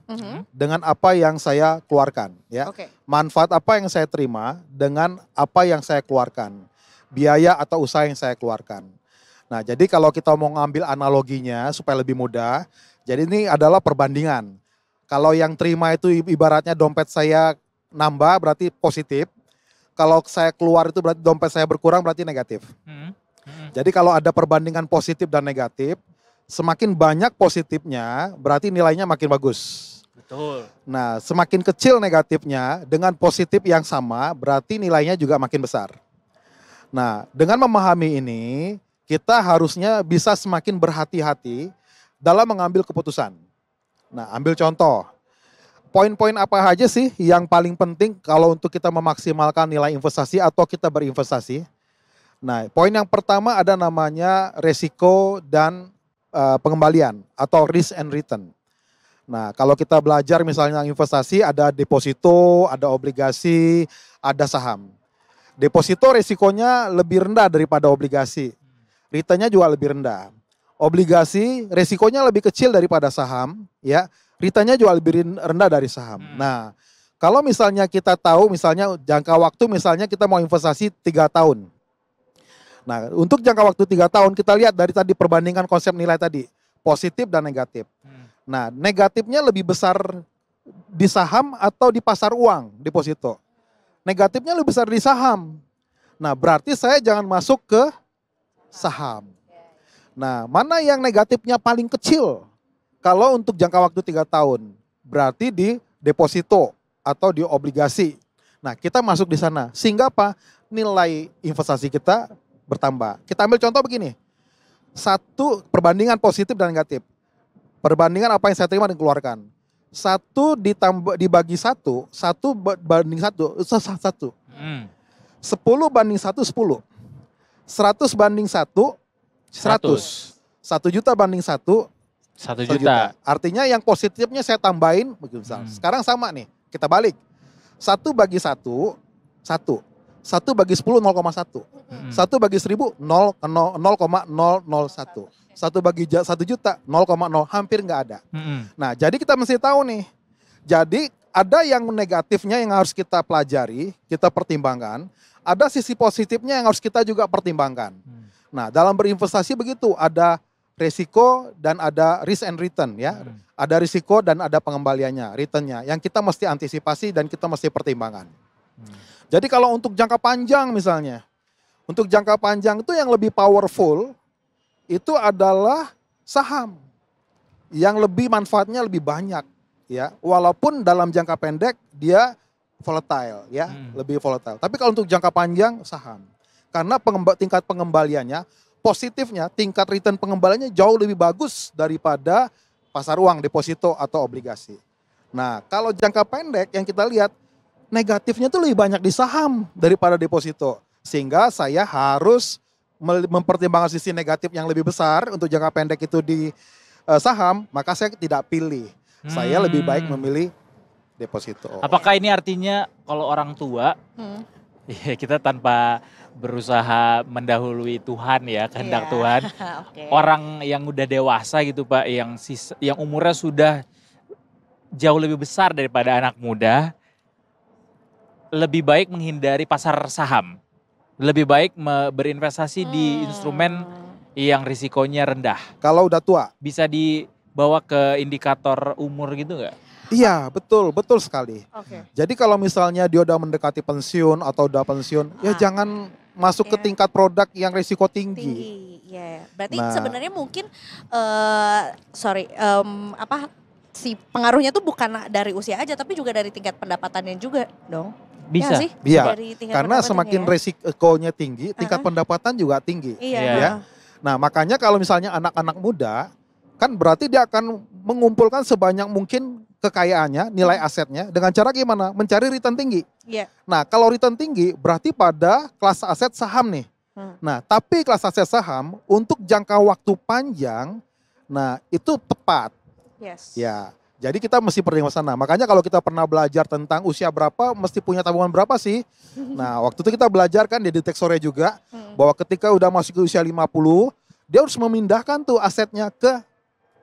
dengan apa yang saya keluarkan, ya. Oke. Manfaat apa yang saya terima dengan apa yang saya keluarkan. Biaya atau usaha yang saya keluarkan. Nah, jadi kalau kita mau ngambil analoginya supaya lebih mudah, jadi ini adalah perbandingan. Kalau yang terima itu ibaratnya dompet saya nambah berarti positif. Kalau saya keluar itu berarti dompet saya berkurang berarti negatif. Jadi kalau ada perbandingan positif dan negatif, semakin banyak positifnya berarti nilainya makin bagus. Betul. Nah, semakin kecil negatifnya dengan positif yang sama berarti nilainya juga makin besar. Nah, dengan memahami ini, kita harusnya bisa semakin berhati-hati dalam mengambil keputusan. Nah, ambil contoh. Poin-poin apa aja sih yang paling penting kalau untuk kita memaksimalkan nilai investasi atau kita berinvestasi? Nah, poin yang pertama ada namanya resiko dan pengembalian atau risk and return. Nah, kalau kita belajar misalnya investasi ada deposito, ada obligasi, ada saham. Deposito resikonya lebih rendah daripada obligasi. Returnnya juga lebih rendah. Obligasi resikonya lebih kecil daripada saham, ya. Returnnya juga lebih rendah dari saham. Nah, kalau misalnya kita tahu misalnya jangka waktu misalnya kita mau investasi 3 tahun. Nah, untuk jangka waktu 3 tahun kita lihat dari tadi perbandingan konsep nilai tadi, positif dan negatif. Nah, negatifnya lebih besar di saham atau di pasar uang deposito? Negatifnya lebih besar di saham. Nah, berarti saya jangan masuk ke saham. Nah, mana yang negatifnya paling kecil? Kalau untuk jangka waktu 3 tahun, berarti di deposito atau di obligasi. Nah, kita masuk di sana. Sehingga apa? Nilai investasi kita bertambah. Kita ambil contoh begini. Satu perbandingan positif dan negatif. Perbandingan apa yang saya terima dan keluarkan. 1 dibagi 1 banding 1, 1. 10 banding 1, 10. 100 banding 1, 100. 1 juta banding 1, 1 juta. Artinya yang positifnya saya tambahin, misal. Sekarang sama nih, kita balik. 1 bagi 1, 1. 1 bagi 10, 0,1. 1 bagi 1000, 0,001. 1 bagi 1 juta, 0,0, hampir nggak ada. Nah, jadi kita mesti tahu nih. Jadi ada yang negatifnya yang harus kita pelajari, kita pertimbangkan. Ada sisi positifnya yang harus kita juga pertimbangkan. Nah, dalam berinvestasi begitu, ada risiko dan ada risk and return ya. Ada risiko dan ada pengembaliannya, returnnya. Yang kita mesti antisipasi dan kita mesti pertimbangkan. Jadi kalau untuk jangka panjang misalnya, untuk jangka panjang itu yang lebih powerful itu adalah saham. Yang lebih manfaatnya lebih banyak ya. Walaupun dalam jangka pendek dia volatile ya, lebih volatile. Tapi kalau untuk jangka panjang saham. Karena tingkat pengembaliannya, positifnya tingkat return pengembaliannya jauh lebih bagus daripada pasar uang, deposito atau obligasi. Nah, kalau jangka pendek yang kita lihat negatifnya tuh lebih banyak di saham daripada deposito. Sehingga saya harus mempertimbangkan sisi negatif yang lebih besar untuk jangka pendek itu di saham, maka saya tidak pilih. Saya lebih baik memilih deposito. Apakah ini artinya kalau orang tua, ya kita tanpa berusaha mendahului Tuhan ya, kehendak Tuhan. Orang yang udah dewasa gitu Pak, yang umurnya sudah jauh lebih besar daripada anak muda, lebih baik menghindari pasar saham. Lebih baik berinvestasi di instrumen yang risikonya rendah. Kalau udah tua. Bisa dibawa ke indikator umur gitu nggak? Iya, betul sekali. Jadi kalau misalnya dia udah mendekati pensiun atau udah pensiun, ya jangan masuk ke tingkat produk yang risiko tinggi. Berarti sebenarnya mungkin si pengaruhnya tuh bukan dari usia aja, tapi juga dari tingkat pendapatannya juga dong. Bisa. Iya, karena semakin resikonya tinggi, tingkat pendapatan juga tinggi. Ya. Nah, makanya kalau misalnya anak-anak muda, kan berarti dia akan mengumpulkan sebanyak mungkin kekayaannya, nilai asetnya, dengan cara gimana? Mencari return tinggi. Nah, kalau return tinggi berarti pada kelas aset saham nih. Nah, tapi kelas aset saham untuk jangka waktu panjang, nah itu tepat. Ya. Jadi kita mesti pertimbangkan sana. Makanya kalau kita pernah belajar tentang usia berapa, mesti punya tabungan berapa sih? Nah, waktu itu kita belajar kan di Detek Sore juga, bahwa ketika udah masuk ke usia 50, dia harus memindahkan tuh asetnya ke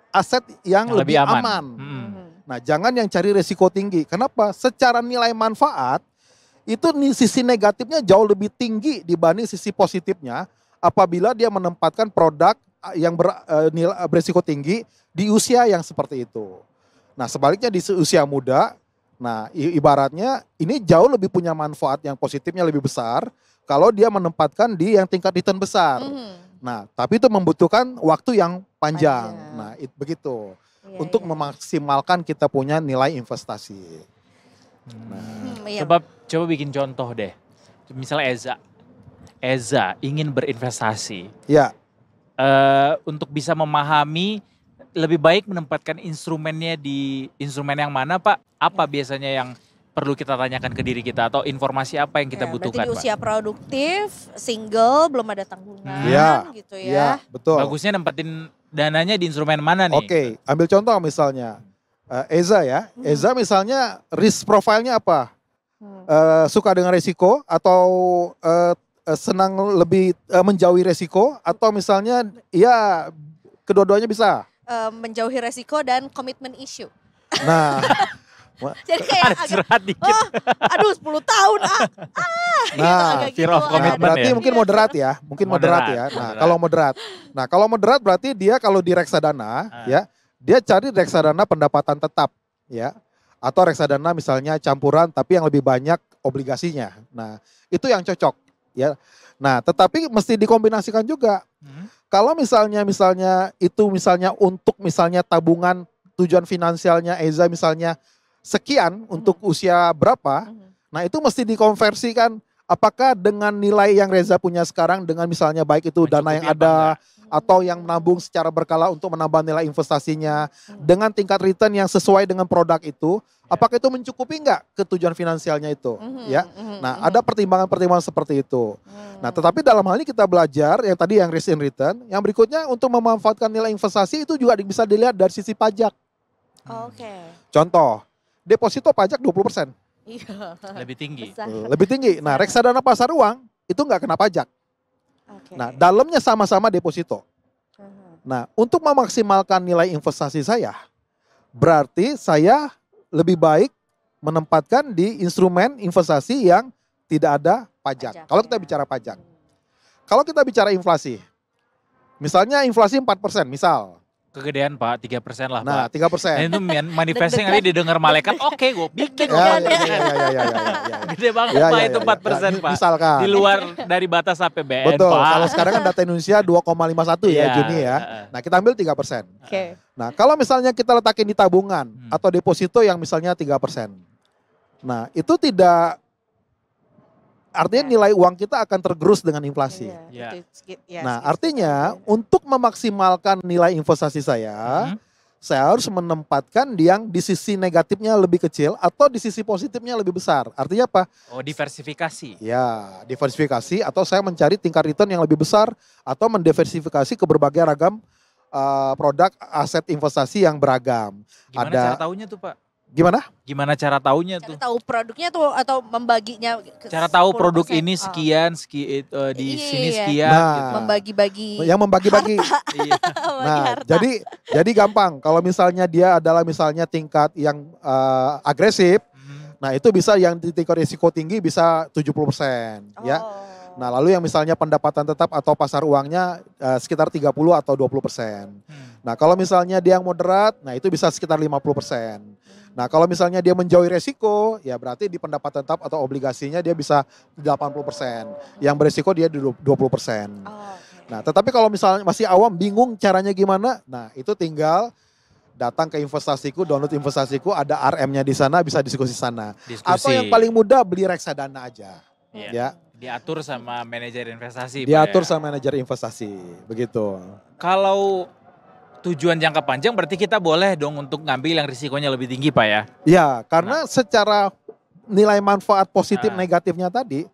aset yang lebih aman. Nah, jangan yang cari resiko tinggi. Kenapa? Secara nilai manfaat, itu sisi negatifnya jauh lebih tinggi dibanding sisi positifnya apabila dia menempatkan produk yang beresiko tinggi di usia yang seperti itu. Nah, sebaliknya di usia muda, nah ibaratnya ini jauh lebih punya manfaat yang positifnya lebih besar kalau dia menempatkan di yang tingkat return besar. Nah, tapi itu membutuhkan waktu yang panjang. Nah, begitu. Untuk memaksimalkan kita punya nilai investasi. Coba bikin contoh deh. Misalnya Eza ingin berinvestasi. Ya. Untuk bisa memahami lebih baik menempatkan instrumennya di instrumen yang mana Pak? Apa biasanya yang perlu kita tanyakan ke diri kita atau informasi apa yang kita butuhkan Pak? Berarti di usia produktif, single, belum ada tanggungan gitu ya. Iya, betul. Bagusnya nempatin dananya di instrumen mana nih? Oke, ambil contoh misalnya Eza ya. Eza misalnya risk profile-nya apa? Suka dengan resiko atau senang lebih menjauhi resiko atau misalnya ya kedua-duanya bisa. Menjauhi resiko dan komitmen issue. Nah, jadi kayak agak dikit. 10 tahun fear of commitment berarti ya? Mungkin moderat ya, moderat ya. Nah, kalau moderat berarti dia kalau di reksadana ya, dia cari reksadana pendapatan tetap ya. Atau reksadana misalnya campuran tapi yang lebih banyak obligasinya. Nah, itu yang cocok ya. Nah, tetapi mesti dikombinasikan juga. Kalau misalnya itu misalnya untuk misalnya tabungan tujuan finansialnya Eza misalnya sekian untuk usia berapa, nah itu mesti dikonversikan apakah dengan nilai yang Reza punya sekarang dengan misalnya baik itu dana yang ada atau yang menabung secara berkala untuk menambah nilai investasinya dengan tingkat return yang sesuai dengan produk itu, apakah itu mencukupi nggak ke tujuan finansialnya itu, ya? Nah, ada pertimbangan-pertimbangan seperti itu. Nah, tetapi dalam hal ini kita belajar yang tadi yang risk and return, yang berikutnya untuk memanfaatkan nilai investasi itu juga bisa dilihat dari sisi pajak. Oke. Contoh, deposito pajak 20%. Iya. Lebih tinggi. Lebih tinggi. Nah, reksadana pasar uang itu nggak kena pajak. Nah, dalamnya sama-sama deposito. Nah, untuk memaksimalkan nilai investasi saya, berarti saya lebih baik menempatkan di instrumen investasi yang tidak ada pajak. Kalau kita bicara pajak. Kalau kita bicara inflasi, misalnya inflasi 4%, misal. Kegedean Pak, 3% lah Nah, Pak. 3%. Nah, itu manifestnya nanti didengar malaikat, oke gue bikin. Ya. Gede banget Pak itu 4% Pak. Misalkan. Di luar dari batas APBN Betul, Pak. kalau sekarang kan data Indonesia 2,51 ya Juni ya. Nah, kita ambil 3%. Oke. Nah, kalau misalnya kita letakin di tabungan atau deposito yang misalnya 3%. Nah, itu tidak artinya nilai uang kita akan tergerus dengan inflasi. Nah, artinya untuk memaksimalkan nilai investasi saya harus menempatkan yang di sisi negatifnya lebih kecil atau di sisi positifnya lebih besar. Artinya apa? Oh, diversifikasi. Ya, diversifikasi atau saya mencari tingkat return yang lebih besar atau mendiversifikasi ke berbagai ragam produk aset investasi yang beragam. Gimana cara tahunya tuh Pak? Gimana? Gimana cara tahunya tuh? Cara tahu produknya tuh atau membaginya? Cara tahu produk ini sekian, di sini sekian. Nah, gitu. Membagi-bagi. Yang membagi-bagi. Iya. Nah, jadi gampang. Kalau misalnya dia adalah misalnya tingkat yang agresif, nah itu bisa yang di tingkat risiko tinggi bisa 70%, ya. Nah, lalu yang misalnya pendapatan tetap atau pasar uangnya sekitar 30 atau 20%. Nah, kalau misalnya dia yang moderat, nah itu bisa sekitar 50%. Nah, kalau misalnya dia menjauhi resiko, ya berarti di pendapatan tetap atau obligasinya dia bisa 80%. Yang beresiko dia di 20%. Nah, tetapi kalau misalnya masih awam, bingung caranya gimana, nah itu tinggal datang ke investasiku, download investasiku, ada RM-nya di sana, bisa diskusi sana. Atau yang paling mudah beli reksadana aja. Ya. Diatur sama manajer investasi. Diatur sama manajer investasi, begitu. Kalau tujuan jangka panjang berarti kita boleh dong untuk ngambil yang risikonya lebih tinggi Pak ya? Ya, karena secara nilai manfaat positif negatifnya tadi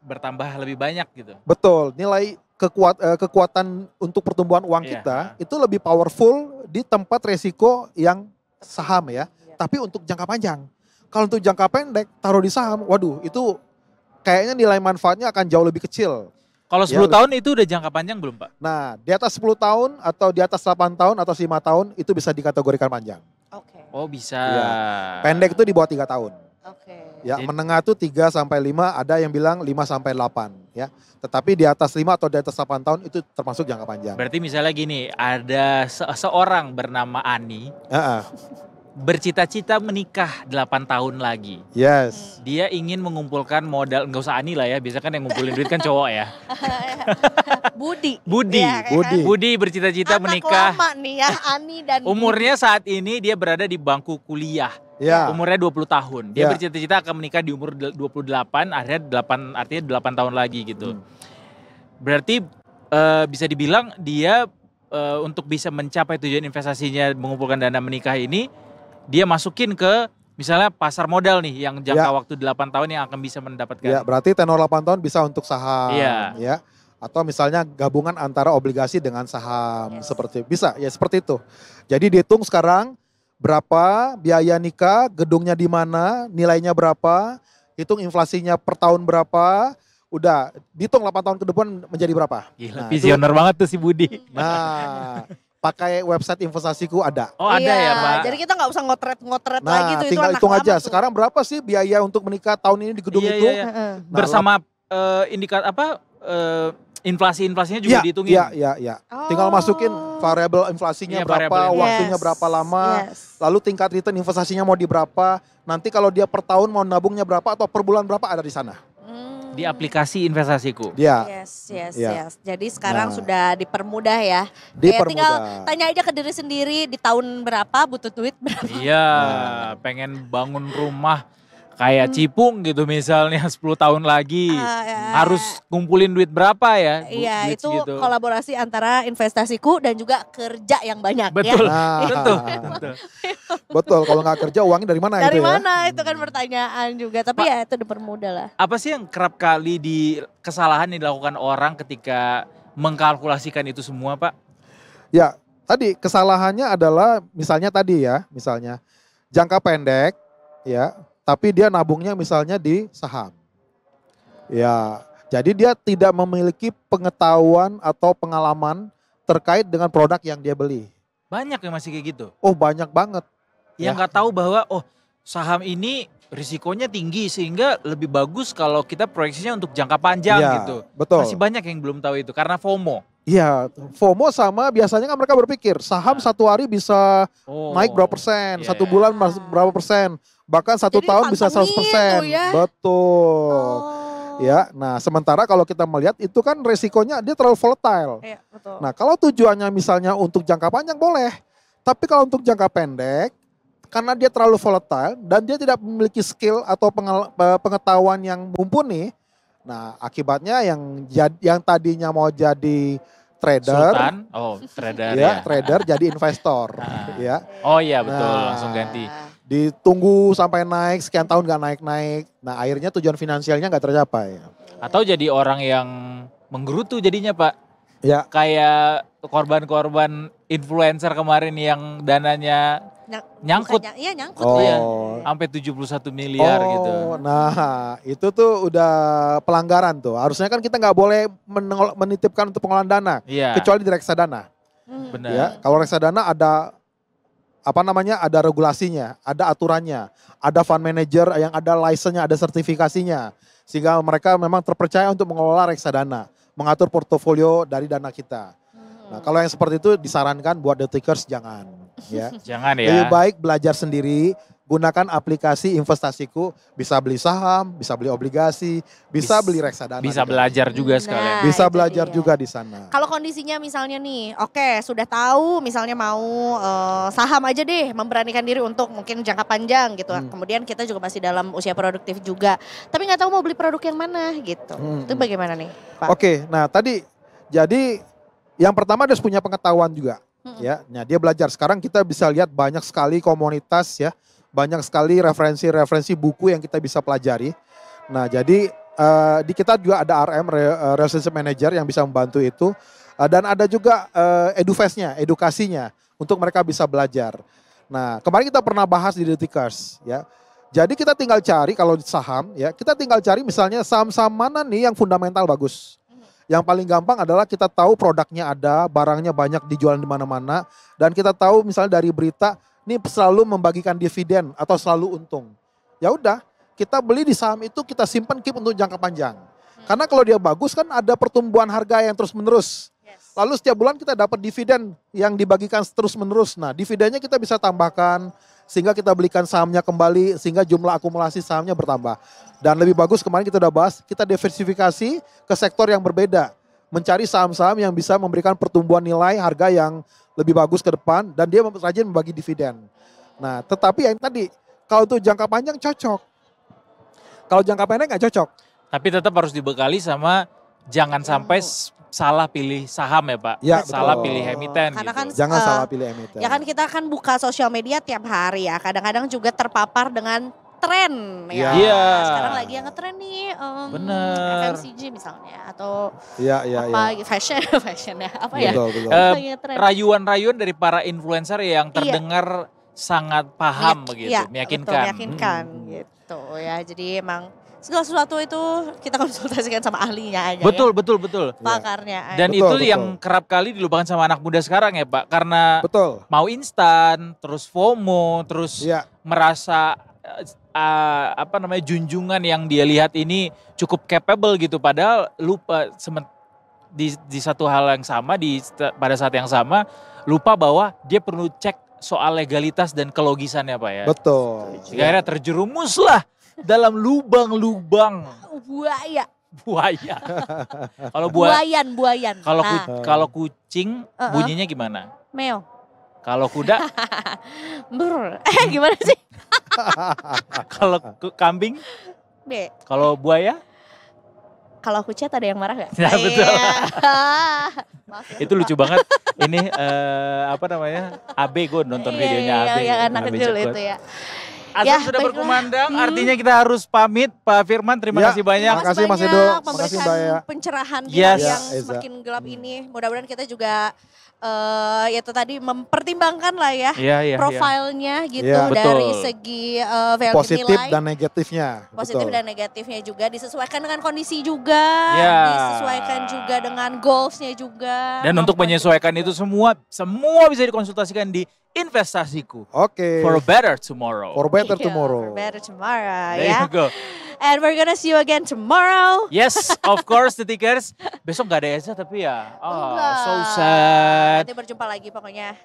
bertambah lebih banyak gitu. Betul, nilai kekuatan untuk pertumbuhan uang kita itu lebih powerful di tempat resiko yang saham ya. Tapi untuk jangka panjang. Kalau untuk jangka pendek taruh di saham, waduh itu kayaknya nilai manfaatnya akan jauh lebih kecil. Kalau 10 tahun itu udah jangka panjang belum Pak? Nah, di atas 10 tahun atau di atas 8 tahun atau 5 tahun itu bisa dikategorikan panjang. Oh bisa. Ya. Pendek itu di bawah 3 tahun. Ya, Jadi, menengah itu 3 sampai 5, ada yang bilang 5 sampai 8 ya. Tetapi di atas 5 atau di atas 8 tahun itu termasuk jangka panjang. berarti misalnya gini, ada seorang bernama Ani bercita-cita menikah 8 tahun lagi. Yes. Dia ingin mengumpulkan modal, nggak usah Ani lah ya, biasa kan yang ngumpulin duit kan cowok ya. Budi. Budi bercita-cita menikah. Lama nih ya, Ani dan Umurnya saat ini dia berada di bangku kuliah. Ya. Umurnya 20 tahun. Dia bercita-cita akan menikah di umur 28, artinya 8 tahun lagi gitu. Berarti bisa dibilang dia untuk bisa mencapai tujuan investasinya mengumpulkan dana menikah ini, dia masukin ke misalnya pasar modal nih yang jangka waktu 8 tahun yang akan bisa mendapatkan. Ya, berarti tenor 8 tahun bisa untuk saham ya. Atau misalnya gabungan antara obligasi dengan saham seperti bisa ya seperti itu. Jadi dihitung sekarang berapa biaya nikah, gedungnya di mana, nilainya berapa, hitung inflasinya per tahun berapa, udah dihitung 8 tahun ke depan menjadi berapa. Gila, visioner banget tuh si Budi. Nah, pakai website investasiku ada. Oh ada ya Pak. Jadi kita nggak usah ngotret lagi tuh. Tinggal hitung aja. Sekarang berapa sih biaya untuk menikah tahun ini di gedung itu? Bersama inflasinya juga dihitungin. Iya. Tinggal masukin variabel inflasinya berapa, waktunya berapa lama, lalu tingkat return investasinya mau di berapa. Nanti kalau dia per tahun mau nabungnya berapa atau per bulan berapa ada di sana. Di aplikasi investasiku. Yes. Jadi sekarang sudah dipermudah ya. Tinggal tanya aja ke diri sendiri di tahun berapa butuh duit berapa. Iya, pengen bangun rumah kayak Cipung gitu misalnya 10 tahun lagi. Harus kumpulin duit berapa ya? Iya, itu gitu. Kolaborasi antara investasiku dan juga kerja yang banyak. Betul, ya. Betul, kalau nggak kerja uangnya dari mana dari itu mana, itu kan pertanyaan juga. Tapi ya itu dipermudah lah. Apa sih yang kerap kali kesalahan yang dilakukan orang ketika mengkalkulasikan itu semua, Pak? Ya, tadi kesalahannya adalah misalnya jangka pendek ya, tapi dia nabungnya misalnya di saham. Ya, jadi dia tidak memiliki pengetahuan atau pengalaman terkait dengan produk yang dia beli. Banyak yang masih kayak gitu. Oh, banyak banget. Yang nggak tahu bahwa saham ini risikonya tinggi sehingga lebih bagus kalau kita proyeksinya untuk jangka panjang gitu. Betul. Masih banyak yang belum tahu itu karena FOMO. Iya, FOMO sama biasanya kan mereka berpikir saham satu hari bisa naik berapa persen, satu bulan berapa persen, bahkan satu tahun bisa 100%. Ya? Betul. Ya, nah sementara kalau kita melihat itu kan resikonya dia terlalu volatile. Iya, betul. Nah kalau tujuannya misalnya untuk jangka panjang boleh, tapi kalau untuk jangka pendek, karena dia terlalu volatile dan dia tidak memiliki skill atau pengetahuan yang mumpuni, nah akibatnya yang tadinya mau jadi trader, trader jadi investor, ya. Oh iya betul, langsung ganti. Ditunggu sampai naik sekian tahun nggak naik-naik, nah akhirnya tujuan finansialnya nggak tercapai. Atau jadi orang yang menggerutu jadinya, Pak. Ya. Kayak korban-korban influencer kemarin yang dananya nyangkut. Iya nyangkut. Sampai 71 miliar gitu. Nah itu tuh udah pelanggaran tuh. Harusnya kan kita nggak boleh menitipkan untuk pengelolaan dana. Kecuali di reksadana. Benar. Ya, kalau reksadana ada ada regulasinya, ada aturannya, ada fund manager yang ada license-nya, ada sertifikasinya. Sehingga mereka memang terpercaya untuk mengelola reksadana, mengatur portofolio dari dana kita. Nah, kalau yang seperti itu disarankan buat detikers jangan, ya. Jangan ya. Lebih baik belajar sendiri, gunakan aplikasi investasiku, bisa beli saham, bisa beli obligasi, bisa beli reksadana. Bisa belajar juga sekalian. Bisa belajar juga di sana. Kalau kondisinya misalnya nih, sudah tahu misalnya mau saham aja deh, memberanikan diri untuk mungkin jangka panjang gitu. Kemudian kita juga masih dalam usia produktif juga, tapi nggak tahu mau beli produk yang mana gitu. Itu bagaimana nih, Pak? Oke, nah tadi jadi yang pertama dia harus punya pengetahuan juga, ya. Nah dia belajar. Sekarang kita bisa lihat banyak sekali komunitas ya, banyak sekali referensi buku yang kita bisa pelajari. Nah jadi di kita juga ada RM, Relationship Manager yang bisa membantu itu. Dan ada juga edukasinya untuk mereka bisa belajar. Nah kemarin kita pernah bahas di Detikers ya. Jadi kita tinggal cari kalau di saham ya, kita tinggal cari misalnya saham-saham mana nih yang fundamental bagus. Yang paling gampang adalah kita tahu produknya ada, barangnya banyak dijual di mana-mana. Dan kita tahu misalnya dari berita, ini selalu membagikan dividen atau selalu untung. Ya udah, kita beli di saham itu, kita simpan keep untuk jangka panjang. Karena kalau dia bagus kan ada pertumbuhan harga yang terus menerus. Lalu setiap bulan kita dapat dividen yang dibagikan terus menerus. Nah dividennya kita bisa tambahkan sehingga kita belikan sahamnya kembali sehingga jumlah akumulasi sahamnya bertambah. Dan lebih bagus kemarin kita udah bahas, kita diversifikasi ke sektor yang berbeda. Mencari saham-saham yang bisa memberikan pertumbuhan nilai harga yang lebih bagus ke depan dan dia rajin membagi dividen. Nah tetapi yang tadi, kalau untuk jangka panjang cocok. Kalau jangka pendek nggak cocok. Tapi tetap harus dibekali sama jangan sampai salah pilih saham ya Pak. Ya, salah betul. pilih emiten Karena gitu. kan Jangan salah pilih emiten. Ya kan kita kan buka sosial media tiap hari ya. Kadang-kadang juga terpapar dengan tren ya. Iya. Sekarang lagi yang ngetren nih Bener. FMCG misalnya atau Iya. fashion ya. Apa ya? Betul. Lagi ngetren. Rayuan-rayuan dari para influencer yang terdengar sangat paham begitu, Iya, meyakinkan. Betul, meyakinkan gitu ya. Jadi emang segala sesuatu itu kita konsultasikan sama ahlinya aja Betul. ya. Pakarnya aja. Dan Betul, itu yang kerap kali dilupakan sama anak muda sekarang ya Pak. Karena Betul. mau instan, terus FOMO, terus Iya. merasa junjungan yang dia lihat ini cukup capable gitu. Padahal lupa di satu hal yang sama pada saat yang sama lupa bahwa dia perlu cek soal legalitas dan kelogisannya Pak ya. Betul. Akhirnya terjerumuslah dalam lubang-lubang Buaya. Kalau Buayan. kalau kucing bunyinya gimana? Meo. Kalau kuda? Brr. Gimana sih? Kalau kambing? B. Kalau buaya? Kalau aku chat ada yang marah gak? Ya betul. Maaf ya, Itu lucu banget. Ini apa namanya? AB gue nonton videonya AB. Yang anak AB kecil Cekut. itu ya. Azan Ya, sudah baiklah. berkumandang, artinya kita harus pamit. Pak Firman, terima Ya, kasih banyak. makasih Mas Edo, makasih memberikan Mbak Aya. pencerahan Yes. yang Ya, Eza. semakin gelap ini. Mudah-mudahan kita juga ya itu tadi mempertimbangkan lah ya Iya. profilnya gitu Ya. dari Betul. segi value Positif nilai. dan negatifnya. Positif Betul. dan negatifnya juga disesuaikan dengan kondisi juga, Ya. disesuaikan juga dengan goalsnya juga. Dan untuk kemampuan menyesuaikan kita itu juga. semua bisa dikonsultasikan di investasiku. Oke. For a better tomorrow. For better Iya, tomorrow. for better tomorrow There ya. you go. And we're gonna see you again tomorrow. Yes, of course, Detikers. Besok gak ada Eza tapi ya. Enggak. So sad. Nanti berjumpa lagi pokoknya.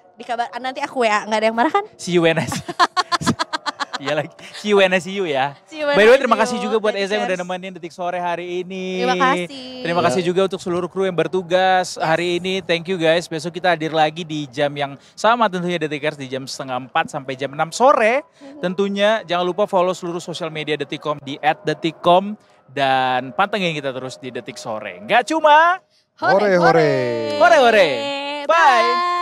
Nanti aku ya, nggak ada yang marah kan? See you when I Iya lagi. See you when I see you ya. See you when By the way, I terima see kasih you, juga buat Eza yang udah Detikers. nemenin Detik Sore hari ini. Terima kasih. Terima kasih juga untuk seluruh kru yang bertugas hari ini. Thank you guys. Besok kita hadir lagi di jam yang sama tentunya Detikers di jam 3:30 sampai jam 6 sore. Tentunya jangan lupa follow seluruh sosial media Detikcom di @detikcom dan pantengin kita terus di Detik Sore. Nggak cuma Hore, hore. hore-hore. Bye.